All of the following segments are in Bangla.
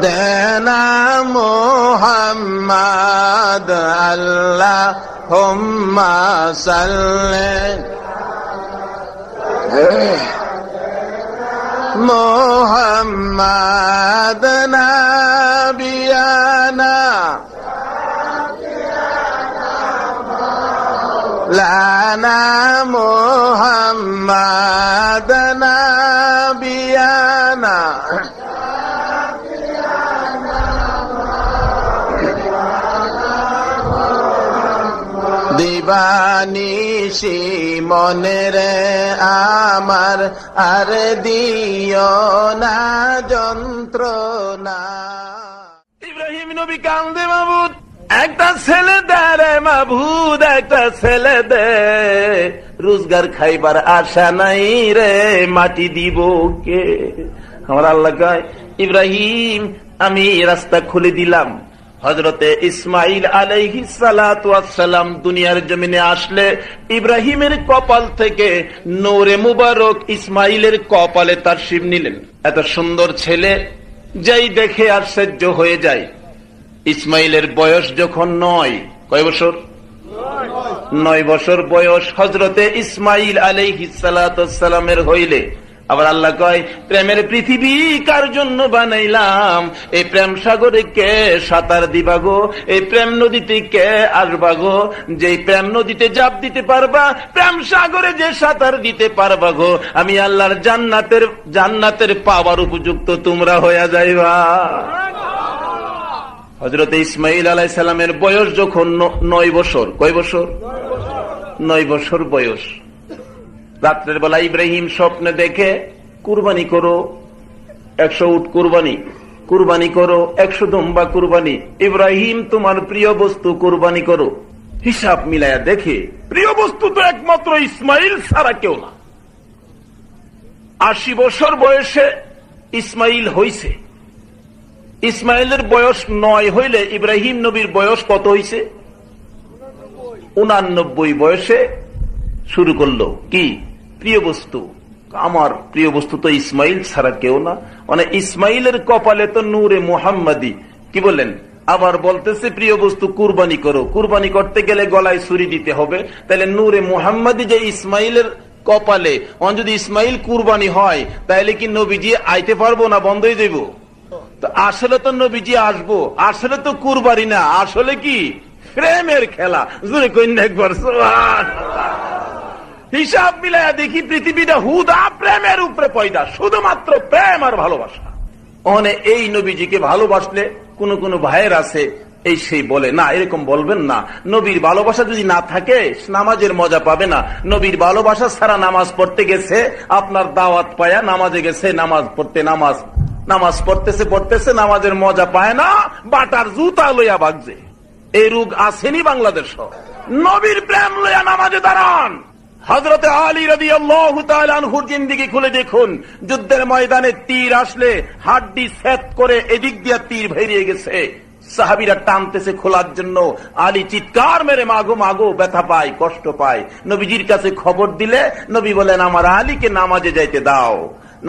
দেনা মোহাম্মদ আল্লাহুম্মা সাল্লি মোহাম্মদ নাবিয়ানা লানা মোহাম্মদ নাবিয়ানা দিবানিশি মনের আমার আর দিও না যন্ত্রণা। ইব্রাহিম নবী কান্দে, মাবুদ একটা ছেলে দে রে মাবুদ, একটা ছেলে দে, রোজগার খাইবার আশা নাই রে, মাটি দিব কে? আমার আল্লাহ কয়, ইব্রাহিম আমি রাস্তা খুলে দিলাম। হযরতে ইসমাইল আলাইহিস সালাতু ওয়াস সালাম দুনিয়ার জমিনে আসলে ইব্রাহিমের কপাল থেকে নূরে মুবারক ইসমাইলের কপালে তাশরীফ নিলেন। এত সুন্দর ছেলে যাই দেখে আশ্চর্য হয়ে যায়। ইসমাইলের বয়স যখন 9, কয় বছর? 9 বছর বয়স হযরতে ইসমাইল আলাইহিস সালাতু ওয়াস সালামের হইলে আবার আল্লাহ কয়, প্রেমের পৃথিবী কার জন্য বানাইলাম? এই প্রেম সাগরে কে সাঁতার দিবা গো? এই প্রেম নদীতে কে আসবা গো? যে প্রেম নদীতে জাপ দিতে পারবা, প্রেম সাগরে যে সাঁতার দিতে পারবা গো, আমি আল্লাহর জান্নাতের পাওয়ার উপযুক্ত তোমরা হইয়া যাইবা। হযরত ইসমাইল আলাইহিস সালামের বয়স যখন 9 বছর, কয় বছর? 9 বছর বয়স। রাত্রের বেলা ইব্রাহিম স্বপ্নে দেখে, কুরবানি করো 100 উট, কুরবানি করো 100 দুম্বা কুরবানি, ইব্রাহিম তোমার প্রিয় বস্তু কুরবানি করো। হিসাব মিলায়া দেখে প্রিয় বস্তু তো একমাত্র ইসমাইল ছাড়া কেউ না। 80 বছর বয়সে ইসমাইল হইছে। ইসমাইলের বয়স 9 হইলে ইব্রাহিম নবীর বয়স কত হইছে? 89 বয়সে শুরু করলো কি? প্রিয় বস্তু। আমার প্রিয় বস্তু তো ইসমাইল ছাড়া কেউ না। মানে ইসমাইলের কপালে তো নূরে মুহাম্মাদি। কি বলেন? আবার বলতেছে প্রিয় বস্তু কুরবানি করো। কুরবানি করতে গেলে গলায় ছুরি দিতে হবে। তাহলে নূরে মুহাম্মাদি যে ইসমাইলের কপালে, যদি ইসমাইল কুরবানি হয় তাহলে কি নবীজি আইতে পারবো না? বন্ধ হয়ে যাইব? তো আসলে তো নবীজি আসবো, আসলে তো কুরবানি না, আসলে কি প্রেমের খেলা। জোরে কইন একবার সুবহানাল্লাহ। হিসাব মিলাইয়া দেখি পৃথিবীটা হুদা প্রেমের উপরে পয়দা, শুধুমাত্র প্রেম আর ভালোবাসা। এই নবীজিকে ভালোবাসলে কোন কোন ভাইয়ের আছে এই সেই বলে না, এরকম বলবেন না। নবীর ভালোবাসা যদি না থাকে নামাজের মজা পাবে না। নবীর ভালোবাসা ছাড়া নামাজ পড়তে গেছে, আপনার দাওয়াত পায়া নামাজে গেছে, নামাজ পড়তেছে নামাজের মজা পায় না, বাটার জুতা লইয়া ভাগছে। এই রোগ আসেনি বাংলাদেশ। নবীর প্রেম লইয়া নামাজে দাঁড়ান। হযরতে আলী রাদিয়াল্লাহু তাআলা আনহুর জিন্দেগি খুলে দেখুন। যুদ্ধের ময়দানে তীর আসলে হাড্ডি ছেদ করে এদিক দিয়ে তীর বেরিয়ে গেছে, সাহাবীরা টানতেছে খোলার জন্য। আলী চিৎকার মেরে মাগো মাগো, ব্যথা পায়, কষ্ট পায়। নবীজির কাছে খবর দিলে নবী বলেন, আমার আলীকে নামাজে যাইতে দাও।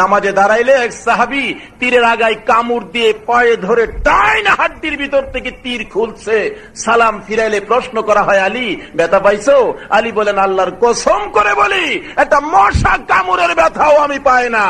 নামাজে দাঁড়াইলে এক সাহাবী তীরের আগায় কামড় দিয়ে পায়ে ধরে টাইনা হাড্ডির ভিতর থেকে তীর খুলছে। সালাম ফিরাইলে প্রশ্ন করা হয়, আলী ব্যথা পাইছো? আলী বলেন, আল্লাহর কসম করে বলি একটা মশা কামড়ের ব্যথাও আমি পাই না।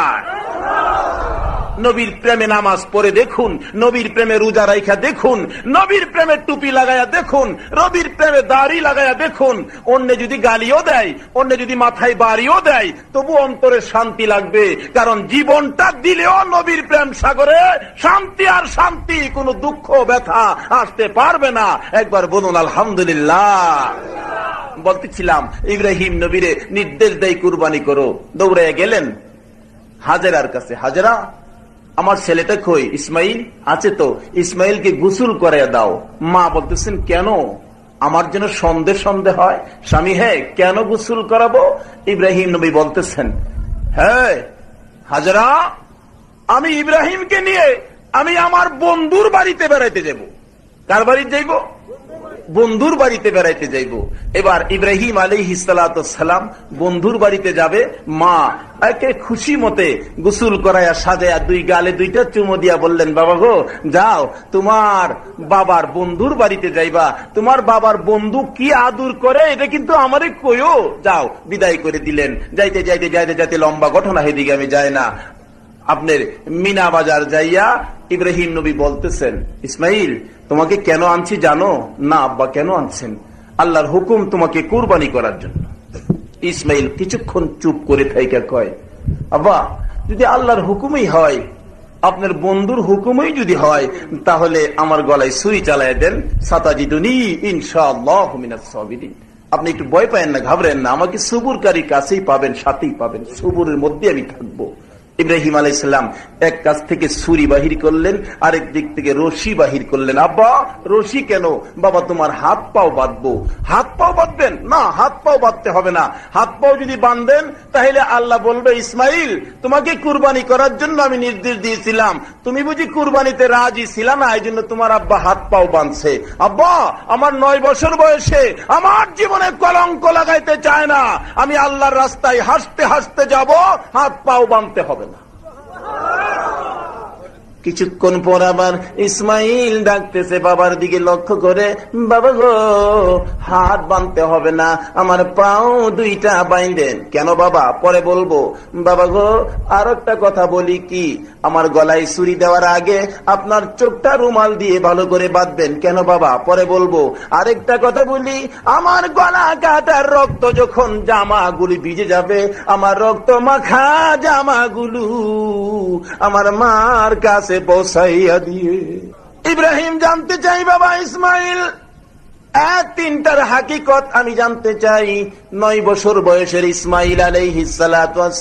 নবীর প্রেমে নামাজ পড়ে দেখুন, নবীর প্রেমে রোজা রাইখা দেখুন, নবীর প্রেমে টুপি লাগাইয়া দেখুন, নবীর প্রেমে দাড়ি লাগাইয়া দেখুন। অন্য যদি গালিও দেয়, অন্য যদি মাথায় বাড়িও দেয়, তবু অন্তরে শান্তি লাগবে। কারণ জীবনটা দিলেও নবীর প্রেম সাগরে শান্তি আর শান্তি, কোনো দুঃখ ব্যথা আসতে পারবে না। একবার বলুন আলহামদুলিল্লাহ। বলতেছিলাম, ইব্রাহিম নবীরে নির্দেশ দেয় কুরবানি করো। দৌড়ে গেলেন হাজেরার কাছে। হাজেরা, আমার ছেলেটা কই? ইসমাইল আছে তো, ইসমাইলকে গোসল করে দাও। মা বলতেছেন, কেন? আমার যেন সন্দেহ হয়। স্বামী, হ্যাঁ কেন গোসল করাবো? ইব্রাহিম নবী বলতেছেন, হ্যাঁ হাজেরা, আমি ইব্রাহিমকে নিয়ে আমি আমার বন্ধুর বাড়িতে বেড়াইতে যাব। কার বাড়িতে যাইব? বন্ধুর বাড়িতে বেড়াইতে যাইব। এবার ইব্রাহিম আলাইহিস সালাম বন্ধুর বাড়িতে যাবে, মা একে খুশি মতে গোসল করাইয়া সাজায়া দুই গালে দুইটা চুমো দিয়া বললেন, বাবা গো যাও, তোমার বাবার বন্ধুর বাড়িতে যাইবা, তোমার বাবার বন্ধু কি আদর করে এটা কিন্তু আমারে কইও, যাও। বিদায় করে দিলেন। যাইতে যাইতে যাইতে যাইতে লম্বা ঘটনা, সেদিকে আমি যাই না। আপনার মিনা বাজার যাইয়া ইব্রাহিম নবী বলতেছেন, ইসমাইল তোমাকে কেন আনছি জানো? না আব্বা, কেন আনছেন? আল্লাহর হুকুম তোমাকে কুরবানি করার জন্য। ইসমাইল কিছুক্ষণ চুপ করে থাইকা কয়, আব্বা যদি আল্লাহর হুকুমই হয়, আপনার বন্ধুর হুকুমই যদি হয়, তাহলে আমার গলায় ছুরি চালায় দেন, সাতাজিদুনি ইনশাআল্লাহু মিনাস সাবিরিন। আপনি একটু ভয় পায়েন না, ঘাবড়েন না, আমাকে সবুরকারী কাছেই পাবেন, সাথেই পাবেন, সবুরের মধ্যে আমি থাকবো। ইব্রাহিম আলাইহিস সালাম এক কাছ থেকে ছুরি বাহির করলেন, আরেক দিক থেকে রশি বাহির করলেন। আব্বা রশি কেন? বাবা তোমার হাত পাও বাঁধবো। হাত পাও বাঁধবেন? না, হাত পাও বাঁধতে হবে না। হাত পাও যদি বাঁধেন তাহলে আল্লাহ বলবে, ইসমাইল তোমাকে কুরবানি করার জন্য আমি নির্দেশ দিয়েছিলাম, তুমি বুঝি কুরবানিতে রাজি ছিল না, এই জন্য তোমার আব্বা হাত পাও বাঁধছে। আব্বা আমার 9 বছর বয়সে আমার জীবনে কলঙ্ক লাগাইতে চায় না, আমি আল্লাহর রাস্তায় হাসতে হাসতে যাব, হাত পাও বাঁধতে হবে না। কিছুক্ষণ পর আবার ইসমাইল ডাকতেছে বাবার দিকে লক্ষ্য করে, বাবা গো হাত বাঁধতে হবে না, আমার পাও দুইটা বাইন্ধেন। কেন বাবা? পরে বলবো। বাবা গো আর একটা কথা বলি, কি আমার গলায় ছুরি দেওয়ার আগে আপনার চোখটা রুমাল দিয়ে ভালো করে বাঁধবেন। কেন বাবা? পরে বলবো। আরেকটা কথা বলি, আমার গলা কাটার রক্ত যখন জামাগুলি ভিজে যাবে, আমার রক্ত মাখা জামাগুলো আমার মার কাছে পৌঁছাইয়া দিয়ে। ইব্রাহিম জানতে চাই, বাবা ইসমাইল তিনটার হাকিকত আমি জানতে চাই। 9 বছর বয়সের ইসমাইল আলাইহিস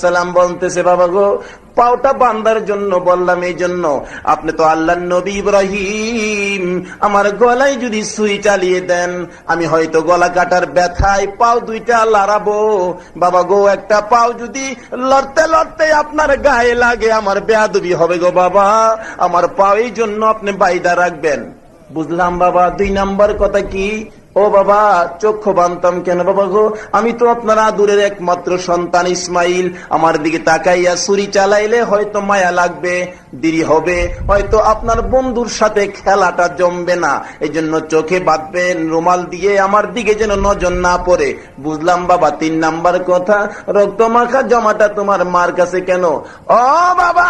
সালাম বলতেছে, বাবা গো পাওটা বান্দার জন্য বললাম, এই জন্য আপনি তো আল্লাহর নবী ইব্রাহিম, আমার গলায় যদি ছুরি চালিয়ে দেন, আমি হয়তো গলা কাটার ব্যথায় পাও দুইটা লড়াবো। বাবা গো একটা পাও যদি লড়তে লড়তে আপনার গায়ে লাগে, আমার বেয়াদবি হবে গো বাবা, আমার পাও এই জন্য আপনি বাইদা রাখবেন। বুঝলাম বাবা। 2 নাম্বার কথা কি? ও বাবা চক্ষু বানতাম কেন? বাবা গো আমি তো আপনার আদুরের একমাত্র সন্তান ইসমাইল, আমার দিকে তাকাইয়া ছুরি চালাইলে হয়তো মায়া লাগবে, দেরি হবে, হয়তো আপনার বন্ধুর সাথে খেলাটা জমবে না, এই জন্য চোখে বাঁধবেন রুমাল দিয়ে, আমার দিকে যেন নজর না পড়ে। বুঝলাম বাবা। 3 নাম্বার কথা, রক্ত মাখা জামাটা তোমার মার কাছে কেন? ও বাবা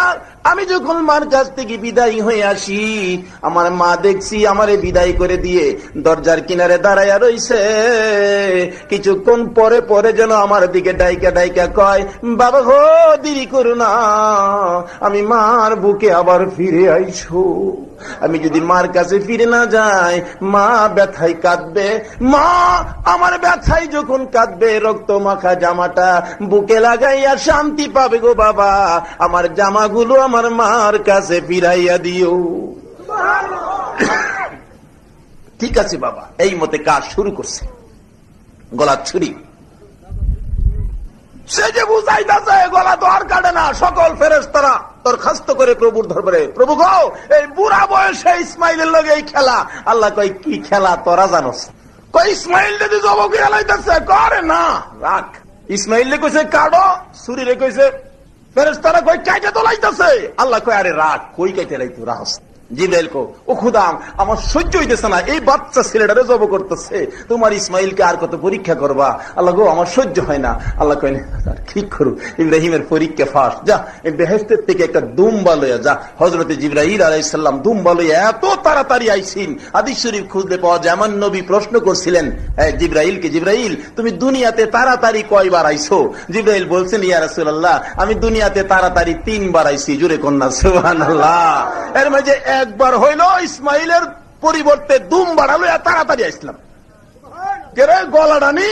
আমি যখন মার কাছ থেকে বিদায় হয়ে আসি, আমার মা দেখছি আমারে বিদায় করে দিয়ে দরজার কিনারে দাঁড়াইয়া রইছে। কিছুক্ষণ পরে পরে যেন আমার দিকে ডাইকা ডাইকা কয়, বাবা গো দেরি করো না, আমি মার বুকে আবার ফিরে আইসো। আমি যদি মার কাছে ফিরে না যাই, মা ব্যথায় কাঁদবে। মা আমার ব্যথায় যখন কাঁদবে, রক্ত মাখা জামাটা বুকে লাগাইয়া শান্তি পাবে গো বাবা, আমার জামাগুলো আমার মার কাছে ফিরাইয়া দিও। ঠিক আছে বাবা। এই মতে কাজ শুরু করছে। গলার ছুরি সে যে বুঝাইতেছে, গলা তো আর কাটে না, সকল ফেরেশতারা দরখাস্ত করে প্রভুর দরবারে, প্রভু গো এই বুড়া বয়সে ইসমাইলের লগে এই খেলা। আল্লাহ কই কি খেলা তোরা জানোস? কই ইসমাইল যদি জবকে এলাইতেছে, করে না রাখ। ইসমাইল কইছে কাটো, ছুরি রে কইছে ফেরেশতারা কই কাইটা তো লাইতেছে। আল্লাহ কই আরে রাখ, কই কাইতে লাইতো রাখস। জিবরাইল কো ও খুদা আমার সহ্য হইতেছে না, এই বাচ্চা ছেলেটারে জব করতেছে, তোমার ইসমাইলকে আর কত পরীক্ষা করবা? আল্লাহ গো আমার সহ্য হয় না। আল্লাহ কই ঠিক করু, ইব্রাহিমের পরীক্ষা ফাঁস, যা এই বেহেশতের থেকে একটা দুম্বা লইয়া যা। হযরতে জিবরাইল আলাইহিস সালাম দুম্বা লইয়া এত তাড়াতাড়ি আইছিন, হাদিস শরীফ খুঁজলে পাওয়া যায়। আমার নবী প্রশ্ন করছিলেন জিবরাইলকে, জিবরাইল তুমি দুনিয়াতে তাড়াতাড়ি কয়বার আইছো? জিবরাইল বলছেন, ইয়া রাসূলুল্লাহ আমি দুনিয়াতে তাড়াতাড়ি 3 বার আইছি। জোরে কন্যা সুবহানাল্লাহ। এর মাঝে একবার হইল ইসমাইলের পরিবর্তে দুম্বার লইয়া তাড়াতাড়ি আসলাম, গলাটা নি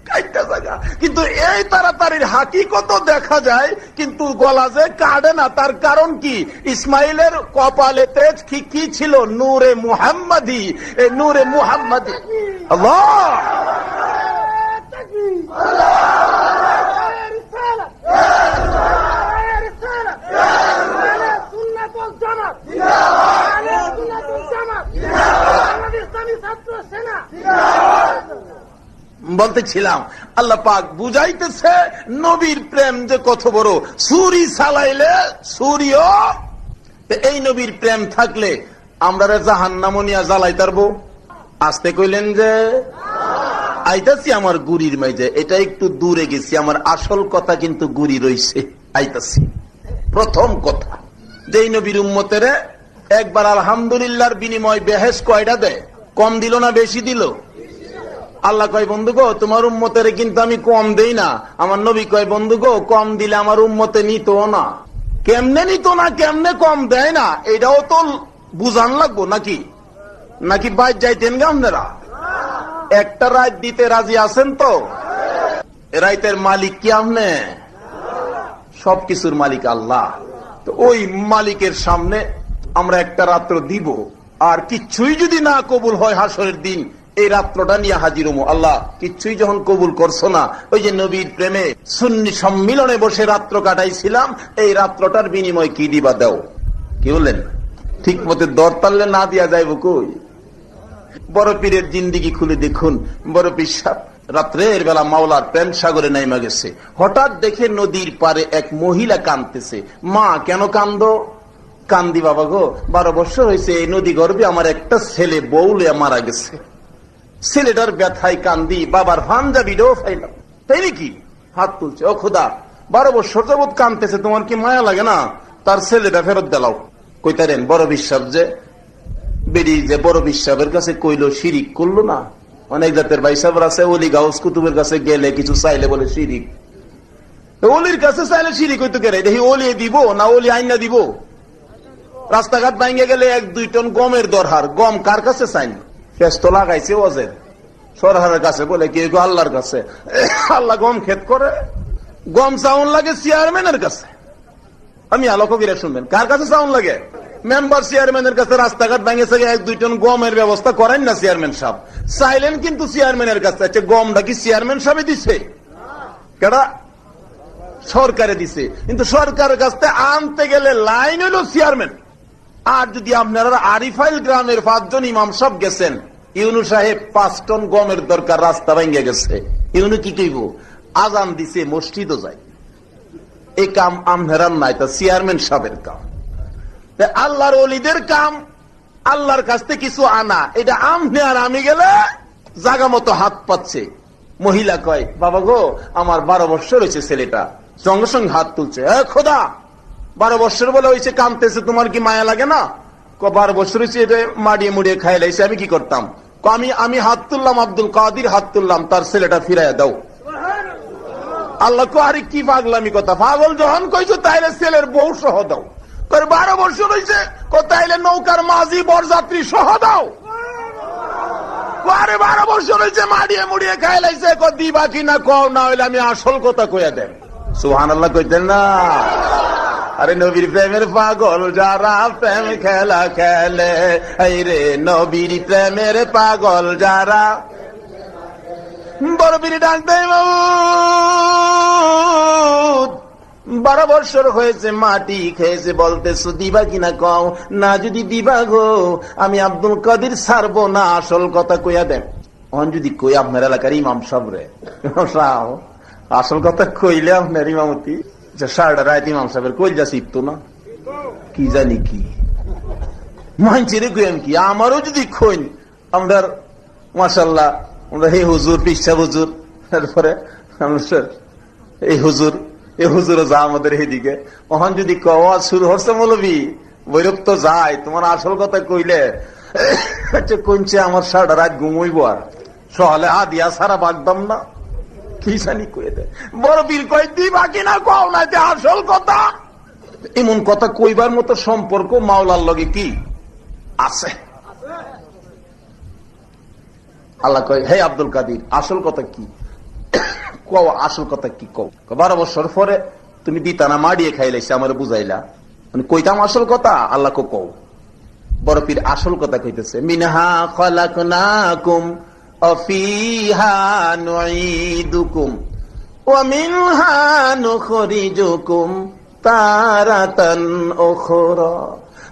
কাইটা জায়গা। কিন্তু এই তাড়াতাড়ির হাকিকত দেখা যায়, কিন্তু গলা যে কাটে না, তার কারণ কি? ইসমাইলের কপালে তেজ কি ছিল? নূরে মুহাম্মাদি। এই নূরে মুহাম্মাদি আল্লাহ বলতেছিলাম আল্লাহ পাক বুঝাইতেছে নবীর প্রেম যে কত বড়। ছুরি চালাইলে ছুরিও, এই নবীর প্রেম থাকলে আমরা জাহান্নাম নিয়া জ্বালাই তারবো। আসতে কইলেন যে আইতাছি আমার গুড়ির মাঝে, এটা একটু দূরে গেছি, আমার আসল কথা কিন্তু গুড়ি রইছে, আইতাছি। প্রথম কথা, যেই নবীর উম্মতের একবার আলহামদুলিল্লাহর বিনিময় বেহেশ কয়টা দেয়? কম দিল না বেশি দিল? আল্লাহ কয় বন্ধু গো তোমার উম্মতের কিন্তু আমি কম দেই না। আমার নবী কয় বন্ধু গো কম দিলে আমার উম্মতে নিত না। কেমনে নিত না, কেমনে কম দেয় না, এটাও তো বুঝান লাগবো নাকি? নাকি বাইর যাইতেন গে আপনারা? একটা রাত দিতে রাজি আছেন তো? রাইতের মালিক কি আপনি? সবকিছুর মালিক আল্লাহ। তো ওই মালিকের সামনে আমরা একটা রাত্র দিব, আর কিচ্ছুই যদি না কবুল হয় হাসরের দিন এই রাত্রটা নিয়ে হাজির হবো। আল্লাহ কিচ্ছুই যখন কবুল করছো না, ওই যে নবীর প্রেমে সুন্নি সম্মিলনে বসে রাত্র কাটাইছিলাম, এই রাত্রটার বিনিময় কি দিবা দাও? কি বললেন? ঠিক মতো দর তাল্লে না দিয়া যাইব কই? বড় পীরের জিন্দিগি খুলে দেখুন, বড় পীর সাহেব রাত্রের বেলা মাওলার প্রেম সাগরে নাইমা গেছে। হঠাৎ দেখে নদীর পারে এক মহিলা কাঁদতেছে। মা কেন কান্দো? কান্দি বাবা গো 12 বছর হয়েছে এই নদী গর্ভে আমার একটা ছেলে বউলে মারা গেছে। ছেলেটার ব্যথায় কান্দি, বাবার পাঞ্জাবিটাও ফাইলাম। তাই নাকি? হাত তুলছে, ও খোদা 12 বছর যাবৎ কান্দতেছে, তোমার কি মায়া লাগে না? তার ছেলেটা ফেরত দিলাও। কইতারেন বড় বিশ্বাস যে বেরি যে বড় বিশ্বাসের কাছে কইলো শিরিক করলো না। অনেক জাতের ভাই সাহেব আছে, ওলি গাউস কুতুবের কাছে গেলে কিছু চাইলে বলে শিরিক। ওলির কাছে চাইলে শিরিক হইতো কেন? দেখি ওলি দিব না ওলি আইনা দিব? রাস্তাঘাট ভাঙে গেলে 1-2 টন গমের দরকার, গম কার কাছে চাইনি? ফেস তো লাগাইছে ওজের সরকারের কাছে, বলে কি আল্লাহর কাছে। আল্লাহ গম ক্ষেত করে, গম চাউন লাগে চেয়ারম্যানের কাছে। আমি আলোকবিরা শুনবেন, কার কাছে চাউন লাগে? মেম্বার চেয়ারম্যানের কাছে। রাস্তাঘাট ভেঙেছে 1-2 টন গমের ব্যবস্থা করেন না চেয়ারম্যান সাহেব? চাইলেন কিন্তু চেয়ারম্যানের কাছে। আচ্ছা গমটা কি চেয়ারম্যান সাহেব দিছে? কেডা? সরকারে দিছে। কিন্তু সরকারের কাছে আনতে গেলে লাইন হইল চেয়ারম্যান। আর যদি আপনারা আরিফাইল গ্রামের 5 জন ইমাম সাহেব গেছেন, ইউনু সাহেব 5 টন গমের দরকার, রাস্তা ভেঙে গেছে, ইউনু কি কইব? আজান দিছে, মসজিদও যায়। এই কাম আমনেরার নাই, তা চেয়ারম্যান সাহেবের কাম। আল্লাহর ওলিদের কাম আল্লাহর কাছ থেকে কিছু আনা, এটা আমনে আর আমি গেলে জাগা মতো হাত পাচ্ছে। মহিলা কয় বাবা গো আমার 12 বছর হয়েছে ছেলেটা, সঙ্গে সঙ্গে হাত তুলছে। খোদা 12 বছর বলে হয়েছে, কামতেছে, তোমার কি মায়া লাগে না? 12 বছর হয়েছে, এটা মাড়িয়ে মুড়িয়ে খাই লাইছে, আমি কি করতাম? আমি হাত তুললাম, আব্দুল কাদির হাত তুললাম, তার ছেলেটা ফিরাইয়া দাও। আল্লাহ কো আরে কি পাগলামি কথা, পাগল যখন কইছো তাইলে ছেলের বউ সহ দাও। 12 বছর হয়েছে, তাইলে নৌকার মাঝি বরযাত্রী সহ দাও। 12 বছর হয়েছে, মাড়িয়ে মুড়িয়ে খাই লাইছে, দিবা কিনা কও, না হইলে আমি আসল কথা কইয়া দেন। সুবহানাল্লাহ কইতেন না? আরে নবীর প্রেমের পাগল যারা প্রেম খেলা খেলে, এই রে নবীর প্রেমের পাগল যারা। বড় বিড়ি ডাক দেয় 12 বছর হয়েছে, মাটি খেয়েছে, বলতেছো দিবা কিনা কও, না যদি দিবা গো আমি আব্দুল কাদির ছাড়বো না, আসল কথা কইয়া দেন। যদি কই আপনার এলাকার ইমাম সাহেব রে, আসল কথা কইলে আপনার ইমামতি সারাটা রাত ইমাম সাহেবের কইল যা শিখতো না, কি জানি কি মানছে কইম কি। আমারও যদি খইন আমাদের মাশাআল্লাহ, আমরা হে হুজুর পিসা হুজুর, তারপরে এই হুজুর যা আমাদের এইদিকে, ওখান যদি কওয়া শুরু হচ্ছে মৌলবী বৈরব তো যায়, তোমার আসল কথা কইলে কইছে আমার সারাটা রাত ঘুমইব, আর সহলে দিয়া সারা বাগদাম না, কি জানি কয়ে দেয়। বড় বীর কয় দিবা কিনা কও, না যে আসল কথা। এমন কথা কইবার মতো সম্পর্ক মাওলার লগে কি আছে? আল্লাহ কয় হে আব্দুল কাদির আসল কথা কি কও, আসল কথা কি কও। 12 বছর পরে তুমি দিতা না, মাড়িয়ে খাইলাইছে, আমার বুঝাইলা, মানে কইতাম আসল কথা। আল্লাহ কও। বড় পীর আসল কথা কইতেছে, মিনহা খালাকনাকুম অফিহা নুঈদুকুম ওয়া মিনহা নুখরিজুকুম তারাতান উখরা।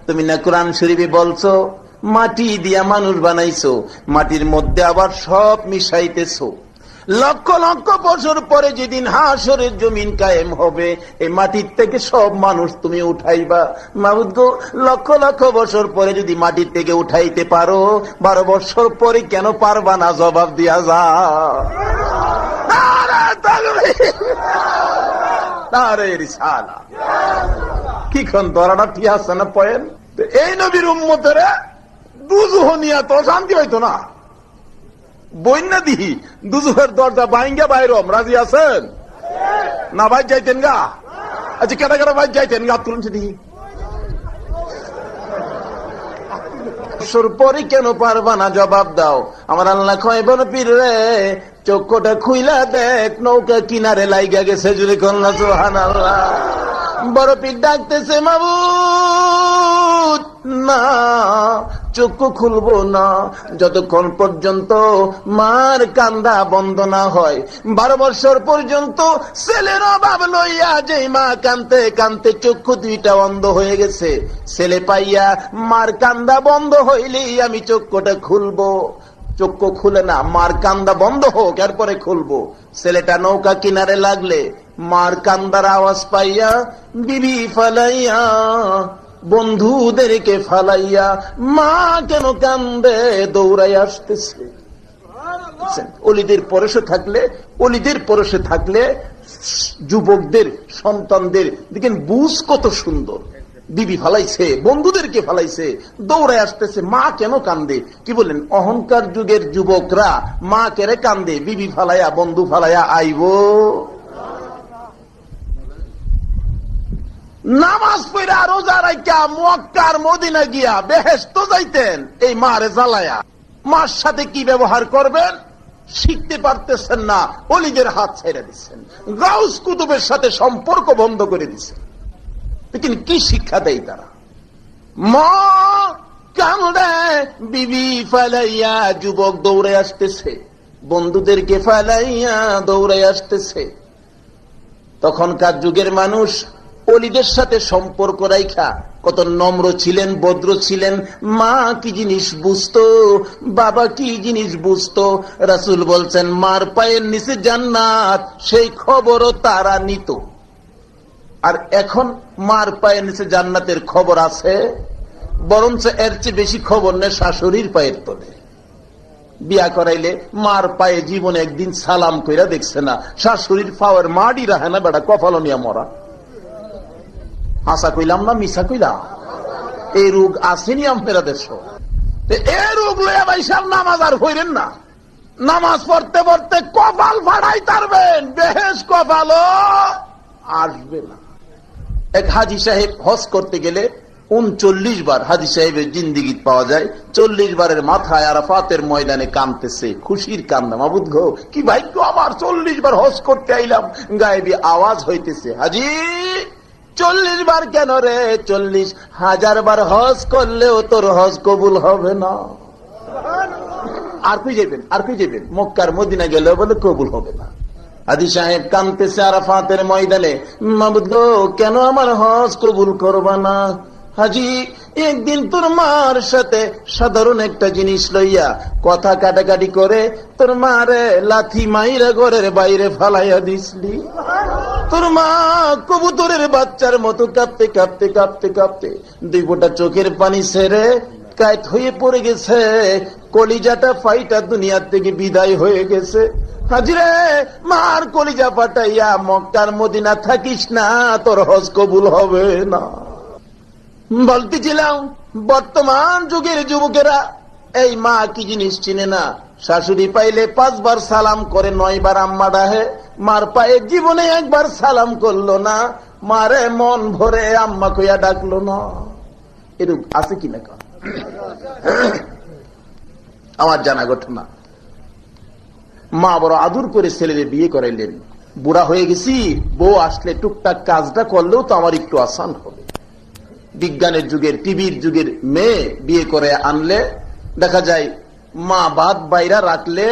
তুমি না কোরআন শরীফে বলছো মাটি দিয়া মানুষ বানাইছো, মাটির মধ্যে আবার সব মিশাইতেছো, লক্ষ লক্ষ বছর পরে যেদিন হাসরের জমিন কায়েম হবে, এই মাটির থেকে সব মানুষ তুমি উঠাইবা। মাবুদ গো, লক্ষ লক্ষ বছর পরে যদি মাটির থেকে উঠাইতে পারো, 12 বছর পরে কেন পারবা না? জবাব দিয়া যা। কিখন ধরাটা ঠিক আছে না? পয়েন্ট এই নবীর উম্মতেরা দুজুহ নিয়ে তো শান্তি হইতো না। বন্যা দিহি দুজুহের দরজা বাইঙ্গা বাইরম, রাজি আছেন না? ভাই যাইতেন গা? আচ্ছা, কেটা কেটা ভাই যাইতেন গা? তুলুন দিহি। পরে কেন পারবা না? জবাব দাও। আমার আল্লাহ কয়, বড় পীর রে, চক্ষুটা খুইলা দেখ, নৌকা কিনারে লাইগা গেছে। জুড়ে কন্যা সুবহানাল্লাহ। বড় পীর ডাকতেছে, মাবুদ না, চক্ষু খুলবো না যতক্ষণ পর্যন্ত মার কান্দা বন্ধ না হয়। 12 বছর পর্যন্ত ছেলের অভাব লইয়া যে মা কানতে কানতে চক্ষু দুইটা অন্ধ হয়ে গেছে, ছেলে পাইয়া মার কান্দা বন্ধ হইলেই আমি চক্ষুটা খুলবো। চক্ষু খুলে না, মার কান্দা বন্ধ হোক, এরপরে খুলবো। ছেলেটা নৌকা কিনারে লাগলে মার কান্দার আওয়াজ পাইয়া বিবি ফালাইয়া, বন্ধুদেরকে ফালাইয়া, মা কেন কান্দে দৌড়াই আসতেছে। অলিদের পরশে থাকলে যুবকদের সন্তানদের দেখেন বুঝ কত সুন্দর। বিবি ফালাইছে, বন্ধুদেরকে ফালাইছে, দৌড়ায় আসতেছে, মা কেন কান্দে? কি বলেন, অহংকার যুগের যুবকরা মা কেড়ে কান্দে? বিবি ফালাইয়া, বন্ধু ফালাইয়া আইব? নামাজ পড়া রোজা রাখা মক্কার মদিনা গিয়া বেহেশত যাইতেন এই মারে জ্বালায়া। মার সাথে কি ব্যবহার করবেন শিখতে পারতেছেন না, অলিদের হাত ছেড়ে দিচ্ছেন, গাউস কুতুবের সাথে সম্পর্ক বন্ধ করে দিচ্ছেন। लेकिन কি শিক্ষা দেয় তারা? মা কান্দে, বিবি ফালাইয়া, যুবক দৌড়ে আসতেছে, বন্ধুদেরকে ফালাইয়া দৌড়ে আসতেছে। তখনকার যুগের মানুষ অলিদের সাথে সম্পর্ক রাইখা কত নম্র ছিলেন, ভদ্র ছিলেন। মা কি জিনিস বুঝতো, বাবা কি জিনিস বুঝতো। রাসূল বলছেন, মার পায়ের নিচে জান্নাত, সেই খবরও তারা নিত। আর এখন মার পায়ের নিচে জান্নাতের খবর আছে, বরঞ্চ এর চেয়ে বেশি খবর নেই শাশুড়ির পায়ের তলে। বিয়া করাইলে মার পায়ে জীবনে একদিন সালাম কইরা দেখছে না, শাশুড়ির পাওয়ার মাডি রাখে না, বেটা কপাল নিয়ে মরা। হাসা কইলাম না মিশা কইলাম? এই রোগ আসেনি আপনারা দেশ। এই রোগ লইয়া ভাই সব নামাজ আর হইলেন না। নামাজ পড়তে পড়তে কপাল ফাড়াই তারবেন, বেহেশ কপালও আসবে না। এক হাজি সাহেব হজ করতে গেলে 39 বার হাজি সাহেবের জিন্দিগি পাওয়া যায়। 40 বারের মাথায় আরাফাতের ময়দানে কাঁদতেছে, খুশির কান্না। মাবুদ গো, কি ভাগ্য আমার, 40 বার হজ করতে আইলাম। গায়েবী আওয়াজ হইতেছে, হাজি 40 বার কেন রে? 40,000 বার হজ করলেও তোর হজ কবুল হবে না। আর কই যাবেন? মক্কার মদিনা গেলেও বলে কবুল হবে না। হাজি সাহেব কাঁদতেছে আরাফাতের ময়দানে, মাবুদ গো, কেন আমার হজ কবুল করবা না? হাজি, একদিন তোর মার সাথে সাধারণ একটা জিনিস লইয়া কথা কাটাকাটি করে তোর মারে লাথি মাইরা ঘরের বাইরে ফালাইয়া দিসলি। তোর মা কবুতরের বাচ্চার মতো কাঁপতে কাঁপতে কাঁপতে কাঁপতে 2 ফোঁটা চোখের পানি ছেড়ে কায়ত হয়ে পড়ে গেছে, কলিজাটা ফাইটা দুনিয়ার থেকে বিদায় হয়ে গেছে। হাজিরে, মার কলিজা ফাটাইয়া মক্কার মদিনা থাকিস না, তোর হজ কবুল হবে না। বলতেছিলাম, বর্তমান যুগের যুবকেরা এই মা কি জিনিস চিনে না। শাশুড়ি পাইলে 5 বার সালাম করে, 9 বার আম্মা ডাহে। মার পায়ে জীবনে 1 বার সালাম করলো না, মারে মন ভরে আম্মা কইয়া ডাকলো না। এরূপ আছে কিনা? আমার জানা ঘটনা। মা বড় আদর করে ছেলেরে বিয়ে করাইলেন। বুড়া হয়ে গেছি, বউ আসলে টুকটাক কাজটা করলেও তো আমার একটু আসান হবে। বিজ্ঞানের যুগের, টিভির যুগের মেয়ে বিয়ে করে আনলে দেখা যায় মা ভাত বাইরা রাখলে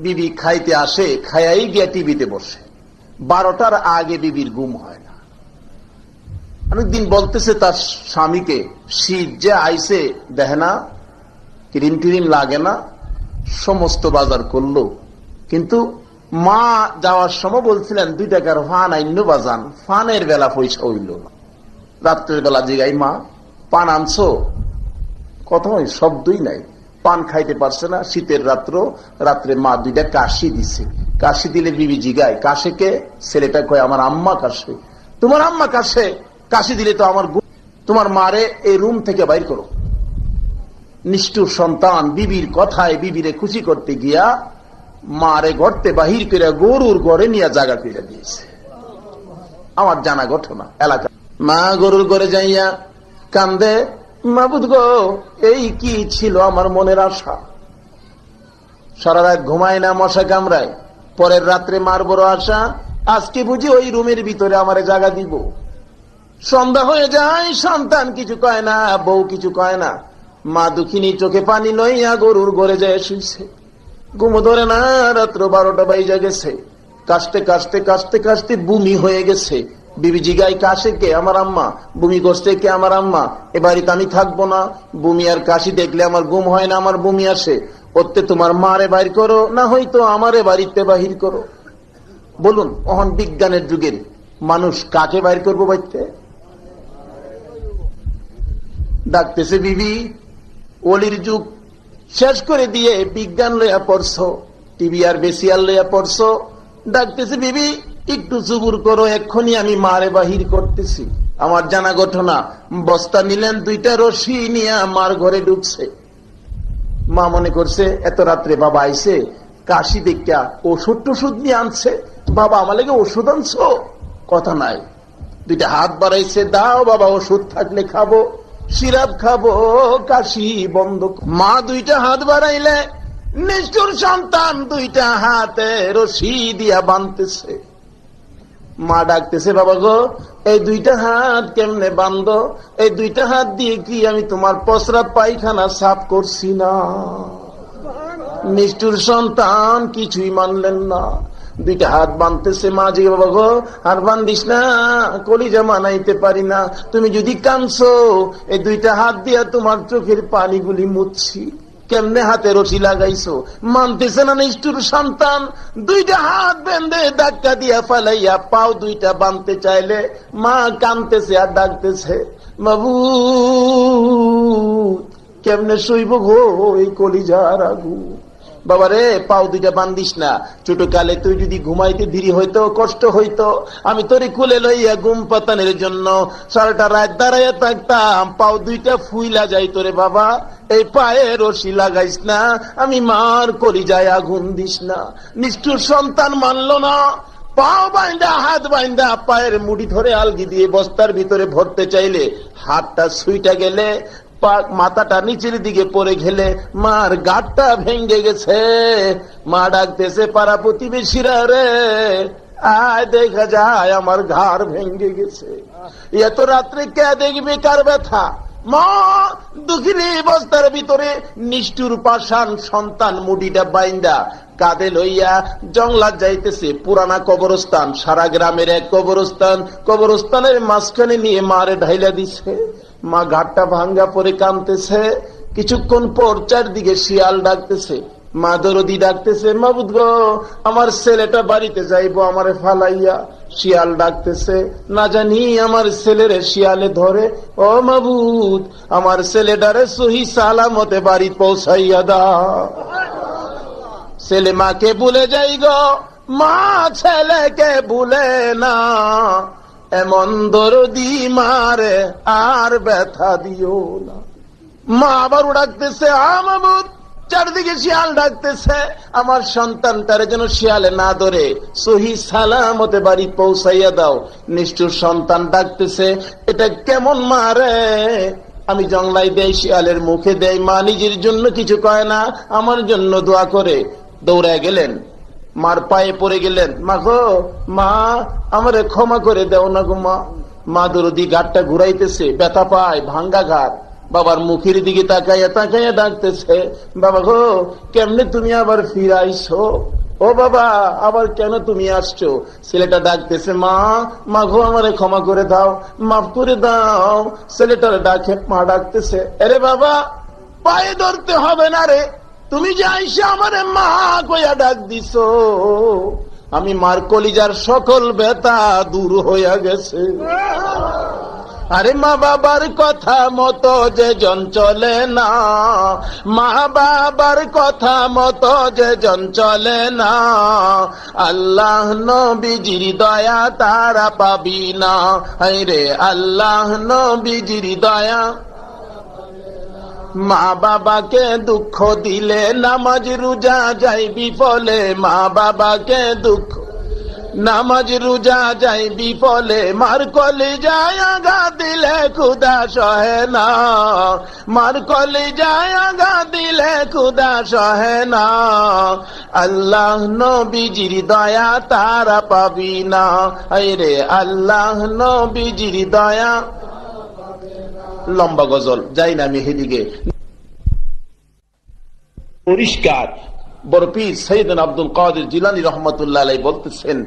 বিবি খাইতে আসে, খাইয়াই গিয়া টিভিতে বসে। 12টার আগে বিবির ঘুম হয় না। অনেকদিন বলতেছে তার স্বামীকে, শীত যে আইসে দেখে না, ক্রিম লাগে না, সমস্ত বাজার করলো, কিন্তু মা যাওয়ার সময় বলছিলেন 2 টাকার ফান আইন্য বাজান, ফানের বেলা পয়সা হইল না। রাত্রের বেলা জিগাই, মা পান আনছো? কথা হয়, শব্দই নাই, পান খাইতে পারছে না। শীতের রাত্রে মা 2টা কাশি দিছে। কাশি দিলে বিবি জিগায়, কাশে কে? ছেলেটা কয়, আমার আম্মা কাশে। তোমার আম্মা কাশে? কাশি দিলে তো আমার, তোমার মারে এই রুম থেকে বাইর করো। নিষ্ঠুর সন্তান বিবির কথায় বিবিরে খুশি করতে গিয়া মারে গড়তে বাহির করে গরুর ঘরে নিয়ে জায়গা করে দিয়েছে। আমার জানা ঘটনা এলাকা। মা গরুর ঘরে যাইয়া কান্দে, মাবুদ গো, এই কি ছিল আমার মনের আশা। সারা রাত ঘুমায় না, মশা কামড়ায়। পরের রাত্রে মার বড় আশা, আজকে বুঝি ওই রুমের ভিতরে আমারে জায়গা দিব। সন্ধ্যা হয়ে যায়, সন্তান কিছু কয় না, বউ কিছু কয় না। মা দুঃখিনী চোখে পানি লইয়া গরুর ঘরে যায় শুইছে। ঘুম ধরে না, রাত্র 12টা বাজে গেছে। কাশতে কাশতে কাশতে কাশতে বমি হয়ে গেছে। বিবি জিগাই, কাশে কে? আমার আম্মা। বমি করছে কে? আমার আম্মা। এ বাড়িতে আমি থাকবো না, বমি আর কাশি দেখলে আমার ঘুম হয় না, আমার বমি আসে। ওতে তোমার মারে বাইর করো, না হয়তো আমারে বাড়িতে বাহির করো। বলুন, অহন বিজ্ঞানের যুগের মানুষ কাকে বাইর করবো বাড়িতে? ডাকতেছে বিবি, ওলির যুগ শেষ করে দিয়ে বিজ্ঞান লইয়া পড়ছো, টিভি আর বেশি আর লইয়া পড়ছো। ডাকতেছে বিবি, একটু জুবুর করো, এক্ষুনি আমি মারে বাহির করতেছি। আমার জানা ঘটনা, বস্তা নিলেন, 2টা রশি নিয়ে মার ঘরে ঢুকছে। মা মনে করছে এত রাত্রে বাবা আইছে, কাশি দেখা ওষুধ টষুধ নিয়ে আনছে। বাবা আমার লেগে ওষুধ আনছো? কথা নাই। 2টা হাত বাড়াইছে, দাও বাবা, ওষুধ থাকলে খাবো, সিরাপ খাবো, কাশি বন্ধ। মা 2টা হাত বাড়াইলে নিষ্ঠুর সন্তান 2টা হাতে রশি দিয়া বাঁধতেছে। মা ডাকতেছে, বাবা গো, এই 2টা হাত কেমনে বান্ধ? এই 2টা হাত দিয়ে কি আমি তোমার পসরা পায়খানা সাফ করছি না? নিষ্ঠুর সন্তান কিছুই মানলেন না। 2টা হাত বাঁধতেছে। মা জি, বাবা গো, আর বান্ধিস না, কলিজা মানাইতে পারি না। তুমি যদি কাঁদছো, এই 2টা হাত দিয়া তোমার চোখের পানিগুলি মুছছি। কেমনে হাতে রশি লাগাইছো? মানতেছে না নিষ্ঠুর সন্তান। 2টা হাত বেঁধে ধাক্কা দিয়া ফালাইয়া পাও 2টা বাঁধতে চাইলে মা কাঁদতেছে আর ডাকতেছে, বাবু কেমনে শুইব গো এই কলিজার আগুন। বাবারে, পাও 2টা বান্ধিস না। ছোট কালে তুই যদি ঘুমাইতে দেরি হইতো, কষ্ট হইতো, আমি তোরে কুলে লইয়া ঘুম পাতানের জন্য সারাটা রাত দাঁড়াইয়া থাকতাম, পাও 2টা ফুইলা যাইতো রে বাবা। এই পায়ে রশি লাগাইস না, আমি মার কলিজায় আগুন দিস না। নিষ্ঠুর সন্তান মানলো না। পাও বাইন্দা, হাত বাইন্দা, পায়ের মুড়ি ধরে আলগি দিয়ে বস্তার ভিতরে ভরতে চাইলে হাতটা সুইটা গেলে, মাথাটা নিচের দিকে পড়ে গেলে মার গাঁটটা ভেঙে গেছে। মা ডাকতেছে, পাড়া প্রতিবেশীরা রে, আয় দেখা যায় আমার ঘাড় ভেঙে গেছে। এত রাত্রে কে দেখবে কার ব্যথা? মা দুঃখিনী বস্তার ভিতরে নিষ্ঠুর পাষাণ সন্তান মুডিটা বাইন্দা কাঁধে লইয়া জংলা যাইতেছে। পুরানা কবরস্থান, সারা গ্রামের এক কবরস্থান, কবরস্থানের মাঝখানে নিয়ে মারে ঢাইলা দিছে। মা ঘাটটা ভাঙ্গা পরে কাঁদতেছে। কিছুক্ষণ পর চারদিকে শিয়াল ডাকতেছে, মা দরদি ডাকতেছে, মাবুদ গো, আমার ছেলেটা বাড়িতে যাইবো আমারে ফালাইয়া। শিয়াল ডাকতেছে, না জানি আমার ছেলেরে শিয়ালে ধরে। ও মাবুদ, আমার ছেলেটারে সহি সালামতে বাড়ি পৌঁছাইয়া দাও। ছেলে মাকে ভুলে যাই গো, মা ছেলেকে ভুলে না। এমন দরদি মারে আর ব্যথা দিও না। মা আবারও ডাকতেছে, মাবুদ। চারদিকে শিয়াল ডাকতেছে, আমার সন্তানটারে যেন শিয়ালে না ধরে সহি সালামতে বাড়ি পৌঁছাইয়া দাও। নিষ্ঠুর সন্তান ডাকতেছে, এটা কেমন মারে? আমি জংলাই দেই, শিয়ালের মুখে দেয়। মা নিজের জন্য কিছু কয় না, আমার জন্য দোয়া করে। দৌড়ায় গেলেন, মার পায়ে পড়ে গেলেন, মা গো, মা আমারে ক্ষমা করে দেও না গো মা। মা দরদি ঘাটটা ঘুরাইতেছে, ব্যথা পায়, ভাঙ্গা ঘাট। বাবার মুখের দিকে তাকাইয়া তাকাইয়া ডাকতেছে, বাবা গো, কেমনে তুমি আবার ফিরাইছো? ও বাবা, আবার কেন তুমি আসছো? ছেলেটা ডাকতেছে, মা, মা গো, আমারে ক্ষমা করে দাও, মাফ করে দাও। ছেলেটার ডাকে মা ডাকতেছে, আরে বাবা, পায়ে ধরতে হবে না রে, তুমি যে আইসা আমারে মা কইয়া ডাক দিছ, আমি মার কলিজার সকল ব্যথা দূর হইয়া গেছে। আরে মা বাবার কথা মতো যে জন চলে না, মা বাবার কথা মতো যে জন চলে না, আল্লাহ নবীজির দয়া তারা পাবি না। আরে আল্লাহ নবীজির দয়া। মা বাবাকে দুঃখ দিলে নামাজ রোজা যায় বিফলে, মা বাবাকে দুঃখ নামাজ রোজা যায় বিফলে, মার কলিজায় আঘাত দিলে খুদা সহে না, মার কলিজায় আঘাত দিলে খুদা সহে না, আল্লাহ নবীজির দয়া তারা পাবি না। আরে আল্লাহ নবীজির দয়া। লম্বা গজল, যাই না আমি হেদিকে। পরিষ্কার বড় পীর সৈয়দ আব্দুল কাদের জিলানী রহমতুল্লাহ আলাইহি বলতেছেন,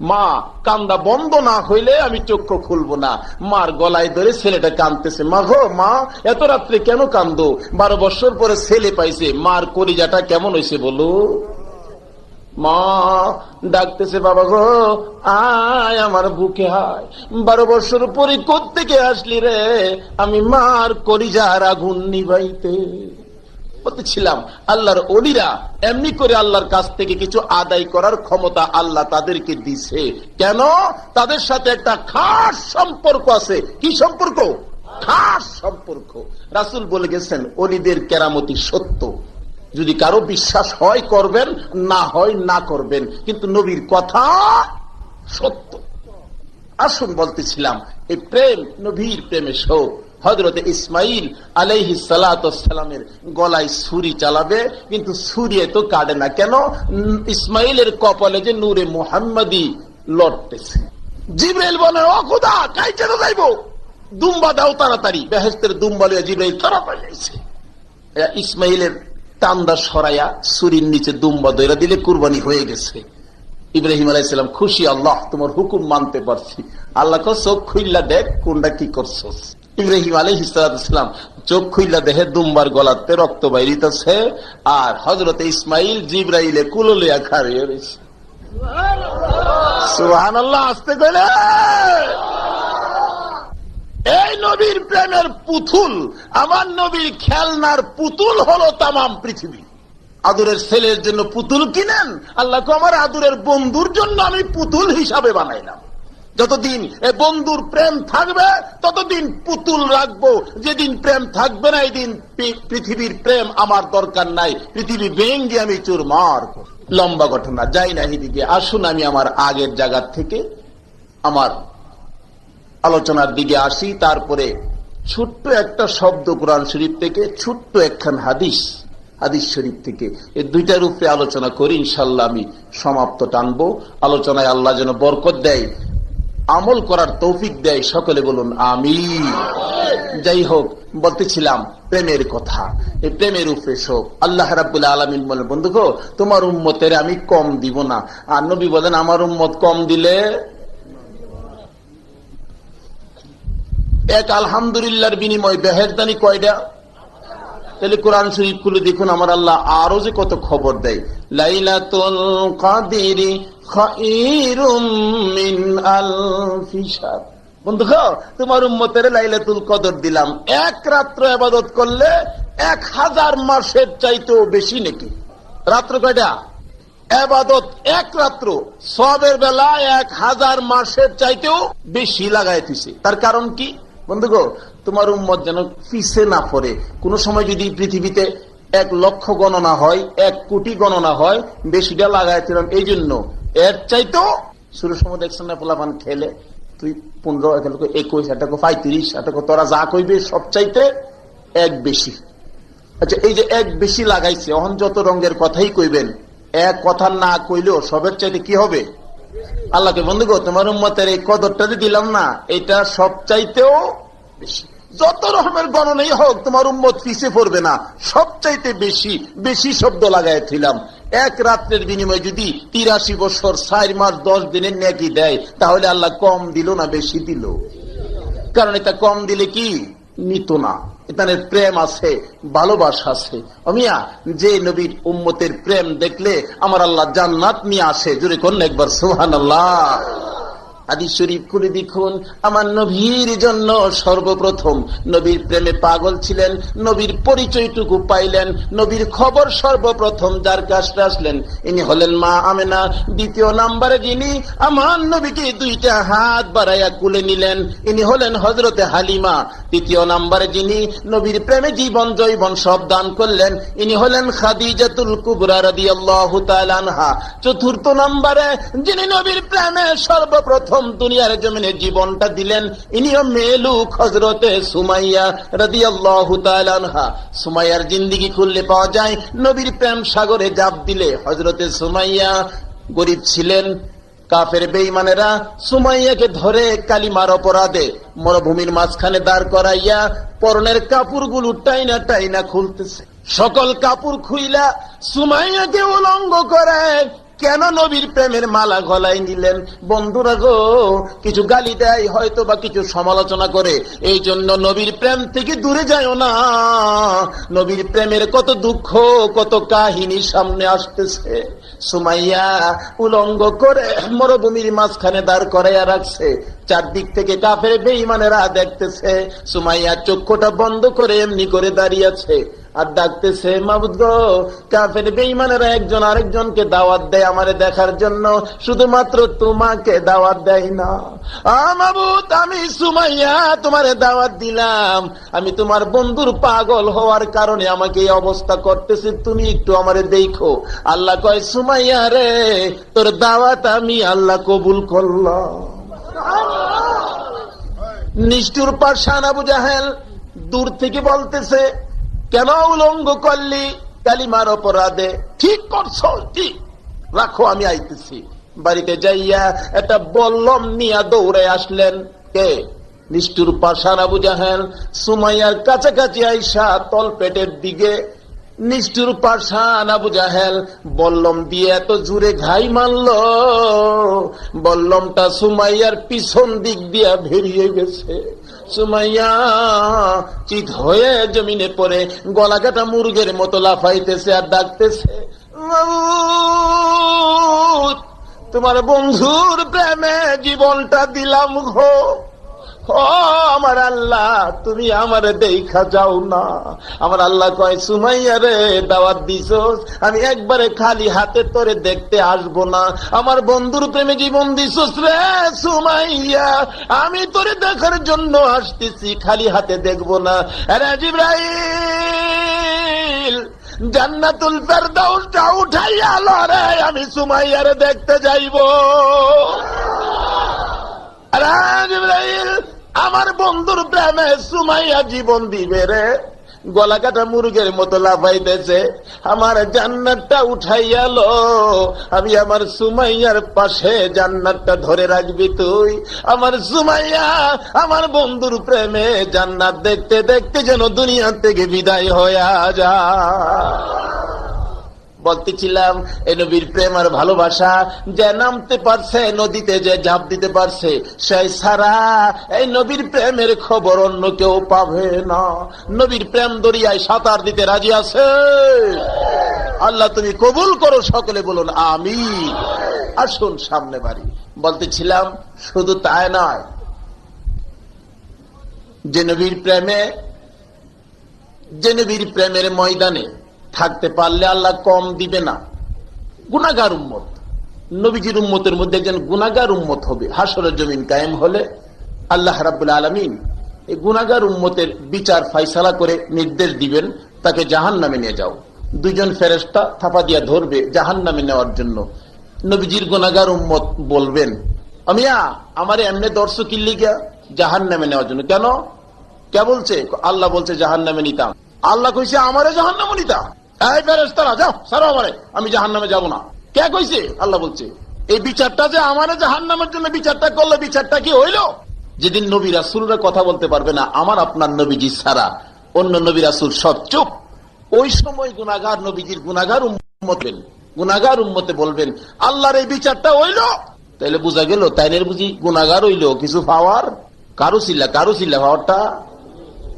মা কান্দা বন্ধ না হইলে আমি চক্ষু খুলবো না। মার গলায় ধরে ছেলেটা কাঁদতেছে, মা গো মা এত রাত্রে কেন কান্দো? 12 বছর পরে ছেলে পাইছে, মার কলিজাটা কেমন হয়েছে বলো? মা ডাকতেছে, বাবা গো আয় আমার বুকে আয়, 12 বছর পরে কোত্থেকে আসলি রে? আমি মার কলিজার আগুন নিভাইতে বলতেছিলাম। আল্লাহর ওলিরা এমনি করে আল্লাহর কাছ থেকে কিছু আদায় করার ক্ষমতা আল্লাহ তাদেরকে দিছে। কেন? তাদের সাথে একটা খাস সম্পর্ক আছে। কি সম্পর্ক? খাস সম্পর্ক। রাসূল বলে গেছেন, ওলিদের কেরামতি সত্য, যদি কারো বিশ্বাস হয় করবেন, না হয় না করবেন, কিন্তু নবীর কথা সত্য। আসুন বলতেছিলাম, এই প্রেম নবীর প্রেমে শোক। হযরতে ইসমাইল আলাইহিস সালাতু সালামের গলায় ছুরি চালাবে, কিন্তু ছুরি তো কাটে না। কেন? ইসমাইলের কপালে যে নূরে মুহাম্মাদি লড়তেছে। জিবরাইল বলে, ও খোদা কাইতে তো যাইবো, দুম্বা দাও তাড়াতাড়ি। বেহেশতের দুম্বা লইয়া জিবরাইল তাড়াতাড়ি যাইছে। ইসমাইলের টান্দা সরাইয়া ছুরির নিচে দুম্বা দইরা দিলে কুরবানি হয়ে গেছে। ইব্রাহিম আলাইহিস সালাম খুশি, আল্লাহ তোমার হুকুম মানতে পারছি। আল্লাহ কো চোখ খুইলা দেখ কোনটা কি করছস। ইব্রাহিম আলাইহিস সালাম চোখ খুইলা দেখে দুম্বার গলাতে রক্ত বাইরিতেছে, আর হযরতে ইসমাইল জিবরাইলে কুলো লইয়া খাড়িয়ে রয়েছে। সুবহানাল্লাহ। আসতে কইলে এই নবীর প্রেমের পুতুল, আমার নবীর খেলনার পুতুল হলো তামাম পৃথিবী। আদরের ছেলের জন্য পুতুল কিনেন, আল্লাহ কো আমার আদরের বন্ধুর জন্য আমি পুতুল হিসাবে বানাইলাম। যতদিন এ বন্ধুর প্রেম থাকবে ততদিন পুতুল রাখবো, যেদিন প্রেম থাকবে না এই দিন পৃথিবীর প্রেম আমার দরকার নাই, পৃথিবী ভেঙ্গে আমি চুরমার। লম্বা ঘটনা, যাই না এদিকে। আসুন আমি আমার আগের জায়গা থেকে আমার আলোচনার দিকে আসি। তারপরে ছোট্ট একটা শব্দ কোরআন শরীফ থেকে, ছোট্ট একখান হাদিস শরীফ থেকে, এই দুইটার উপরে আলোচনা করি। ইনশাল্লাহ আমি সমাপ্ত টানবো। আলোচনায় আল্লাহ যেন বরকত দেয়, আমল করার তৌফিক দেয়। সকলে বলুন আমিন। যাই হোক, বলতেছিলাম প্রেমের কথা। এই প্রেমের উপরে শোক। আল্লাহ রাব্বুল আলামিন বলেন, বন্ধু গো তোমার উম্মতের আমি কম দিব না। আর নবী বলেন, আমার উম্মত কম দিলে এক আলহামদুলিল্লাহর বিনিময় বেহেশতানি কয়টা? তাহলে কোরআন শরীফ খুলে দেখুন, আমার আল্লাহ আরো যে কত খবর দেয়। লাইলাতুল কাদরি খায়রুম মিন আলফি শাহর। বন্ধু তোমার উম্মতের লাইলাতুল কদর দিলাম, এক রাত্র ইবাদত করলে 1000 মাসের চাইতেও বেশি নাকি? রাত্র কয়টা? ইবাদত এক রাত্র, সওয়াবের বেলা 1000 মাসের চাইতেও বেশি লাগাইতেছে। তার কারণ কি? বন্ধুগো তোমার উম্মত যেন পিছে না পড়ে। কোন সময় যদি পৃথিবীতে 1 লক্ষ গণনা হয়, 1 কোটি গণনা হয়, বেশিটা লাগাইছিলাম এই জন্য। এর চাইতেও শুরুর সময় দেখছেন না পোলাপান খেলে, তুই 15, 21, 35, তোরা যা কইবে সব চাইতে 1 বেশি। আচ্ছা, এই যে 1 বেশি লাগাইছে, এখন যত রঙের কথাই কইবেন, 1 কথা না কইলেও সবের চাইতে কি হবে? আল্লাহকে বন্ধুগো তোমার উম্মতের এই কদরটা দিলাম না, এটা সব চাইতেও বেশি। যত রকমের গণনাই হোক তোমার উম্মত পিছিয়ে পড়বে না, সবচাইতে বেশি বেশি শব্দ লাগাইছিলাম। 1 রাত্রের বিনিময়ে যদি 83 বছর 4 মাস 10 দিনের নেকি দেয়, তাহলে আল্লাহ কম দিল না বেশি দিল? কারণ এটা কম দিলে কি নিত না, এখানে প্রেম আছে, ভালোবাসা আছে। অমিয়া, যে নবীর উম্মতের প্রেম দেখলে আমার আল্লাহ জান্নাত নিয়ে আসে, জোরে করলে একবার সুবহানাল্লাহ। হাদিস শরীফ খুলে দেখুন, আমার নবীর জন্য সর্বপ্রথম নবীর প্রেমে পাগল ছিলেন, নবীর পরিচয়টুকু পাইলেন, নবীর খবর সর্বপ্রথম যার কাছে আসলেন ইনি হলেন মা আমেনা। দ্বিতীয় নাম্বারে যিনি আমার নবীকে দুইটা হাত বাড়াইয়া কুলে নিলেন ইনি হলেন হযরতে হালিমা। তৃতীয় নাম্বারে যিনি নবীর প্রেমে জীবন জৈবন সব দান করলেন ইনি হলেন খাদিজাতুল কুবরা রাদিয়াল্লাহু তাআলা আনহা। চতুর্থ নাম্বারে যিনি নবীর প্রেমে সর্বপ্রথম দুনিয়ার জমিনে জীবনটা দিলেন ইনিও মেলুক হযরতে সুমাইয়া রাদিয়াল্লাহু তাআলা আনহা। সুমাইয়ার জিন্দেগি খুললে পাওয়া যায় নবীর প্রেম সাগরে জাপ দিলে হযরতে সুমাইয়া গরিব ছিলেন। কাফের বেঈমানেরা সুমাইয়াকে ধরে কালিমার অপরাধে মরুভূমির মাঝখানে দাঁড় করাইয়া পরনের কাপড়গুলো টাইনা টাইনা খুলতেছে। সকল কাপড় খুইলা সুমাইয়াকে উলঙ্গ করে কেন নবীর প্রেমের মালা গলায় নিলেন? বন্ধুরা গো, কিছু গালি দেয় হয়তো বা কিছু সমালোচনা করে, এই জন্য নবীর প্রেম থেকে দূরে যায়ও না। নবীর প্রেমের কত দুঃখ কত কাহিনী সামনে আসতেছে। সুমাইয়া উলঙ্গ করে মরুভূমির মাঝখানে দাঁড় করাইয়া রাখছে, চারদিক থেকে কাফের বেঈমানেরা দেখতেছে। সুমাইয়া চক্ষুটা বন্ধ করে এমনি করে দাঁড়িয়ে আছে আর ডাকতেছে, মাবুদ গো, কাফের বেঈমানেরা একজন আরেকজনকে দাওয়াত দেয় আমারে দেখার জন্য, শুধুমাত্র তোমাকে দাওয়াত দেয় না। মাবুদ, আমি সুমাইয়া তোমারে দাওয়াত দিলাম, আমি তোমার বন্ধুর পাগল হওয়ার কারণে আমাকে এই অবস্থা করতেছে, তুমি একটু আমারে দেখো। আল্লাহ কয়, সুমাইয়া রে, তোর দাওয়াত আমি আল্লাহ কবুল করলাম। নিষ্ঠুর পাষাণ আবু জাহেল দূর থেকে বলতেছে, কেন উলঙ্গ করলি? কালিমার অপরাধে। ঠিক করছো, ঠিক রাখো, আমি আইতেছি। বাড়িতে যাইয়া একটা বল্লম নিয়ে দৌড়ে আসলেন কে? নিষ্ঠুর পাষাণ আবু জাহেল। সুমাইয়ার কাছাকাছি আইসা তল পেটের দিকে নিষ্ঠুর পাষাণ আবু জাহেল বল্লম দিয়ে এত জুড়ে ঘাই মারল, বল্লমটা সুমাইয়ার পিছন দিক দিয়া বেরিয়ে গেছে। সুমাইয়া চিত হয়ে জমিনে পড়ে গলা কাটা মুরগের মতো লাফাইতেছে আর ডাকতেছে, তোমার বন্ধুর প্রেমে জীবনটা দিলাম গো। ও আমার আল্লাহ, তুমি আমার দেখা যাও না। আমার আল্লাহ কয়, সুমাইয়া রে, দাওয়াত দিছস, আমি একবারে খালি হাতে তোরে দেখতে আসবো না। আমার বন্ধুর প্রেমে জীবন দিছস রে সুমাইয়া, আমি তোরে দেখার জন্য আসতেছি, খালি হাতে দেখবো না। আরে জিবরাইল, জান্নাতুল ফেরদাউসটা উঠাইয়া আলো রে, আমি সুমাইয়ারে দেখতে যাইব। আরে জিবরাইল, আমার বন্ধুর প্রেমে সুমাইয়া জীবন দিবে রে। গলা কাটা মুরগের মতো লাফাইতেছে, আমার জান্নাতটা উঠাইয়া লো, আমি আমার সুমাইয়ার পাশে জান্নাতটা ধরে রাখবি তুই। আমার সুমাইয়া আমার বন্ধুর প্রেমে জান্নাত দেখতে দেখতে যেন দুনিয়া থেকে বিদায় হয়ে যায়। বলতেছিলাম, এই নবীর প্রেম আর ভালোবাসা যে নামতে পারছে নদীতে, যে ঝাঁপ দিতে পারছে, সেই সারা এই নবীর প্রেমের খবর অন্য কেউ পাবে না। নবীর প্রেম দরিয়ায় সাঁতার দিতে রাজি আছে। আল্লাহ তুমি কবুল করো, সকলে বলুন আমিন। আসুন সামনে বাড়ি। বলতেছিলাম, শুধু তাই নয়, যে নবীর প্রেমের ময়দানে থাকতে পারলে আল্লাহ কম দিবে না। গুনাহগার উম্মত, নবীজির উম্মতের মধ্যে একজন গুনাহগার উম্মত হবে। হাসরের জমিন কায়েম হলে আল্লাহ রাব্বুল আলামিন এই গুনাহগার উম্মতের বিচার ফায়সালা করে নির্দেশ দিবেন, তাকে জাহান্নামে নিয়ে যাও। দুইজন ফেরেশতা থাপা দিয়া ধরবে জাহান্নামে নেওয়ার জন্য। নবীজির গুনাহগার উম্মত বলবেন, আমিয়া আমারে এমনি দর্শক কিল্লি গিয়া জাহান্নামে নেওয়ার জন্য। কেন? কে বলছে? আল্লাহ বলছে জাহান্নামে নিতাম। আল্লাহ কইছে আমারে জাহান্নামে নিতাম। এই ফেরেশতারা যাও, ছাড়ো আমারে, আমি জাহান্নামে যাব না। কে কইছে? আল্লাহ বলছে। এই বিচারটা যে আমারে জাহান্নামের জন্য বিচারটা করলো, বিচারটা কি হইল? যেদিন নবী রাসূলরা কথা বলতে পারবে না, আমার আপনার নবীজি ছাড়া অন্য নবী রাসূল সব চুপ, ওই সময় গুনাহগার নবীজির গুনাহগার উম্মতে বলবেন, আল্লাহর এই বিচারটা হইল। তাইলে বোঝা গেল তাইনের বুঝি গুনাহগার হইল কিছু পাওয়ার কারো ছিল পাওয়ারটা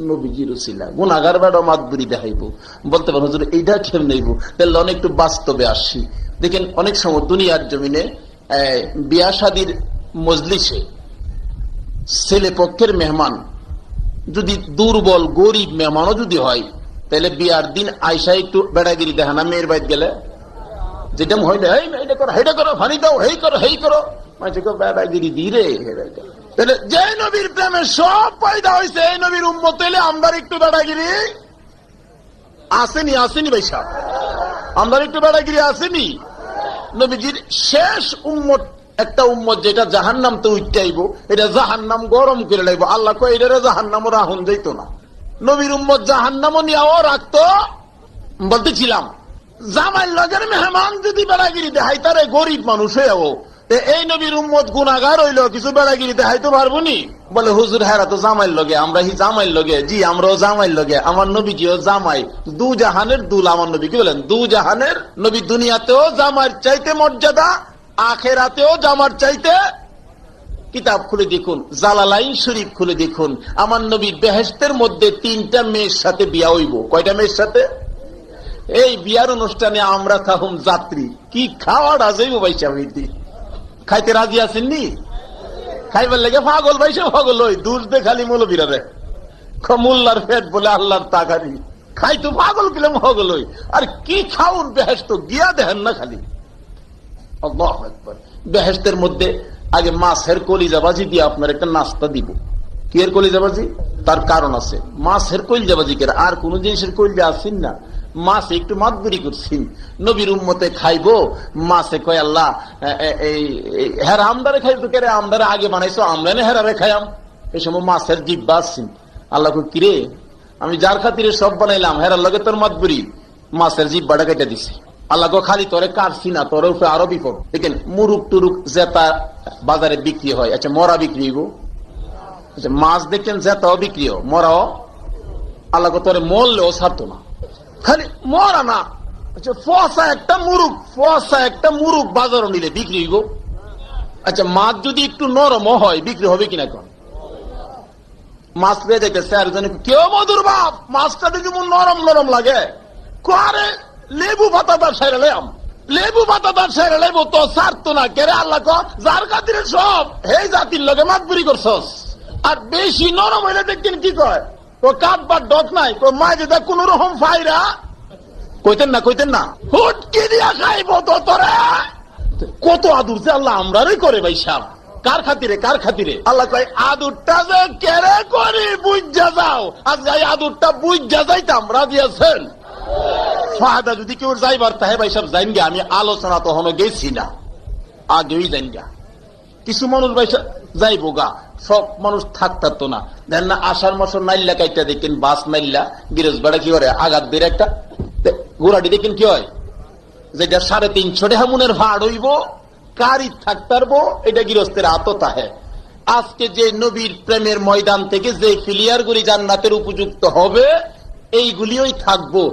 নবীজির উসিলা গুনাহগার বেটা মাতবুরি দেখাইবো, বলতে পারো হুজুর এইটা কেমন নেইব, তাহলে অনেক একটু বাস্তবে আসি। দেখেন অনেক সময় দুনিয়ার জমিনে বিয়া শাদীর মজলিসে ছেলে পক্ষের মেহমান যদি দুর্বল গরিব মেহমানও যদি হয়, তাহলে বিয়ার দিন আয়সা একটু বেড়াগিরি দেখা না মেয়ের বাইর গেলে, যেটা হয় না এটা করো হেটা করো ফানি দাও হেই করো হেই করো, বেড়াগিরি দিরে। তাহলে যে নবীর প্রেমে সব পয়দা হয়েছে এই নবীর উম্মত হইলে আমরা একটু বেড়াগিরি আসেনি, আসেনি ভাই সাহেব, আমরা একটু বেড়াগিরি আসেনি। নবীজির শেষ উম্মত একটা উম্মত যেটা জাহান্নাম তো উঠতেইব, এটা জাহান্নাম গরম করে লাগবো। আল্লাহ কয় এটা জাহান্নামও রাহুন যাইত না, নবীর উম্মত জাহান্নামও নিয়েও রাখতো। বলতেছিলাম জামাইল লগের মেহমান যদি বেড়াগিরি দেখাই তারে গরিব মানুষ হয়েও, এই নবীর উম্মত গুনাহগার হইল কিছু বেড়াগিরি দেখাইতে পারবো নি? বলে হুজুর হেরা তো জামাইল লগে, আমরা হি জামাইল লগে। জি আমরাও জামাইল লগে, আমার নবীজিও জামাই, দু জাহানের দুল আমার নবী। কি বলেন? দু জাহানের নবী, দুনিয়াতেও জামাইয়ের চাইতে মর্যাদা, আখেরাতেও জামার চাইতে। কিতাব খুলে দেখুন, জালালাইন শরীফ খুলে দেখুন, আমার নবীর বেহেশতের মধ্যে 3টা মেয়ের সাথে বিয়া হইব। কয়টা মেয়ের সাথে? এই বিয়ার অনুষ্ঠানে আমরা থাকুম যাত্রী, কি খাওয়াটা যাইব ভাই সাহেব, খাইতে রাজি আছেননি? খাইবার লেগে পাগল ভাই সে পাগল হই, দুধ দে খালি মৌলবীরা রে মোল্লার পেট বলে আল্লাহর তাকারি, খাইতো পাগল কিলাম পাগল হই। আর কি খাউন বেহেশত গিয়া দেখেন না খালি। আল্লাহু আকবার। বেহেশতের মধ্যে আগে মাছের কলিজাবাজি দিয়ে আপনার একটা নাস্তা দিব। কি এর কলিজাবাজি? তার কারণ আছে। মাছের কলিজাবাজি করে আর কোন জিনিসের কলিজা আসেন না, মাছ একটু মাতবুরি করছেন, নবীর উম্মতে খাইবো। মাছে কয় আল্লাহ হেরা আমদারে খাইতো কেরে, আমদারে আগে বানাইছো, আমরা না হেরারে খাইয়াম। এই সময় মাছের জিব্বা আসছেন। আল্লাহ কিরে আমি যার খাতিরে সব বানাইলাম, হেরার লগে তোর মাতবুরি, মাছের জিব্বাটা কেটে দিছে। আল্লাহ খালি তোরে কাটছি না, তোর উপরে আরো বিপদ। দেখেন মুরুক টুরুক জেতা বাজারে বিক্রি হয়, আচ্ছা মরা বিক্রি হইব? আচ্ছা মাছ দেখেন জেতাও বিক্রি হয়, মরাও। আল্লাহ তোরে মরলেও ছাড়তো না, খালি মরা না। আচ্ছা ফসা একটা মুরুক বাজারও নিলে বিক্রি হইব। আচ্ছা মাছ যদি একটু নরম হয় বিক্রি হবে কিনা? কোন মাছ পেয়ে দেখেছে আরেকজনে, কেউ মধুর বাপ মাছটা দেখি নরম নরম লাগে, করে লেবু পাতাদার সাইরা লেম, লেবু পাতাদার সাইরা লেব তো ছাড়তো না কেরে। আল্লাহ যার খাতিরে সব এই জাতির লগে মাতবুরি করছস। আর বেশি নরম হইলে দেখতেন কি কয়, ও কাটবার ডক নাই, মা যেটা কোন রকম ফাইরা কইতেন না হুটকি দিয়া খাইব তো তোরা। কত আদুর যে আল্লাহ আমরারই করে ভাই সাহেব, কার খাতিরে? আল্লাহ কয় আদুরটা যে কেড়ে করি বুঝা যাও, আজ যাই আদুরটা বুঝা যাইতাম রাজি আছেন? ফায়দা যদি কেউ যাইবার তাহে ভাই সাহেব যাইন গে, আমি আলোচনা তখনও গেছি না, আগেই যাইন গা। কিছু মানুষ ভাই যাইব গা, সব মানুষ থাকতো না। দেন না আষাঢ় মাসের নাইল্লা কাইটা দেখেন, বাস নাইল্লা গিরজ বেড়া কি করে আঘাত দিয়ে একটা গোড়াটি দেখেন কি হয়, যেটা 350 টাকা মনের ভাড় হইব, কারি থাকতারবো, এটা গৃহস্থের আততা হে। আজকে যে নবীর প্রেমের ময়দান থেকে যে ফিলিয়ার গুলি জান্নাতের উপযুক্ত হবে এইগুলিই থাকবো,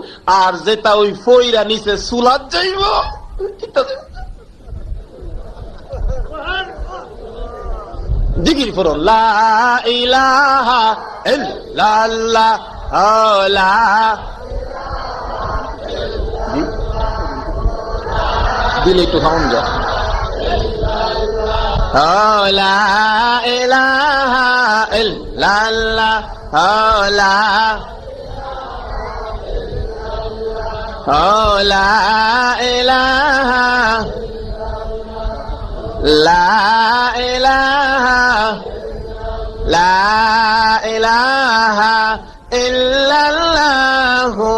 আর যেটা ওই ফইরা নিচে সুলাত যাইব। জিকির করুন লা ইলাহা ইল্লাল্লাহ, দিলে একটু খাওন যা, লা ইলাহা ইল্লাল্লাহ, লা ইলাহা ইল্লাল্লাহু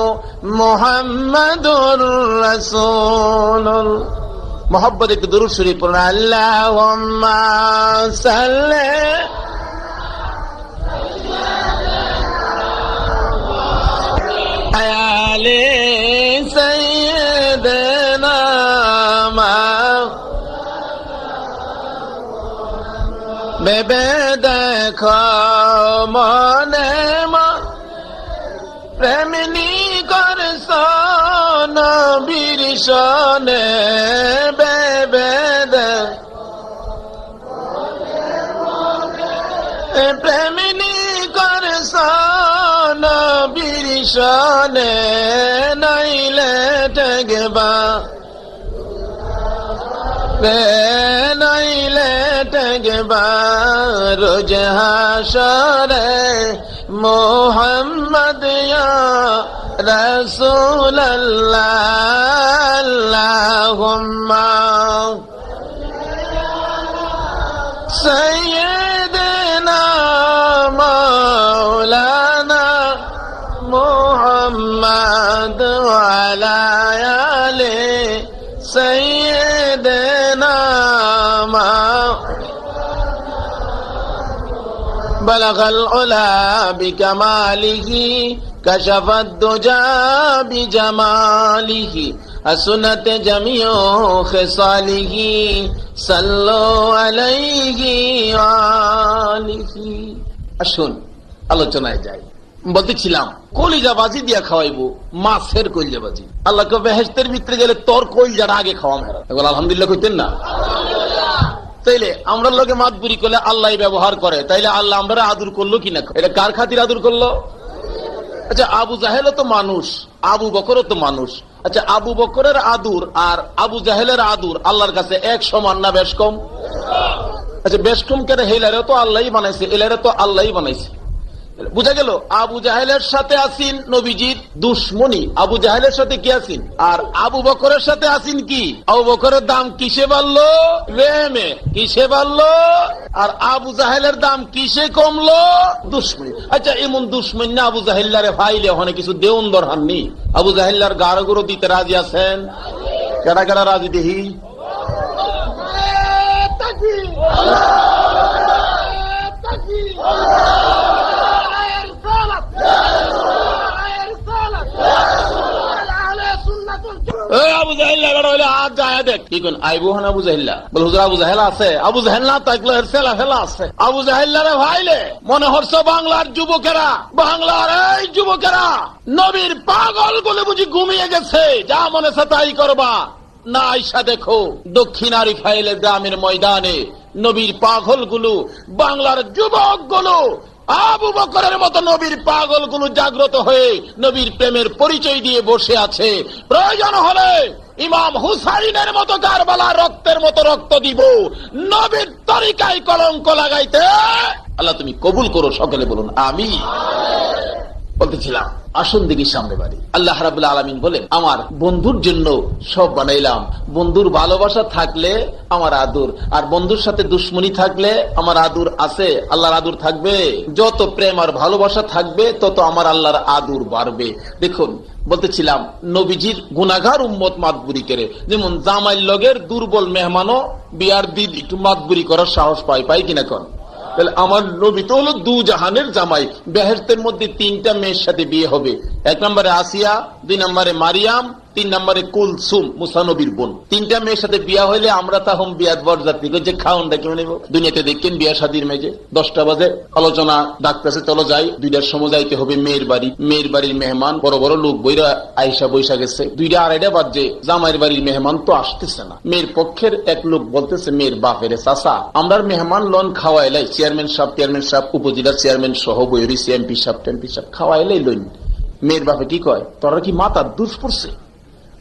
মুহাম্মাদুর রাসূলুল্লাহ। মোহাম্মদ একটু দুরূদ শরীফ পড়ুন। আল্লাহুম্মা সাল্লি আলা সাইয়্যিদিনা বেবে দেখো মনে প্রেমিনী করছ নবীর সনে, বেবে প্রেমিনী করছ হাসনে নাইলে টেকবা নাইলে টেকবা রোজ হাসরে মোহাম্মদ ইয়া রাসূলুল্লাহ আল্লাহুম্মা সাইয়্যিদিনা মাওলানা মুহাম্মদ ওয়া আলা আলি সাইয়্যিদিনা বালাগাল উলা বিকামালিহি কাশাফাদ দুজা বিজামালিহি আসনাত জামিউ খিসালিহি সাল্লু আলাইহি আলিহি। আসুন আলোচনায় যাই। বলতেছিলাম কলিজাবাজি দিয়া খাওয়াইবো, মাছের কলিজাবাজি। আল্লাহকে বেহেশতের ভিতরে গেলে তোর কলিজাটা আগে খাওয়া মেরা। আলহামদুলিল্লাহ কইতেন না? তাইলে আমরা লোকে মাতবুরি করলে আল্লাহ ব্যবহার করে, তাইলে আল্লাহ আমরা আদর করলো কিনা? এটা কার খাতির আদর করলো? আচ্ছা, আবু জাহেলও তো মানুষ, আবু বকরও তো মানুষ। আচ্ছা, আবু বকরের আদর আর আবু জাহেলের আদর আল্লাহর কাছে এক সমান না বেশ কম? আচ্ছা, বেশ কম কেন? হেলারে তো আল্লাহই বানাইছে, এলারে তো আল্লাহই বানাইছে। বুঝা গেল? আবু জাহেলের সাথে আসিন নবীজির দুশ্মনী, আবু জাহেলের সাথে কি আসিন? আর আবু বকরের সাথে আসিন কি? আবু বকরের দাম কিসে বাড়লো? রেমে। কিসে বাড়লো? আর আবু জাহেলের দাম কিসে কমলো? দুশ্মনী। আচ্ছা, এমন দুশ্মনী না আবু জাহেল্লারে ফাইলে ওখানে কিছু দেউন দরহাননি? আবু জাহেল্লার গাড়ো গুঁড়ো দিতে রাজি আছেন? কেডা কেডা রাজি দেখি? আবু জাহেল হাত যায় দেখ কি কোন আইবো হন আবু জাহেল্লা বল হুজুর আবু জাহেল আছে? আবু জাহেল না থাকলে ফেলা ফেলা আছে। আবু জাহেল্লারে ভাইলে মনে হচ্ছে বাংলার যুবকেরা, বাংলার এই যুবকেরা নবীর পাগল বলে বুঝি ঘুমিয়ে গেছে, যা মনে আছে তাই করবা না। আইসা দেখো দক্ষিণারি ফাইলে গ্রামের ময়দানে নবীর পাগল গুলো, বাংলার যুবক গুলো, আবু বকরের মতো নবীর পাগল গুলো জাগ্রত হয়ে নবীর প্রেমের পরিচয় দিয়ে বসে আছে। প্রয়োজন হলে ইমাম হুসাইনের মতো কারবালার রক্তের মতো রক্ত দিব, নবীর তরিকায় কলঙ্ক লাগাইতে আল্লাহ তুমি কবুল করো। সকলে বলুন আমিন। বলতেছিলাম আসুন দেখি সামনে বাড়ি। আল্লাহ রাব্বুল আলামিন বলেন, আমার বন্ধুর জন্য সব বানাইলাম। বন্ধুর ভালোবাসা থাকলে আমার আদর, আর বন্ধুর সাথে দুশ্মনী থাকলে আমার আদর আছে? আল্লাহর আদর থাকবে? যত প্রেম আর ভালোবাসা থাকবে তত আমার আল্লাহর আদর বাড়বে। দেখুন বলতেছিলাম নবীজির গুনাহগার উম্মত মাতবুরি করে, যেমন জামাইল লগের দুর্বল মেহমানও বিয়ার দিন একটু মাতবুরি করার সাহস পাই কিনা কোন? তাহলে আমার নবী তো হলো দু জাহানের জামাই। বেহেশতের মধ্যে তিনটা মেয়ের সাথে বিয়ে হবে। 1 নম্বরে আসিয়া, 2 নম্বরে মারিয়াম, 3 নম্বরে কুলসুম মুসা নবীর বোন। তিনটা মেয়ের সাথে বিয়া হইলে আমরা তখন বিয়াত বরযাত্রী যে খাওয়ান ডাকি নেব। দুনিয়াতে দেখেন বিয়া শাদীর মেজে 10টা বাজে আলোচনা ডাকতেছে, চলো যাই। 2টার সময় যাইতে হবে মেয়ের বাড়ি। মেয়ের বাড়ির মেহমান বড় বড় লোক বইরা আইসা বৈশা গেছে। 2টা 2:30 বাজে জামাইয়ের বাড়ির মেহমান তো আসতেছে না। মেয়ের পক্ষের এক লোক বলতেছে মেয়ের বাপের, চাচা আমরা মেহমান লন খাওয়াইলাই, চেয়ারম্যান সাহেব, উপজেলার চেয়ারম্যান সহ বইরি এমপি সাহেব খাওয়াইলাই লইন। মেয়ের বাপে কি কয়, তোরা কি মাথার দুষ পড়ছে?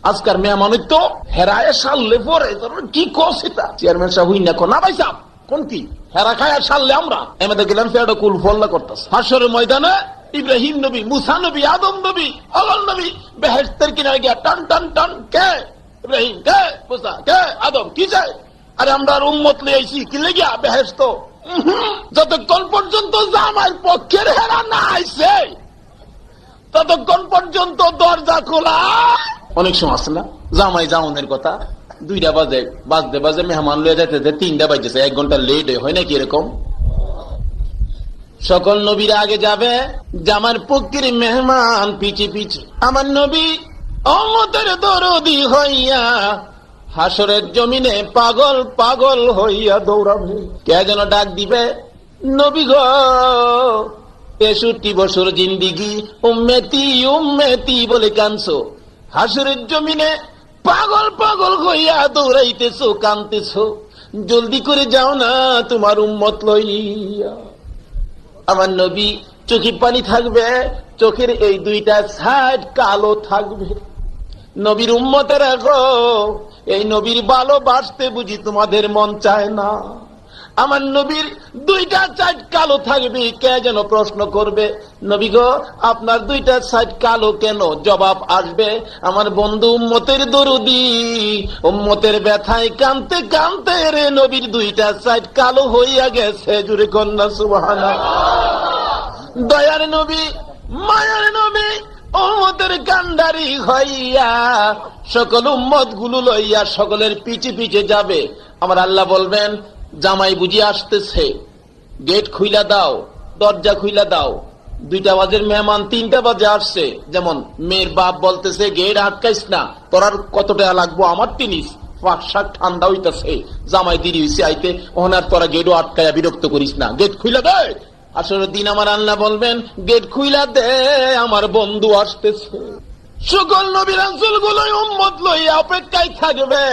আজকার মেহমানের তো হেরায় সারলে পরে কি কসিতা চেয়ারম্যান সাহেব হই না না ভাই সাহেব কোন কি হেরা খায় সারলে আমরা আমাদের গেলাম সেটা কুল ফল্লা করতেছে। হাসরের ময়দানে ইব্রাহিম নবী, মুসা নবী, আদম নবী, আলাল নবী বেহেশতের কিনারে গিয়া টান টান টান, কে ইব্রাহিম, কে মুসা, কে আদম, কি চাই? আরে আমরা উম্মত লিয়ে আইছি কি লেগিয়া বেহেশত। যতক্ষণ পর্যন্ত জামাইয়ের পক্ষের হেরা না আইছে ততক্ষণ পর্যন্ত দরজা খোলা। অনেক সময় আছে না জামাই জাউনের কথা, 2টা বাজে মেহমান লয়ে যাইতে 3টা বাজছে, 1 ঘন্টা লেট হয় নাকি এরকম? সকল নবীরা আগে যাবে, জামার পক্ষের মেহমান পিছে পিছে। আমার নবী উম্মতের দরদি হইয়া হাসরের জমিনে পাগল পাগল হইয়া দৌড়াবে। কে যেন ডাক দিবে, নবী গো 63 বছর জিন্দিগি উম্মতি উম্মতি বলে কানছো, হাসরের জমিনে পাগল পাগল হইয়া দৌড়াইতেছো, কানতেছো, জলদি করে যাও না তোমার উম্মত লইয়া। আমার নবী চোখে পানি থাকবে, চোখের এই দুইটা সাইড কালো থাকবে। নবীর উম্মতেরা গো, এই নবীর ভালোবাসতে বুঝি তোমাদের মন চায় না? আমার নবীর দুইটা সাইড কালো থাকবে, কে যেন প্রশ্ন করবে, নবী গো আপনার দুইটা সাইড কালো কেন? জবাব আসবে, আমার বন্ধু উম্মতের দরুদি, উম্মতের ব্যথায় কানতে কানতে রে নবীর দুইটা সাইড কালো হইয়া গেছে। জুড়ে কন্যা সুবহানাল্লাহ। দয়ার নবী, মায়ার নবী, উম্মতের কান্ডারি হইয়া সকল উম্মত গুলো লইয়া সকলের পিছে পিছে যাবে। আমার আল্লাহ বলবেন, জামাই বুঝি আসতেছে, গেট খুইলা দাও, দরজা খুইলা দাও। 2টা বাজের মেহমান 3টা বাজে আসছে। যেমন মেয়ের বাপ বলতেছে, গেট আটকাইস না, তোর আর কত টাকা লাগবো আমার টিনিস, পাক ঠান্ডা হইতেছে, জামাই দেরি হইছে আইতে, ওখানে আর তোরা গেটও আটকাইয়া বিরক্ত করিস না, গেট খুইলা দে। আসলে দিন আমার আল্লাহ বলবেন, গেট খুইলা দে, আমার বন্ধু আসতেছে। সকল নবী রাসূল গুলোই উম্মত লইয়া অপেক্ষায় থাকবে,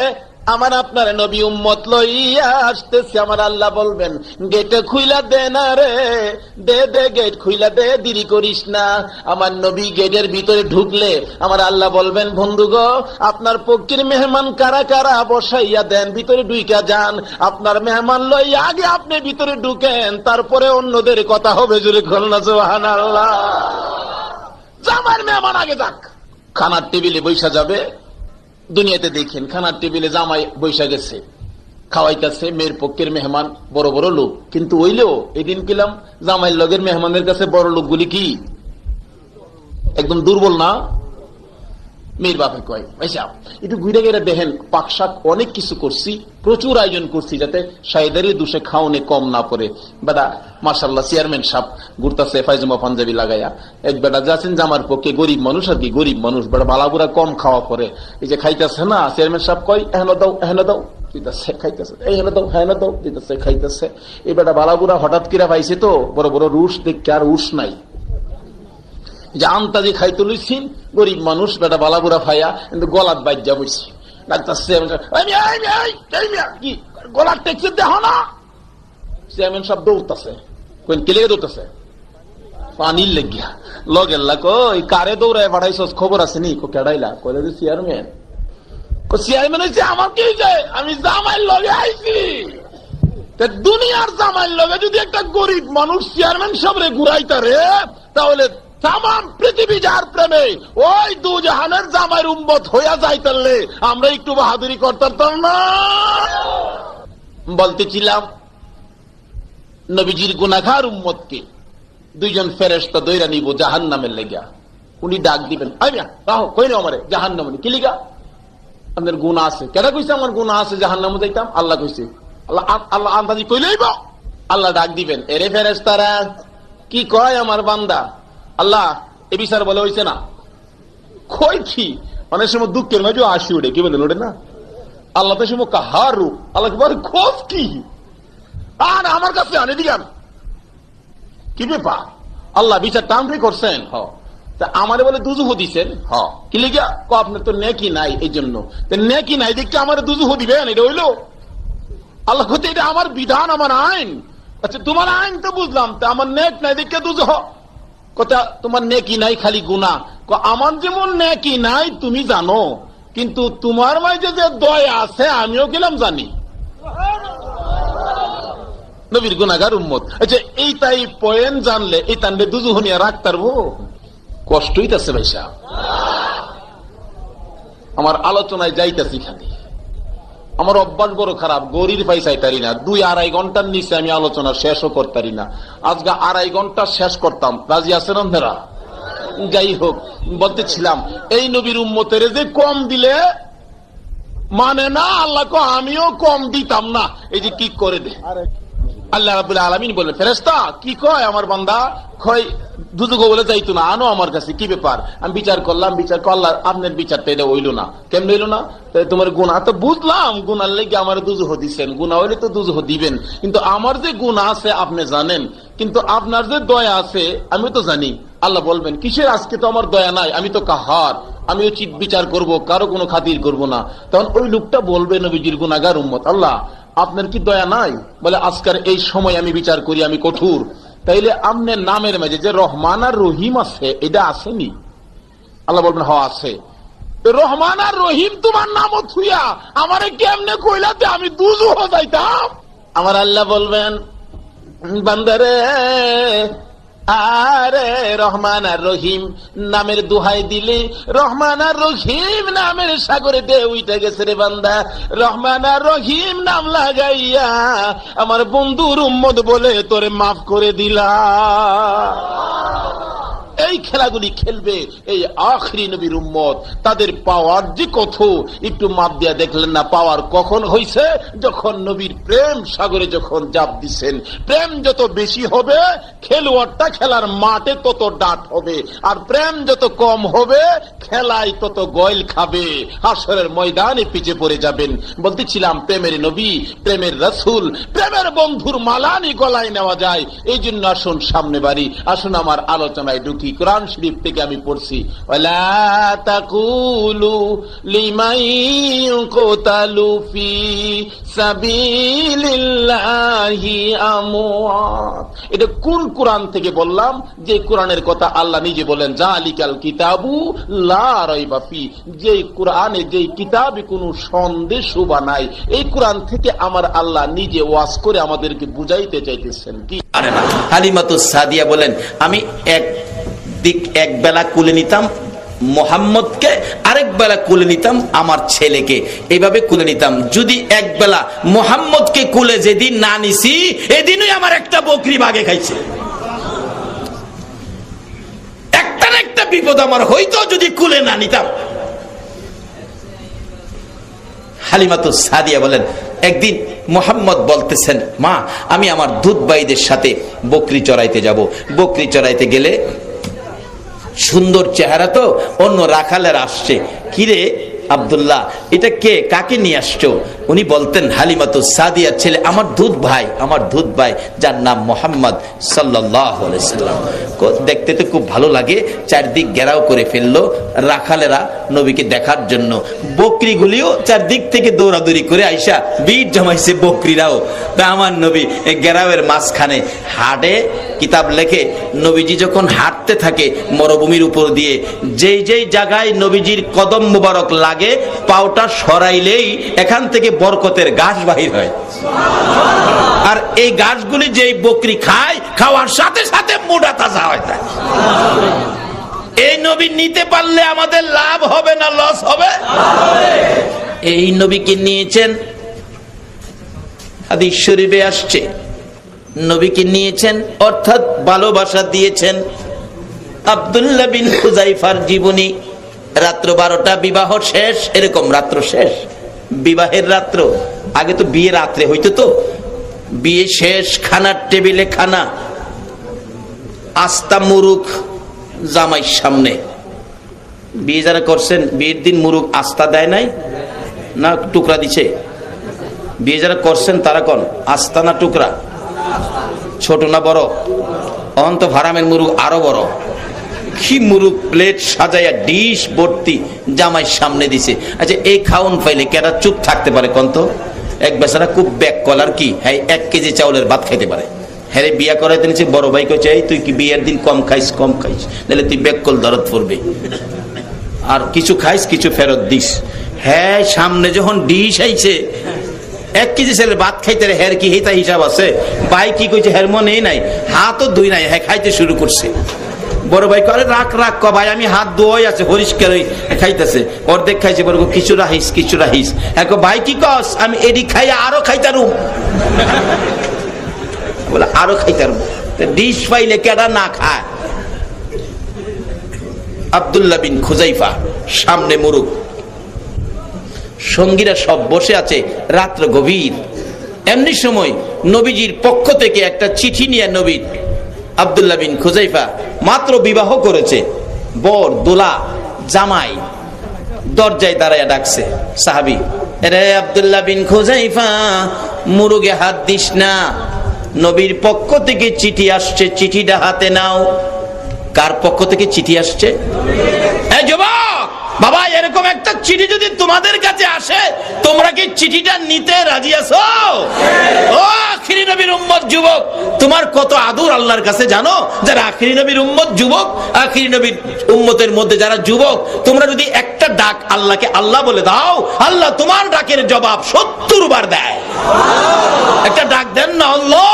আমার আপনার নবী উম্মত লইয়া আসতেছে। আমার আল্লাহ বলবেন, গেটে খুইলা দে না রে, দে দে, গেট খুইলা দে, দেরি করিস না। আমার নবী গেটের ভিতরে ঢুকলে আমার আল্লাহ বলবেন, বন্ধু গো আপনার পক্ষের মেহমান কারা কারা বসাইয়া দেন, ভিতরে ঢুইকা যান। আপনার মেহমান লইয়া আগে আপনি ভিতরে ঢুকেন, তারপরে অন্যদের কথা হবে। জোরে বলুন সুবহানাল্লাহ। জামার মেহমান আগে যাক, খানার টেবিলে বৈশা যাবে। দুনিয়াতে দেখেন খানার টেবিলে জামাই বৈশা গেছে, খাওয়াইতেছে মেয়ের পক্ষের মেহমান, বড় বড় লোক। কিন্তু ওইলেও এদিন কিলাম জামাইয়ের লগের মেহমানের কাছে বড় লোকগুলি কি একদম দুর্বল না? মেয়ের বাপে কয়, ভাইসা একটু ঘুরে গেলে দেখেন, পাকশাক অনেক কিছু করছি, প্রচুর আয়োজন করছি, যাতে শাহিদারি দুষে খাওনে কম না পড়ে। বেটা মাশাআল্লাহ চেয়ারম্যান সাহেব ঘুরতেছে ফাইজমা পাঞ্জাবি লাগাইয়া। এক বেটা যাচ্ছেন জামার পক্ষে, গরিব মানুষ আর কি, গরিব মানুষ, বেটা বালাবুরা কম খাওয়া পরে, এই যে খাইতেছে না, চেয়ারম্যান সাহেব কয় এহেন দাও, এহেন দাও, দিতেছে, খাইতেছে, এহেন দাও, হ্যাঁ দাও, দিতেছে, খাইতেছে। এই বেটা বালাবুরা হঠাৎ করে পাইছে তো বড় বড় রুশ, দেখতে আর উস নাই, যে আমতাজি খাইতে লইছেন, গরিব মানুষ, বেটা বালাবুরা ফাইয়া কিন্তু গলাত বাইজা বইছে। কি গলার টেক্সি দেখো না? চেয়ারম্যান সব দৌড়তেছে, কে লেগে দৌড়তেছে? পানির লেগিয়া। লগেল্লা কই কারে দৌড়ায় পাঠাইছস, খবর আছে নি? কেডাইলা? কইলে যে চেয়ারম্যান। চেয়ারম্যান হচ্ছে আমার কি যায়, আমি জামাইয়ের লগে আইছি। দুনিয়ার জামাইয়ের লগে যদি একটা গরিব মানুষ চেয়ারম্যান সাহেবরে ঘুরাইতারে, তাহলে তামাম পৃথিবী যার প্রেমে ওই দু জাহানের জামাইয়ের উম্মত হইয়া যাইতারলে আমরা একটু বাহাদুরি করতাম না? বলতেছিলাম নবীজির গুনাহগার উম্মতকে 2জন ফেরেশতা দইরা নিব জাহান্নামের লেগা। উনি ডাক দিবেন, আইয়া রাহো, কই না আমারে জাহান্নামে। কি লিগা? আপনার গুনাহ আছে। কেডা কইছে আমার গুনাহ আছে জাহান্নামে যাইতাম? আল্লাহ কইছে। আল্লাহ আন্দাজি কইলেইব। আল্লাহ ডাক দিবেন, এরে ফেরেশতারা কি কয় আমার বান্দা? আল্লাহ এ বিচার বলে হইছে না, কই কি? অনেক সময় দুঃখের মাঝে আসি ওঠে, কি বলেন ওঠে না? আল্লাহ তো সময় কাহার রূপ, আল্লাহ খোঁজ কি? আর আমার কাছে আনে দিগান কি ব্যাপার? আল্লাহ বিচার টামরি করছেন, আমারে বলে দুজুহ দিছেন। কি লিগা? আপনার তো নেকি নাই, এই জন্য নেকি নাই দেখতে আমার দুজুহ দিবেন, এটা হইলো? আল্লাহ কইতে এটা আমার বিধান, আমার আইন। আচ্ছা তোমার আইন তো বুঝলাম, তা আমার নেক নাই দেখতে দুজুহ। কথা তোমার নেকি নাই, খালি গুনাহ। আমার যেমন নেকি নাই তুমি জানো, কিন্তু তোমার মাঝে যে দয়া আছে আমিও গেলাম জানি। নবীর গুনাহগার উম্মত। আচ্ছা এই তাই পয়েন্ট জানলে এই তান্ডে দুজুহনিয়া রাখ পারবো? কষ্টই আছে ভাইসা। আমার আলোচনায় যাইতেছি খালি, আমার অভ্যাস বড় খারাপ, গরির পয়সায় তারি না, 2-2.5 ঘন্টার নিচে আমি আলোচনা শেষও করতারি না। আজকে 2.5 ঘন্টা শেষ করতাম, রাজি আছেন আপনারা? যাই হোক, বলতেছিলাম এই নবীর উম্মতের যে কম দিলে মানে না, আল্লাহ আমিও কম দিতাম না। এই যে কি করে দে আল্লাহ রাব্বুল আলামিন বলে, ফেরেশতা কি কয় আমার বান্দা? কয় দুজুগ বলে যাইতো না, আনো আমার কাছে, কি ব্যাপার? আমি বিচার করলাম, বিচার করলাম, আপনার বিচারটা এটা হইল না। কেমন হইল না? তোমার গুনাহ তো বুঝলাম, গুনার লেগে আমার দুজুহ দিচ্ছেন, গুনাহ হইলে তো দুজুহ দিবেন, কিন্তু আমার যে গুনাহ আছে আপনি জানেন, কিন্তু আপনার যে দয়া আছে আমি তো জানি। আল্লাহ বলবেন, কিসের আজকে তো আমার দয়া নাই, আমি তো কাহার, আমি উচিত বিচার করব, কারো কোনো খাতির করব না। তখন ওই লোকটা বলবে নবীজির গুনাহগার উম্মত, আল্লাহ আপনার কি দয়া নাই? বলে আজকের এই সময় আমি বিচার করি, আমি কঠোর, তাইলে আমনের নামের মাঝে যে রহমান আর রহিম আছে, এটা আসেনি? আল্লাহ বলবেন হ আছে। রহমান আর রহিম তোমার নামও থুইয়া আমারে কেমনে কইলাতে আমি দুজুহ যাইতাম? আমার আল্লাহ বলবেন বান্দারে, আরে রহমান আর রহিম নামের দোহাই দিলে রহমান আর রহিম নামের সাগরে ঢেউ উঠে গেছে রে বান্দা। রহমান আর রহিম নাম লাগাইয়া আমার বন্ধুর উম্মত বলে তোরে মাফ করে দিলা। এই খেলাগুলি খেলবে এই আখরি নবীর উম্মত। তাদের পাওয়ার যে কত একটু মাপ দিয়া দেখলেন না? পাওয়ার কখন হইছে? যখন নবীর প্রেম সাগরে যখন জাপ দিছেন। প্রেম যত বেশি হবে খেলোয়াড়টা খেলার মাঠে তত ডাট হবে, আর প্রেম যত কম হবে খেলায় তত গয়ল খাবে, হাসরের ময়দানে পিছে পড়ে যাবেন। বলতেছিলাম প্রেমের নবী, প্রেমের রাসূল, প্রেমের বন্ধুর মালানি গলায় নেওয়া যায়। এই জন্য আসুন সামনে বাড়ি, আসুন আমার আলোচনায় ঢুকি। কোরআন শরীফ থেকে আমি পড়ছি, ওয়ালা তাকুলু লিমান ইউকতালু ফি সাবিলিল্লাহি আমওয়াত। এটা কোন কোরআন থেকে বললাম? যে কোরআনের কথা আল্লাহ নিজে বলেন, জালিকাল কিতাবু লা রাইবা ফি। যে কোরআনে, যে কিতাবে কোনো সন্দেহ বা নাই, এই কোরআন থেকে আমার আল্লাহ নিজে ওয়াজ করে আমাদেরকে বুঝাইতে চাইতেছেন। কি হালিমাতুস সাদিয়া বলেন, আমি এক বেলা কুলে নিতাম মোহাম্মদকে, আরেক বেলা কুলে নিতাম আমার ছেলেকে, এইভাবে কুলে নিতাম। যদি এক বেলা মোহাম্মদকে কুলে যেদিন না নিছি, এদিনই আমার একটা বকরি বাগে খাইছে। একটা না একটা বিপদ আমার হইতো যদি কুলে না নিতাম। হালিমাতুস সাদিয়া বলেন, একদিন মোহাম্মদ বলতেছেন, মা আমি আমার দুধ ভাইদের সাথে বকরি চড়াইতে যাব। বকরি চড়াইতে গেলে সুন্দর চেহারা তো, অন্য রাখালের আসছে, কিরে আব্দুল্লাহ এটা কে, কাকে নিয়ে আসছো? উনি বলতেন হালিমাতুস সাদিয়ার ছেলে, আমার দুধ ভাই, আমার দুধ ভাই, যার নাম মোহাম্মদ সাল্লাল্লাহু আলাইহি সাল্লাম। দেখতে তো খুব ভালো লাগে। চারদিক ঘেরাও করে ফেললো রাখালেরা নবীকে দেখার জন্য। বকরিগুলিও চারদিক থেকে দৌড়াদৌড়ি করে আইসা বীর জমাইছে বকরিরাও। তা আমার নবী ঘেরাওয়ের মাঝখানে হাটে কিতাব লেখে, নবীজি যখন হাঁটতে থাকে মরুভূমির উপর দিয়ে, যেই যেই জায়গায় নবীজির কদম মুবারক লাগে, পাওটা সরাইলেই এখান থেকে বরকতের ঘাস বাহির হয়। আর এই ঘাসগুলি যেই বকরি খায়, খাওয়ার সাথে সাথে মোটা তাজা হয়। এই নবী নিতে পারলে আমাদের লাভ হবে না লস হবে? এই নবীকে নিয়েছেন, হাদিস শরীফে আসছে, নবীকে নিয়েছেন অর্থাৎ ভালোবাসা দিয়েছেন। আব্দুল্লাহ বিন হুযাইফার জীবনী, রাত্র 12টা বিবাহ শেষ, এরকম রাত্র শেষ, বিবাহের রাত্র। আগে তো বিয়ে রাত্রে হইতো, তো বিয়ে শেষ, খানার টেবিলে খানা, আস্তা মুরুখ জামাইয়ের সামনে। বিয়ে যারা করছেন, বিয়ের দিন মুরুখ আস্তা দেয় নাই না টুকরা দিছে? বিয়ে যারা করছেন তারা কোন আস্তা না টুকরা? ছোট না বড়? অন্ত ভারামের মুরুখ আরো বড়। কি মুরুখ প্লেট সাজাইয়া ডিশ ভর্তি জামাইয়ের সামনে দিছে। আচ্ছা এই খাউন পাইলে কেটা চুপ থাকতে পারে কোন? তো এক বেচারা খুব ব্যাক কলার, কি হ্যাঁ 1 কেজি চাউলের ভাত খাইতে পারে। হ্যাঁ বিয়া করাইতে নিচ্ছে, বড় ভাই কইছে এই তুই কি বিয়ের দিন কম খাইস, কম খাইস, নাহলে তুই ব্যাক কল দরদ পড়বে, আর কিছু খাইস কিছু ফেরত দিস। হ্যাঁ সামনে যখন ডিশ আইছে 1 কেজি চাউলের ভাত খাইতে, হ্যার কি হেতা হিসাব আছে? ভাই কি কইছে, হের মনে নাই, হাতও ধুই নাই, হ্যাঁ খাইতে শুরু করছে। বড় ভাই করে রাখ রাখ, ক ভাই আমি হাত ধোয়াই আছে, হরিষ্কার খাইতেছে, অর্ধেক খাইছে, বড় কিছু রাহিস কিছু রাহিস। এক ভাই কি কস, আমি এডি খাই আরো খাইতারুম, বলে আরো খাইতারুম। ডিশ পাইলে কেডা না খায়? আব্দুল্লাহ বিন হুযাইফা সামনে মুরুখ, সঙ্গীরা সব বসে আছে, রাত্র গভীর। এমনি সময় নবীজির পক্ষ থেকে একটা চিঠি নিয়ে নবী আব্দুল্লাহ বিন হুযাইফা মাত্র বিবাহ করেছে, বর দোলা জামাই দরজায় দাঁড়ায় ডাকছে সাহাবী, রে আব্দুল্লাহ বিন হুযাইফা মুরুগে হাত দিস না, নবীর পক্ষ থেকে চিঠি আসছে, চিঠিটা হাতে নাও। কার পক্ষ থেকে চিঠি আসছে? এই যুবক বাবা এরকম একটা চিঠি যদি তোমাদের কাছে আসে, তোমরা কি চিঠিটা নিতে রাজি আছো? ও আখিরি নবীর উম্মত যুবক, তোমার কত আদর আল্লাহর কাছে জানো? যারা আখিরি নবীর উম্মত যুবক, আখিরি নবীর উম্মতের মধ্যে যারা যুবক, তোমরা যদি একটা ডাক আল্লাহকে আল্লাহ বলে দাও, আল্লাহ তোমার ডাকের জবাব 70 বার দেয়। একটা ডাক দেন না আল্লাহ,